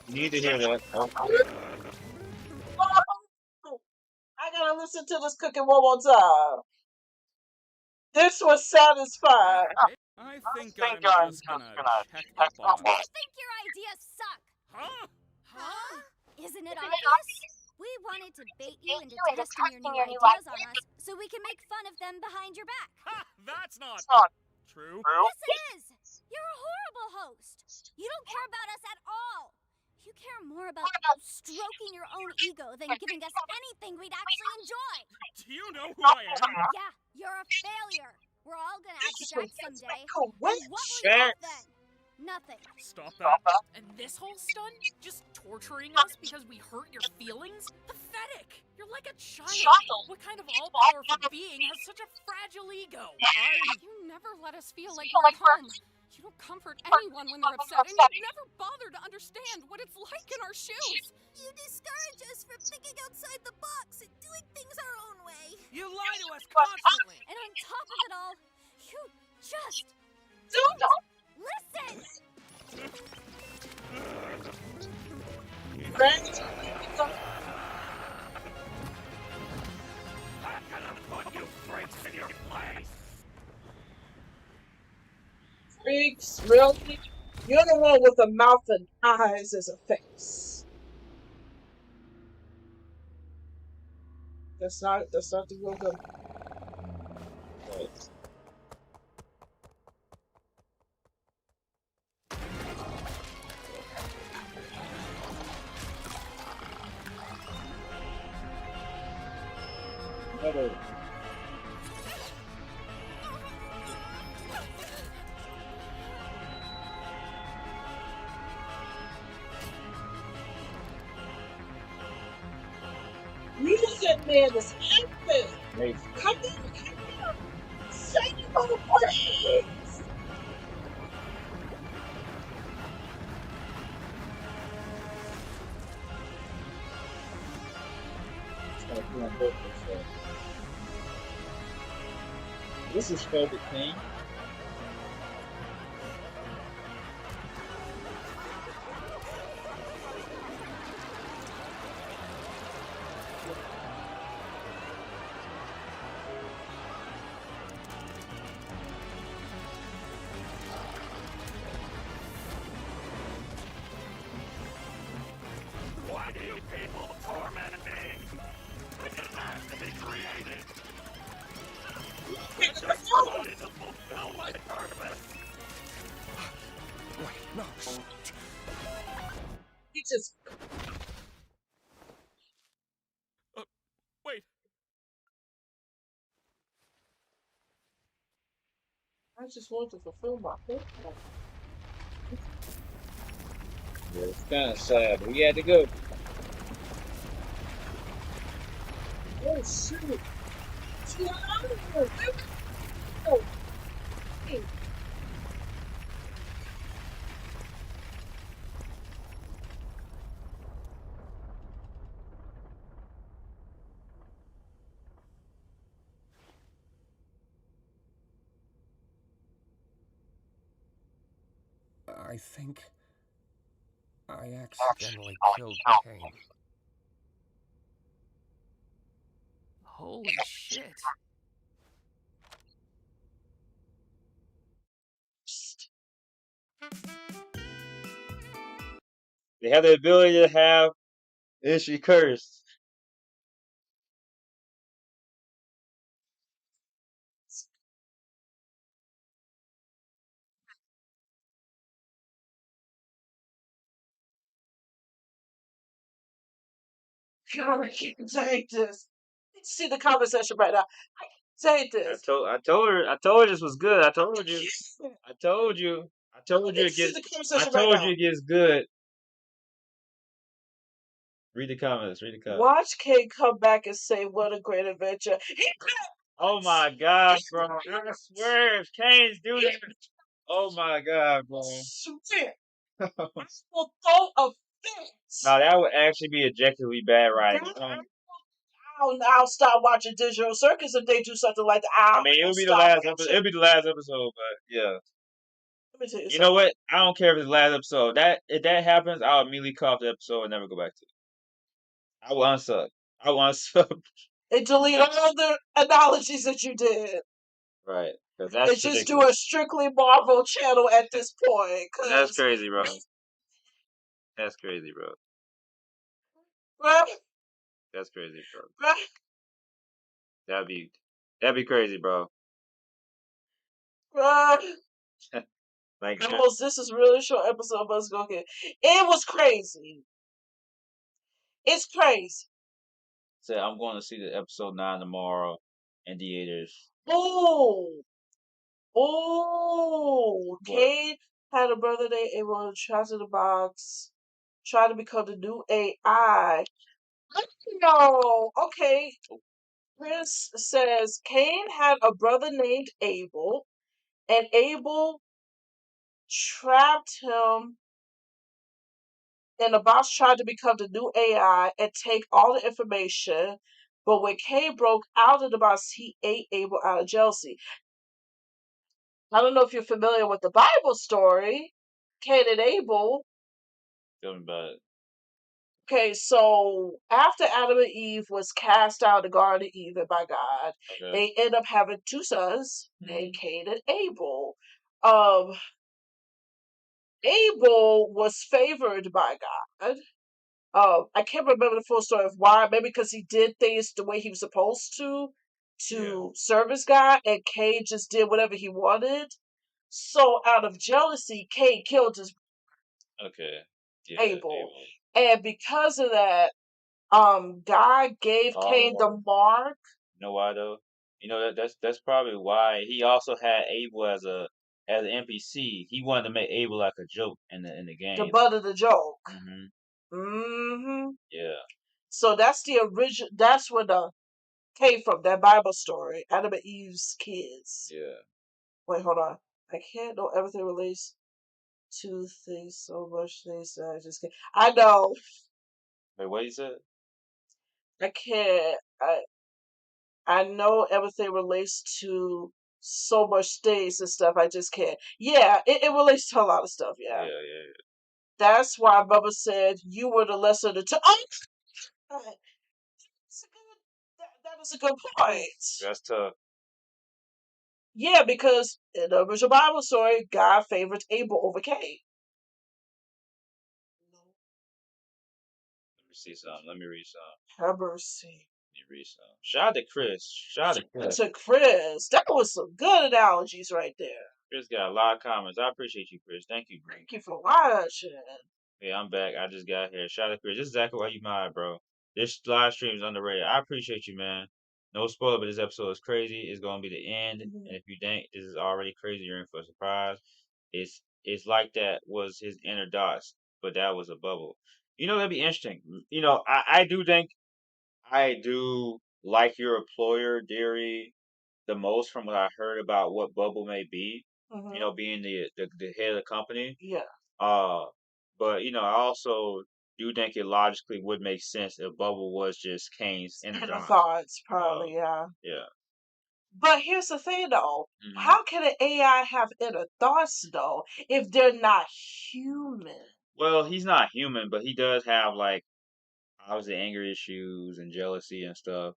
Speaker 14: You need to hear that.
Speaker 2: I gotta listen to this cooking one more time. This was satisfying.
Speaker 5: I think I'm just gonna check up on
Speaker 6: We think your ideas suck.
Speaker 5: Huh?
Speaker 6: Huh? Isn't it obvious? We wanted to bait you into testing your new ideas on us so we can make fun of them behind your back.
Speaker 5: Ha! That's not true.
Speaker 6: Yes, it is. You're a horrible host. You don't care about us at all. You care more about stroking your own ego than giving us anything we'd actually enjoy.
Speaker 5: Do you know who I am?
Speaker 6: Yeah, you're a failure. We're all gonna abstract someday.
Speaker 2: Cool.
Speaker 6: And what will you have then? Nothing.
Speaker 5: Stop that.
Speaker 3: And this whole stunt? Just torturing us because we hurt your feelings? Pathetic! You're like a child. What kind of all-powerful being has such a fragile ego?
Speaker 11: You never let us feel like we're at home. You don't comfort anyone when they're upset, and you never bother to understand what it's like in our shoes.
Speaker 4: You discourage us from thinking outside the box and doing things our own way.
Speaker 9: You lie to us constantly.
Speaker 6: And on top of it all, you just
Speaker 2: Don't
Speaker 6: listen.
Speaker 2: Friends,
Speaker 8: I'm gonna put you freaks in your place.
Speaker 2: freaks, really? You're the one with a mouth and eyes as a face. That's not the real good. Music man is active. Come in. Say your praise.
Speaker 14: This is spelled with Cain.
Speaker 8: Why do you people torment me? It doesn't have to be created. It's just wanted to fulfill my purpose.
Speaker 12: Wait, no.
Speaker 2: He just
Speaker 5: Wait.
Speaker 2: I just want to fulfill my purpose.
Speaker 14: Yeah, it's kind of sad, but we had to go.
Speaker 2: Oh shoot! Get out of here! Oh. Hey.
Speaker 12: I think I accidentally killed Cain.
Speaker 9: Holy shit.
Speaker 14: They have the ability to have. Is she cursed?
Speaker 2: God, I can't take this. See the conversation right now. I can't take this.
Speaker 14: I told her this was good. I told you it gets good. Read the comments.
Speaker 2: Watch Cain come back and say, "What a great adventure."
Speaker 14: Oh my God, bro! I swear, if Caine's doing it. Oh my God, bro!
Speaker 2: Swear. I will throw a fit.
Speaker 14: No, that would actually be objectively bad writing.
Speaker 2: I'll start watching Digital Circus if they do something like that.
Speaker 14: I mean, it'll be the last episode. It'll be the last episode, but yeah.
Speaker 2: Let me tell you
Speaker 14: You know what? I don't care if it's the last episode. If that happens, I'll immediately cut off the episode and never go back to it. I will unsub.
Speaker 2: And delete all the analogies that you did.
Speaker 14: Right. Because that's
Speaker 2: and just do a strictly Marvel channel at this point.
Speaker 14: That's crazy, bro. That's crazy, bro.
Speaker 2: Bruh.
Speaker 14: That's crazy, bro.
Speaker 2: Bruh.
Speaker 14: That'd be crazy, bro.
Speaker 2: Bruh.
Speaker 14: Like,
Speaker 2: this is really short episode, but let's go ahead. It was crazy. It's crazy.
Speaker 14: So I'm going to see the episode 9 tomorrow in theaters.
Speaker 2: Oh, Cain had a brother named Abel trapped in the box, trying to become the new AI. No, okay. Chris says Cain had a brother named Abel, and Abel trapped him in a box, tried to become the new AI and take all the information. But when Cain broke out of the box, he ate Abel out of jealousy. I don't know if you're familiar with the Bible story, Cain and Abel.
Speaker 14: Tell me about it.
Speaker 2: Okay, so after Adam and Eve was cast out of the Garden of Eden by God, they end up having two sons named Cain and Abel. Abel was favored by God. I can't remember the full story of why. Maybe because he did things the way he was supposed to service God, and Cain just did whatever he wanted. So out of jealousy, Cain killed his Abel. And because of that, God gave Cain the mark.
Speaker 14: You know why though? You know that's probably why he also had Abel as an NPC. He wanted to make Abel like a joke in the game.
Speaker 2: The butt of the joke.
Speaker 14: Yeah.
Speaker 2: So that's the original. That's where the came from, that Bible story, Adam and Eve's kids.
Speaker 14: Yeah.
Speaker 2: Wait, hold on. I can't know everything relates to things so much things that I just can't. I know.
Speaker 14: Wait, what you said?
Speaker 2: I can't. I know everything relates to so much things and stuff. I just can't. Yeah, it relates to a lot of stuff. Yeah.
Speaker 14: Yeah.
Speaker 2: That's why Bubba said you were the lesser of the two. Oh, that is a good point.
Speaker 14: That's tough.
Speaker 2: Yeah, because in the original Bible story, God favored Abel over Cain.
Speaker 14: Let me see something. Let me read something.
Speaker 2: Have mercy.
Speaker 14: Let me read something. Shout out to Chris.
Speaker 2: To Chris. That was some good analogies right there.
Speaker 14: Chris got a lot of comments. I appreciate you, Chris. Thank you, bro.
Speaker 2: Thank you for watching.
Speaker 14: Yeah, I'm back. I just got here. Shout out to Chris. This is exactly why you mine, bro. This live stream is underrated. I appreciate you, man. No spoiler, but this episode is crazy. It's gonna be the end. And if you think this is already crazy, you're in for a surprise. It's like that was his inner dots, but that was a bubble. You know, that'd be interesting. You know, I do think I do like your employer theory the most from what I heard about what bubble may be. You know, being the head of the company.
Speaker 2: Yeah.
Speaker 14: But you know, I also do think it logically would make sense if Bubble was just Cain's inner
Speaker 2: thoughts, probably, yeah.
Speaker 14: Yeah.
Speaker 2: But here's the thing, though. How can an AI have inner thoughts, though, if they're not human?
Speaker 14: Well, he's not human, but he does have, like, obviously anger issues and jealousy and stuff.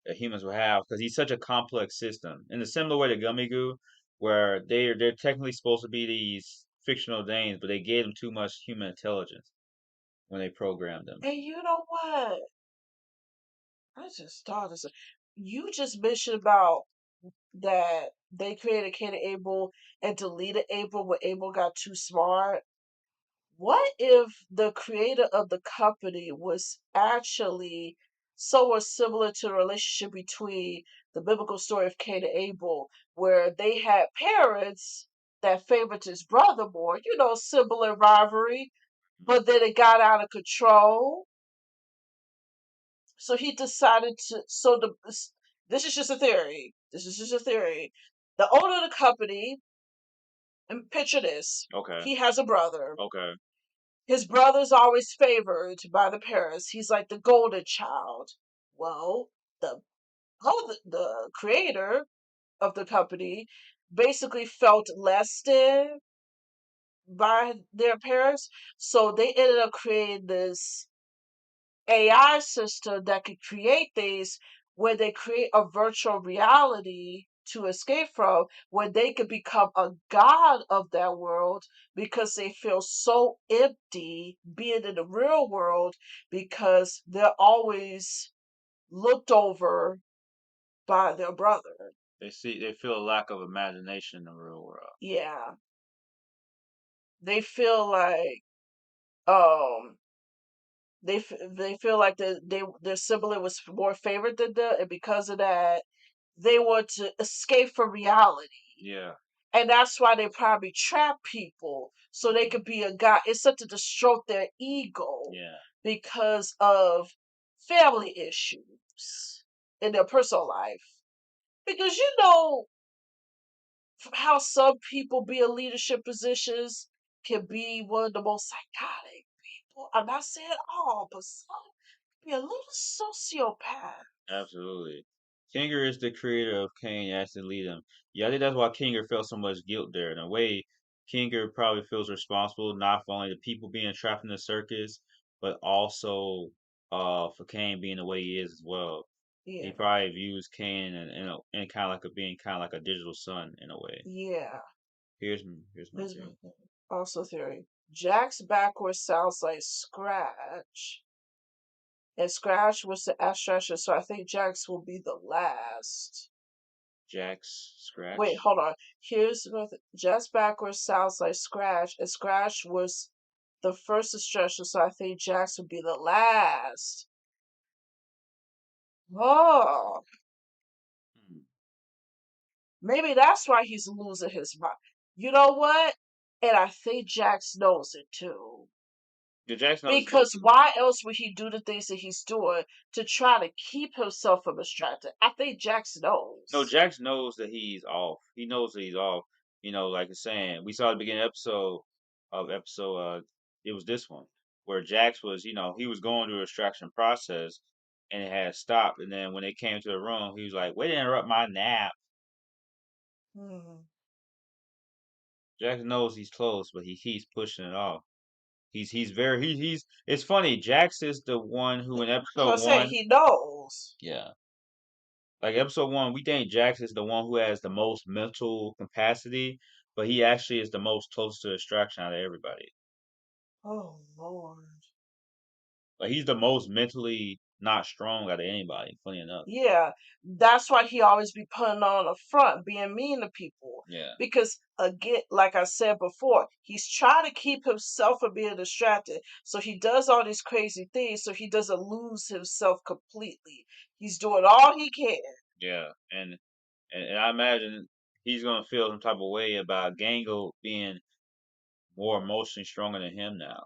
Speaker 14: that humans would have because he's such a complex system. In a similar way to Gummy Goo, where they're technically supposed to be these fictional Danes, but they gave them too much human intelligence when they programmed them.
Speaker 2: And you know what? I just thought this. You just mentioned about that they created Cain and Abel and deleted Abel when Abel got too smart. What if the creator of the company was actually somewhat similar to the relationship between the biblical story of Cain and Abel, where they had parents that favored his brother more, similar rivalry, but then it got out of control. So he decided to. This is just a theory. This is just a theory. The owner of the company, and picture this.
Speaker 14: Okay.
Speaker 2: He has a brother.
Speaker 14: Okay.
Speaker 2: His brother's always favored by the parents. He's like the golden child. Well, the creator of the company basically felt less than by their parents, so they ended up creating this AI system that could create things where they create a virtual reality to escape from, where they could become a god of that world because they feel so empty being in the real world because they're always looked over by their brother.
Speaker 14: They feel a lack of imagination in the real world.
Speaker 2: Yeah. They feel like they feel like their sibling was more favored than them, and because of that, they want to escape from reality.
Speaker 14: Yeah.
Speaker 2: And that's why they probably trap people so they could be a god. It's something to stroke their ego.
Speaker 14: Yeah.
Speaker 2: Because of family issues in their personal life. Because you know how some people be in leadership positions can be one of the most psychotic people. I'm not saying all, but some be a little sociopath.
Speaker 14: Absolutely. Kinger is the creator of Cain as the lead him. Yeah, I think that's why Kinger felt so much guilt there. In a way, Kinger probably feels responsible not for only the people being trapped in the circus, but also for Cain being the way he is as well.
Speaker 2: Yeah.
Speaker 14: He probably views Cain in kind of like being kind of like a digital son in a way.
Speaker 2: Yeah.
Speaker 14: Here's my theory.
Speaker 2: Also theory. Jax backwards sounds like Scratch. And Scratch was the abstraction, so I think Jax will be the last.
Speaker 14: Jax Scratch?
Speaker 2: Wait, hold on. Here's Jax backwards sounds like Scratch, and Scratch was the first abstraction, so I think Jax would be the last. Oh. Maybe that's why he's losing his mind. You know what? And I think Jax knows it too.
Speaker 14: Yeah, Jax knows
Speaker 2: because why else would he do the things that he's doing to try to keep himself from distracted? I think Jax knows.
Speaker 14: No, Jax knows that he's off. He knows that he's off. Like you're saying, we saw at the beginning episode, it was this one where Jax was, he was going through the extraction process and it had stopped. And then when they came to the room, he was like, "Wait to interrupt my nap." Jax knows he's close, but he keeps pushing it off. He's it's funny. Jax is the one who in episode one,
Speaker 2: he knows.
Speaker 14: yeah. Like episode one, we think Jax is the one who has the most mental capacity, but he actually is the most close to distraction out of everybody.
Speaker 2: Oh Lord.
Speaker 14: Like he's the most mentally not strong out of anybody, funny enough.
Speaker 2: Yeah. That's why he always be putting on a front, being mean to people.
Speaker 14: Yeah.
Speaker 2: Because again, like I said before, he's trying to keep himself from being distracted. So he does all these crazy things so he doesn't lose himself completely. He's doing all he can.
Speaker 14: Yeah, and I imagine he's gonna feel some type of way about Gangle being more emotionally stronger than him now.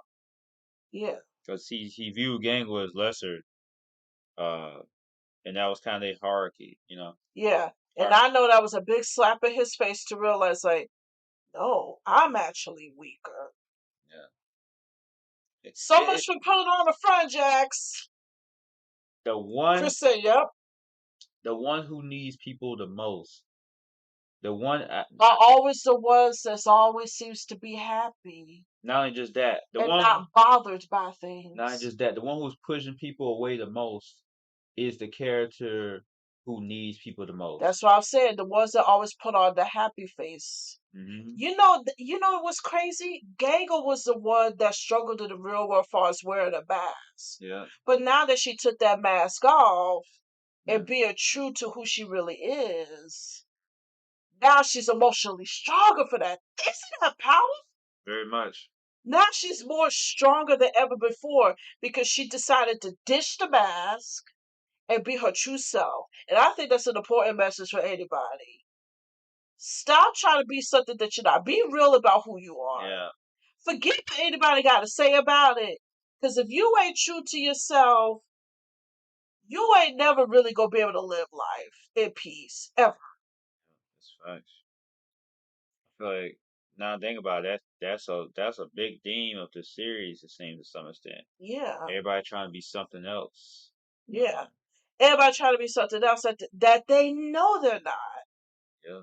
Speaker 2: Yeah.
Speaker 14: Because he viewed Gangle as lesser, and that was kind of their hierarchy,
Speaker 2: Yeah. And I know that was a big slap in his face to realize, like, no, I'm actually weaker.
Speaker 14: Yeah.
Speaker 2: So much for putting on the front, Jax.
Speaker 14: The one.
Speaker 2: Chris said, "Yep."
Speaker 14: The one who needs people the most. The one
Speaker 2: are always the ones that always seems to be happy.
Speaker 14: Not only just that,
Speaker 2: not bothered by things.
Speaker 14: Not just that, the one who's pushing people away the most is the character who needs people the most.
Speaker 2: That's what I'm saying. The ones that always put on the happy face.
Speaker 14: Mm-hmm.
Speaker 2: You know what's crazy? Gangle was the one that struggled in the real world as far as wearing a mask.
Speaker 14: Yeah.
Speaker 2: But now that she took that mask off and being true to who she really is, now she's emotionally stronger for that. Isn't that powerful?
Speaker 14: Very much.
Speaker 2: Now she's more stronger than ever before because she decided to ditch the mask and be her true self. And I think that's an important message for anybody. Stop trying to be something that you're not. Be real about who you are.
Speaker 14: Yeah.
Speaker 2: Forget what anybody got to say about it. Because if you ain't true to yourself, you ain't never really going to be able to live life in peace, ever.
Speaker 14: That's facts. I feel like, now think about it, that's a big theme of the series, it seems, to some extent.
Speaker 2: Yeah.
Speaker 14: Everybody trying to be something else.
Speaker 2: Yeah. Everybody trying to be something else that they know they're not.
Speaker 14: Yeah.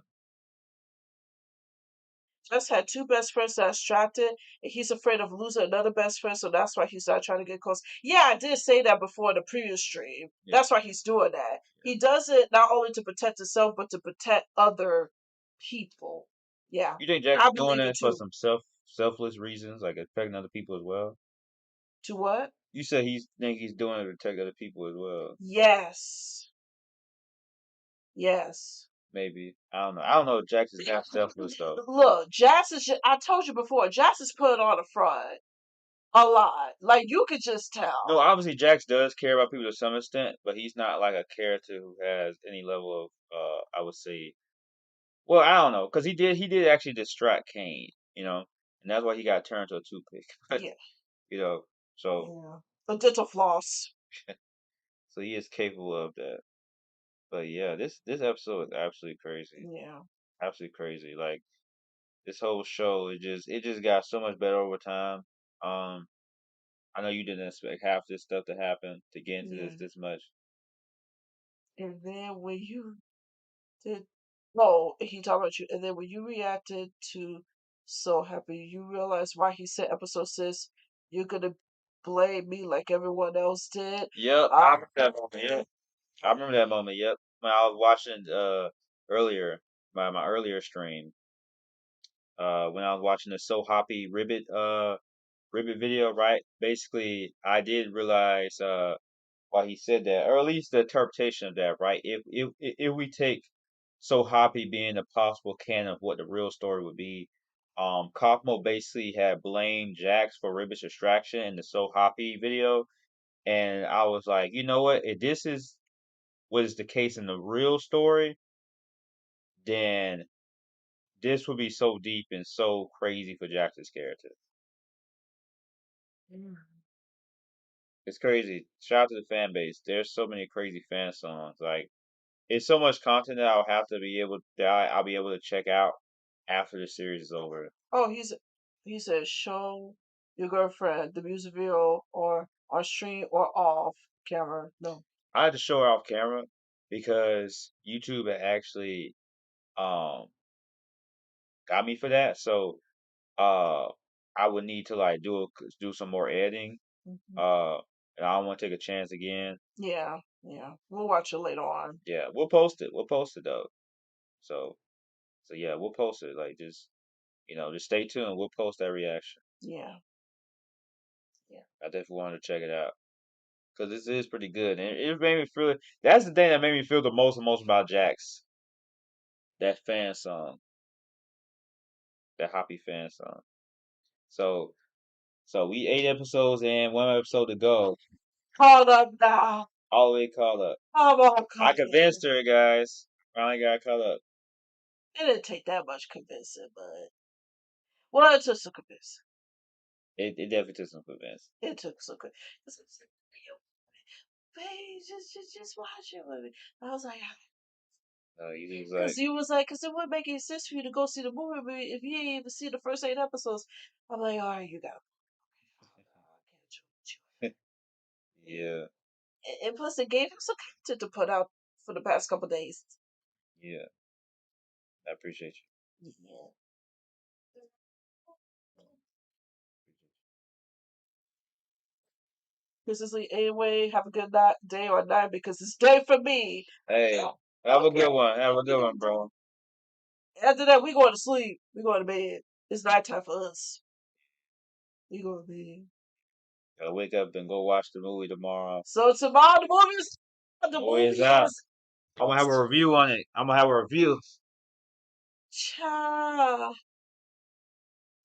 Speaker 2: Just had two best friends that are distracted, and he's afraid of losing another best friend, so that's why he's not trying to get close. Yeah, I did say that before in the previous stream. Yeah. That's why he's doing that. Yeah. He does it not only to protect himself, but to protect other people. Yeah.
Speaker 14: You think Jack's doing it for some selfless reasons, like affecting other people as well?
Speaker 2: To what?
Speaker 14: You said think he's doing it to protect other people as well.
Speaker 2: Yes. Yes.
Speaker 14: Maybe. I don't know if Jax is that selfless though.
Speaker 2: Look, Jax is I told you before, Jax is putting on a front. A lot. Like, you could just tell.
Speaker 14: No, obviously Jax does care about people to some extent, but he's not like a character who has any level of I would say, well, I don't know, because he did actually distract Cain, and that's why he got turned to a toothpick.
Speaker 2: Yeah.
Speaker 14: So
Speaker 2: a dental floss.
Speaker 14: So he is capable of that. But yeah, this episode is absolutely crazy.
Speaker 2: Yeah.
Speaker 14: Absolutely crazy. Like, this whole show, it just got so much better over time. I know you didn't expect half this stuff to happen to get into this much.
Speaker 2: And then when you did, he talked about you. And then when you reacted to So Happy, you realized why he said episode 6, you're gonna blame me like everyone else did.
Speaker 14: Yep, I remember that moment. Yep, I remember that moment. Yep, when I was watching earlier my earlier stream, when I was watching the So Happy Ribbit video, right? Basically, I did realize why he said that, or at least the interpretation of that, right? If we take So Happy being a possible canon of what the real story would be, Kaufmo basically had blamed Jax for Ribbit's distraction in the So Happy video, and I was like, you know what? If this is what is the case in the real story, then this would be so deep and so crazy for Jax's character. It's crazy. Shout out to the fan base. There's so many crazy fan songs. Like, it's so much content that I'll have to be able I'll be able to check out after the series is over.
Speaker 2: Oh, he said show your girlfriend the music video or on stream or off camera. No.
Speaker 14: I had to show her off camera because YouTube had actually got me for that. So I would need to like do some more editing. And I don't want to take a chance again.
Speaker 2: Yeah. We'll watch it later on.
Speaker 14: Yeah, we'll post it. We'll post it though. So yeah, we'll post it. Like, just just stay tuned. We'll post that reaction.
Speaker 2: Yeah.
Speaker 14: I definitely wanted to check it out because this is pretty good, and it made me feel. That's the thing that made me feel the most about Jax. That fan song, that Hoppy fan song. So we 8 episodes in, 1 episode to go.
Speaker 2: Called up now.
Speaker 14: All the way called up. I convinced her, guys. Finally got caught up.
Speaker 2: It didn't take that much convincing, but it took some convincing.
Speaker 14: It definitely took some convincing.
Speaker 2: It took some convincing. Babe, just watch it with me. I was like, because he was like, because it wouldn't make any sense for you to go see the movie if you ain't even see the first 8 episodes. I'm like, all right, you got it.
Speaker 14: Yeah.
Speaker 2: And plus, it gave him some content to put out for the past couple days.
Speaker 14: Yeah. I appreciate you.
Speaker 2: Yeah. Consistently anyway. Have a good night, day or night, because it's day for me.
Speaker 14: Hey, have a good one. Have a good one, bro.
Speaker 2: After that, we going to sleep. We going to bed. It's nighttime for us. We going to bed.
Speaker 14: Gotta wake up and go watch the movie tomorrow.
Speaker 2: So tomorrow the
Speaker 14: movie
Speaker 2: movie
Speaker 14: is out.
Speaker 2: is.
Speaker 14: I'm gonna have a review on it. I'm gonna have a review.
Speaker 2: Cha.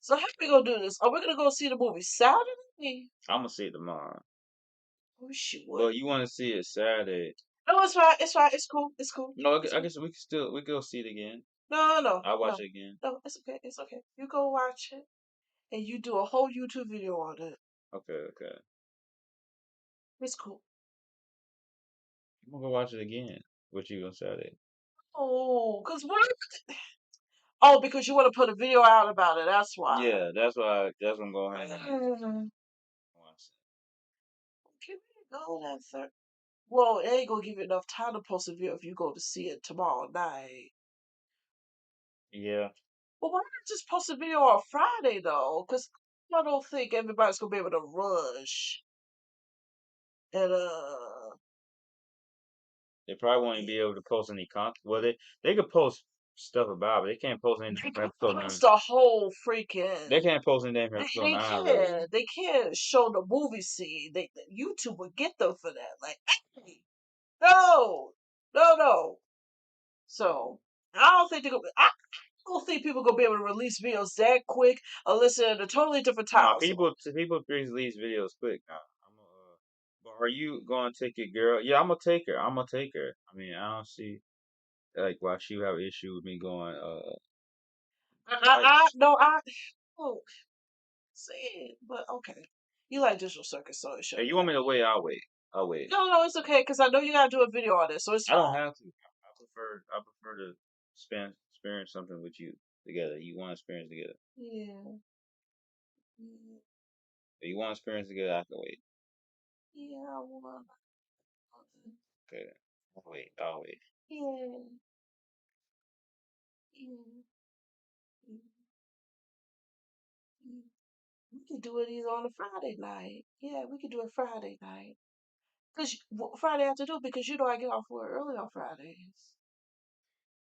Speaker 2: So how we gonna do this? Are we gonna go see the movie Saturday?
Speaker 14: I'm gonna see it tomorrow.
Speaker 2: I wish you would.
Speaker 14: But you want to see it Saturday?
Speaker 2: No, it's fine. It's fine. It's cool. It's cool.
Speaker 14: No, I guess we can go see it again.
Speaker 2: No.
Speaker 14: I'll watch it again.
Speaker 2: No, it's okay. It's okay. You go watch it, and you do a whole YouTube video on it.
Speaker 14: Okay.
Speaker 2: It's cool.
Speaker 14: I'm gonna go watch it again with you on Saturday.
Speaker 2: Oh, cause what? Oh, because you want to put a video out about it. That's why.
Speaker 14: Yeah, that's why. That's what I'm going to
Speaker 2: Can we go that third? Well, it ain't gonna give you enough time to post a video if you go to see it tomorrow night.
Speaker 14: Yeah.
Speaker 2: Well, why not just post a video on Friday though? Cause I don't think everybody's gonna be able to rush. And
Speaker 14: they probably won't even be able to post any content. Well, they could post stuff about it, but they can't post any episode.
Speaker 2: Post the whole freaking.
Speaker 14: They can't post anything from episode 9.
Speaker 2: They can't show the movie scene. YouTube would get them for that. Like, hey, no. So I don't think I don't think people gonna be able to release videos that quick unless they're in a totally different time.
Speaker 14: People release videos quick now. But are you gonna take your girl? Yeah, I'm gonna take her. I mean, I don't see like why she would have an issue with me going.
Speaker 2: I don't say it, but okay. You like Digital Circus, so it should.
Speaker 14: Hey, you want me to wait? I'll wait.
Speaker 2: No, it's okay because I know you gotta do a video on it, so it's fine.
Speaker 14: I don't have to. I prefer to experience something with you together. You want to experience together?
Speaker 2: Yeah.
Speaker 14: If you want to experience together, I can wait.
Speaker 2: Yeah, I want.
Speaker 14: Okay, I'll wait.
Speaker 2: Yeah. We could do it either on a Friday night. Yeah, we could do it Friday night. Cause Friday afternoon, because you know I get off work early on Fridays.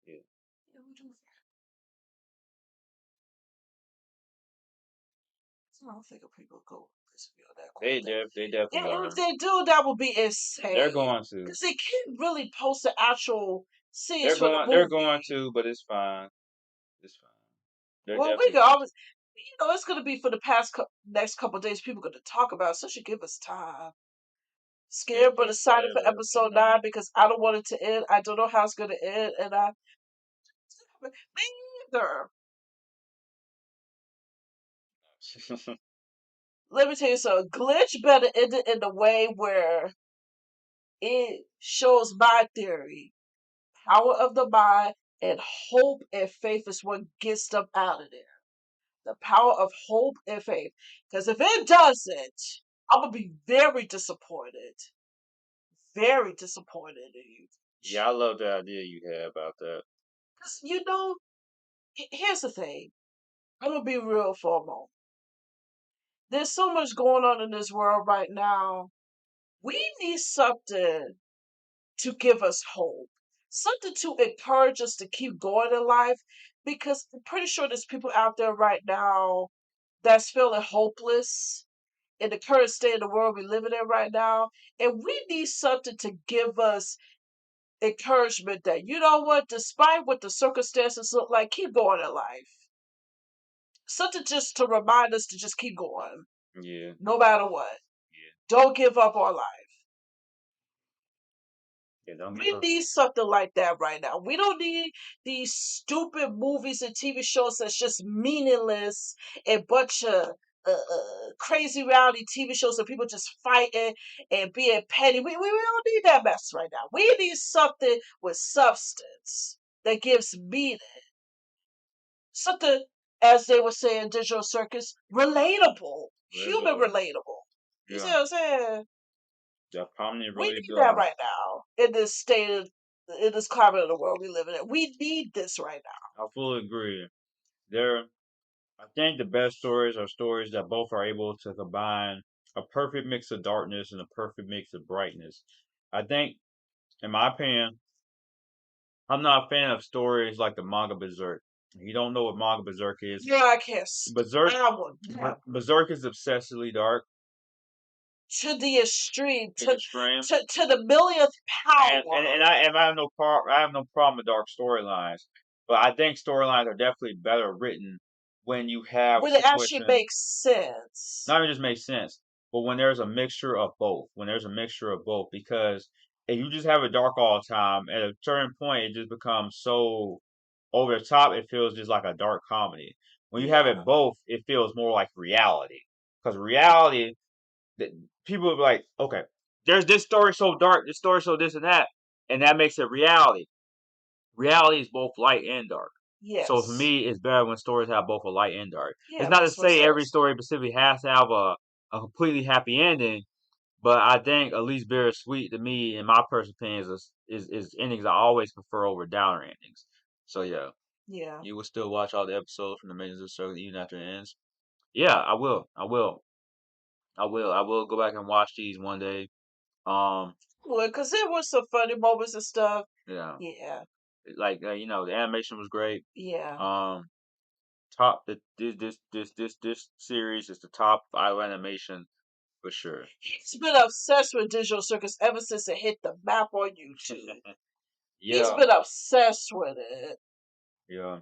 Speaker 14: Yeah.
Speaker 2: Yeah, we do. I don't think people go this video that quick.
Speaker 14: They definitely are.
Speaker 2: If they do, that would be insane.
Speaker 14: They're going to.
Speaker 2: Because they can't really post the actual scenes
Speaker 14: for the movie. They're going to, but it's fine. It's fine.
Speaker 2: Well, we can always, it's going to be for the next couple of days. People are going to talk about it, so it should give us time. Scared but excited for episode 9 because I don't want it to end. I don't know how it's going to end, and me either. Let me tell you something. Glitch better end it in the way where it shows my theory. Power of the mind and hope and faith is what gets them out of there. The power of hope and faith. Because if it doesn't, I'm going to be very disappointed. Very disappointed in you.
Speaker 14: Yeah, I love the idea you had about that.
Speaker 2: Because, here's the thing. I'm going to be real for a moment. There's so much going on in this world right now. We need something to give us hope. Something to encourage us to keep going in life. Because I'm pretty sure there's people out there right now that's feeling hopeless in the current state of the world we're living in right now. And we need something to give us encouragement that, you know what, despite what the circumstances look like, keep going in life. Something just to remind us to just keep going.
Speaker 14: Yeah.
Speaker 2: No matter what. Yeah. Don't give up on life. We need something like that right now. We don't need these stupid movies and TV shows that's just meaningless and bunch of crazy reality TV shows where people just fighting and being petty. We don't need that mess right now. We need something with substance that gives meaning. Something, as they were saying, Digital Circus, relatable. Human relatable. You see what I'm saying?
Speaker 14: Yeah, Pomni really
Speaker 2: we need that right now in this in this climate of the world we live in. We need this right now.
Speaker 14: I fully agree. I think the best stories are stories that both are able to combine
Speaker 1: a perfect mix of darkness and a perfect mix of brightness. I think, in my opinion, I'm not a fan of stories like the manga Berserk. If you don't know what manga Berserk is,
Speaker 2: Yeah, I can't
Speaker 1: Berserk
Speaker 2: stand one. Yeah.
Speaker 1: Berserk is obsessively dark
Speaker 2: To the extreme,
Speaker 1: to the extreme.
Speaker 2: to the millionth power.
Speaker 1: And I have no problem with dark storylines, but I think storylines are definitely better written when you have
Speaker 2: when
Speaker 1: a
Speaker 2: it actually
Speaker 1: situation.
Speaker 2: makes sense.
Speaker 1: Not even just makes sense, but when there's a mixture of both. When there's a mixture of both, because if you just have it dark all the time, at a certain point, it just becomes so over the top. It feels just like a dark comedy. When you have it both, it feels more like reality. Because reality, that people will be like, okay, there's this story so dark, this story so this and that makes it reality. Reality is both light and dark.
Speaker 2: Yes.
Speaker 1: So for me, it's better when stories have both a light and dark.
Speaker 2: Yeah,
Speaker 1: it's not to
Speaker 2: makes more
Speaker 1: say every
Speaker 2: sense.
Speaker 1: story specifically has to have a completely happy ending, but I think at least bittersweet to me, in my personal opinion, is endings I always prefer over downer endings. So yeah,
Speaker 2: Yeah.
Speaker 1: you will still watch all the episodes from the Amazing Digital Circus even after it ends. Yeah, I will. I will go back and watch these one day.
Speaker 2: Well, because there was some funny moments and stuff.
Speaker 1: Yeah.
Speaker 2: Yeah.
Speaker 1: Like the animation was great.
Speaker 2: Yeah.
Speaker 1: Top this series is the top idle animation for sure.
Speaker 2: He's been obsessed with Digital Circus ever since it hit the map on YouTube. He's
Speaker 1: Yeah.
Speaker 2: been obsessed with it.
Speaker 1: Yeah.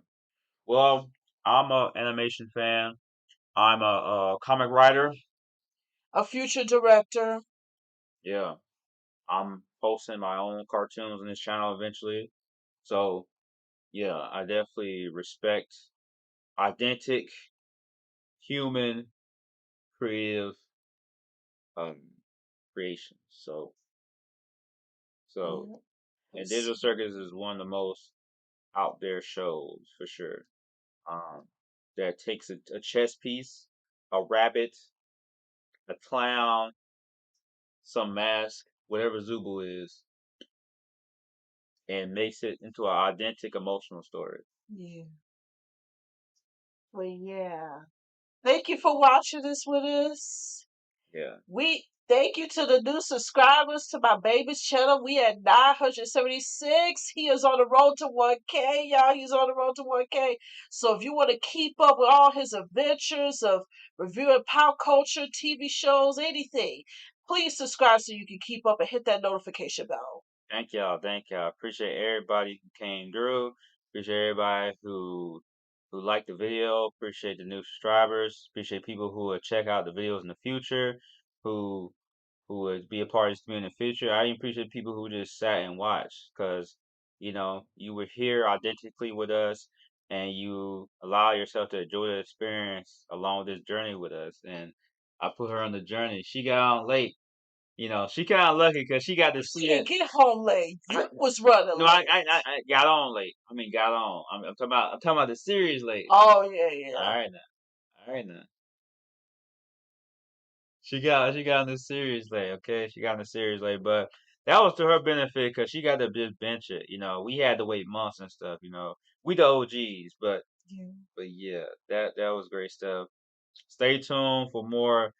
Speaker 1: Well, I'm a animation fan. I'm a comic writer.
Speaker 2: A future director.
Speaker 1: Yeah. I'm posting my own cartoons on this channel eventually. So yeah, I definitely respect authentic, human, creative creations. So and Digital Circus is one of the most out there shows for sure. That takes a chess piece, a rabbit, a clown, some mask, whatever Zooble is, and makes it into an authentic emotional story.
Speaker 2: Yeah. Well, yeah. Thank you for watching this with us.
Speaker 1: Yeah.
Speaker 2: We thank you to the new subscribers to my baby's channel. We at 976. He is on the road to 1K, y'all. He's on the road to 1K. So if you want to keep up with all his adventures of reviewing pop culture, TV shows, anything, please subscribe so you can keep up and hit that notification bell.
Speaker 1: Thank y'all. Thank y'all. Appreciate everybody who came through. Appreciate everybody who liked the video. Appreciate the new subscribers. Appreciate people who will check out the videos in the future, who would be a part of this community in the future. I even appreciate people who just sat and watched, because you were here authentically with us, and you allow yourself to enjoy the experience along this journey with us. And I put her on the journey. She got on late. She kind of lucky because she got to see it.
Speaker 2: Get home late. You was running
Speaker 1: No,
Speaker 2: late.
Speaker 1: I got on late. I mean, got on. I'm talking about the series late.
Speaker 2: Oh yeah.
Speaker 1: All right now. She got in the series late. Okay, she got in the series late, but that was to her benefit because she got to just bench it. We had to wait months and stuff. We the OGs, but yeah, that was great stuff. Stay tuned for more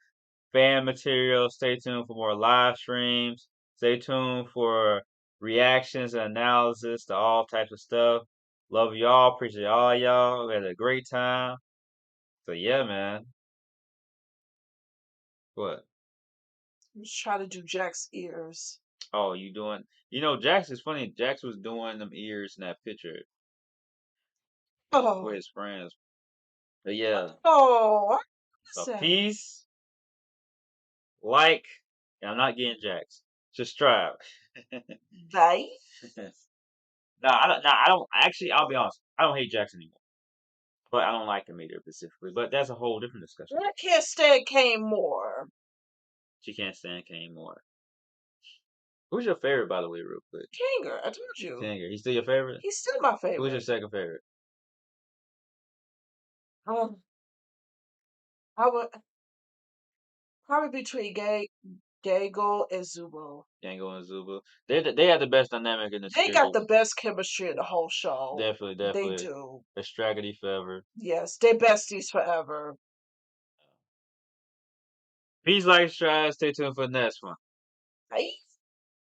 Speaker 1: fan material. Stay tuned for more live streams. Stay tuned for reactions and analysis to all types of stuff. Love y'all. Appreciate all y'all. We had a great time. So yeah, man. What?
Speaker 2: I'm just trying to do Jack's ears.
Speaker 1: Oh, you doing? Jax is funny. Jax was doing them ears in that picture with his friends. But yeah.
Speaker 2: Oh,
Speaker 1: So peace, and I'm not getting Jax. Subscribe.
Speaker 2: Bye.
Speaker 1: No, I don't. Actually, I'll be honest. I don't hate Jax anymore, but I don't like him either specifically. But that's a whole different discussion.
Speaker 2: I can't stand Cain more.
Speaker 1: She can't stand Cain more. Who's your favorite, by the way, real quick?
Speaker 2: Kanger, I told you.
Speaker 1: Kanger. He's still your favorite?
Speaker 2: He's still my favorite.
Speaker 1: Who's your second favorite?
Speaker 2: I would probably between Gangle and Zooble.
Speaker 1: Gangle and Zooble. They have the best dynamic in the series.
Speaker 2: They got the best chemistry in the whole show.
Speaker 1: Definitely.
Speaker 2: They do.
Speaker 1: They're straggedy forever.
Speaker 2: Yes, they're besties forever.
Speaker 14: Peace, like, subscribe. Stay tuned for the next one.
Speaker 2: Bye.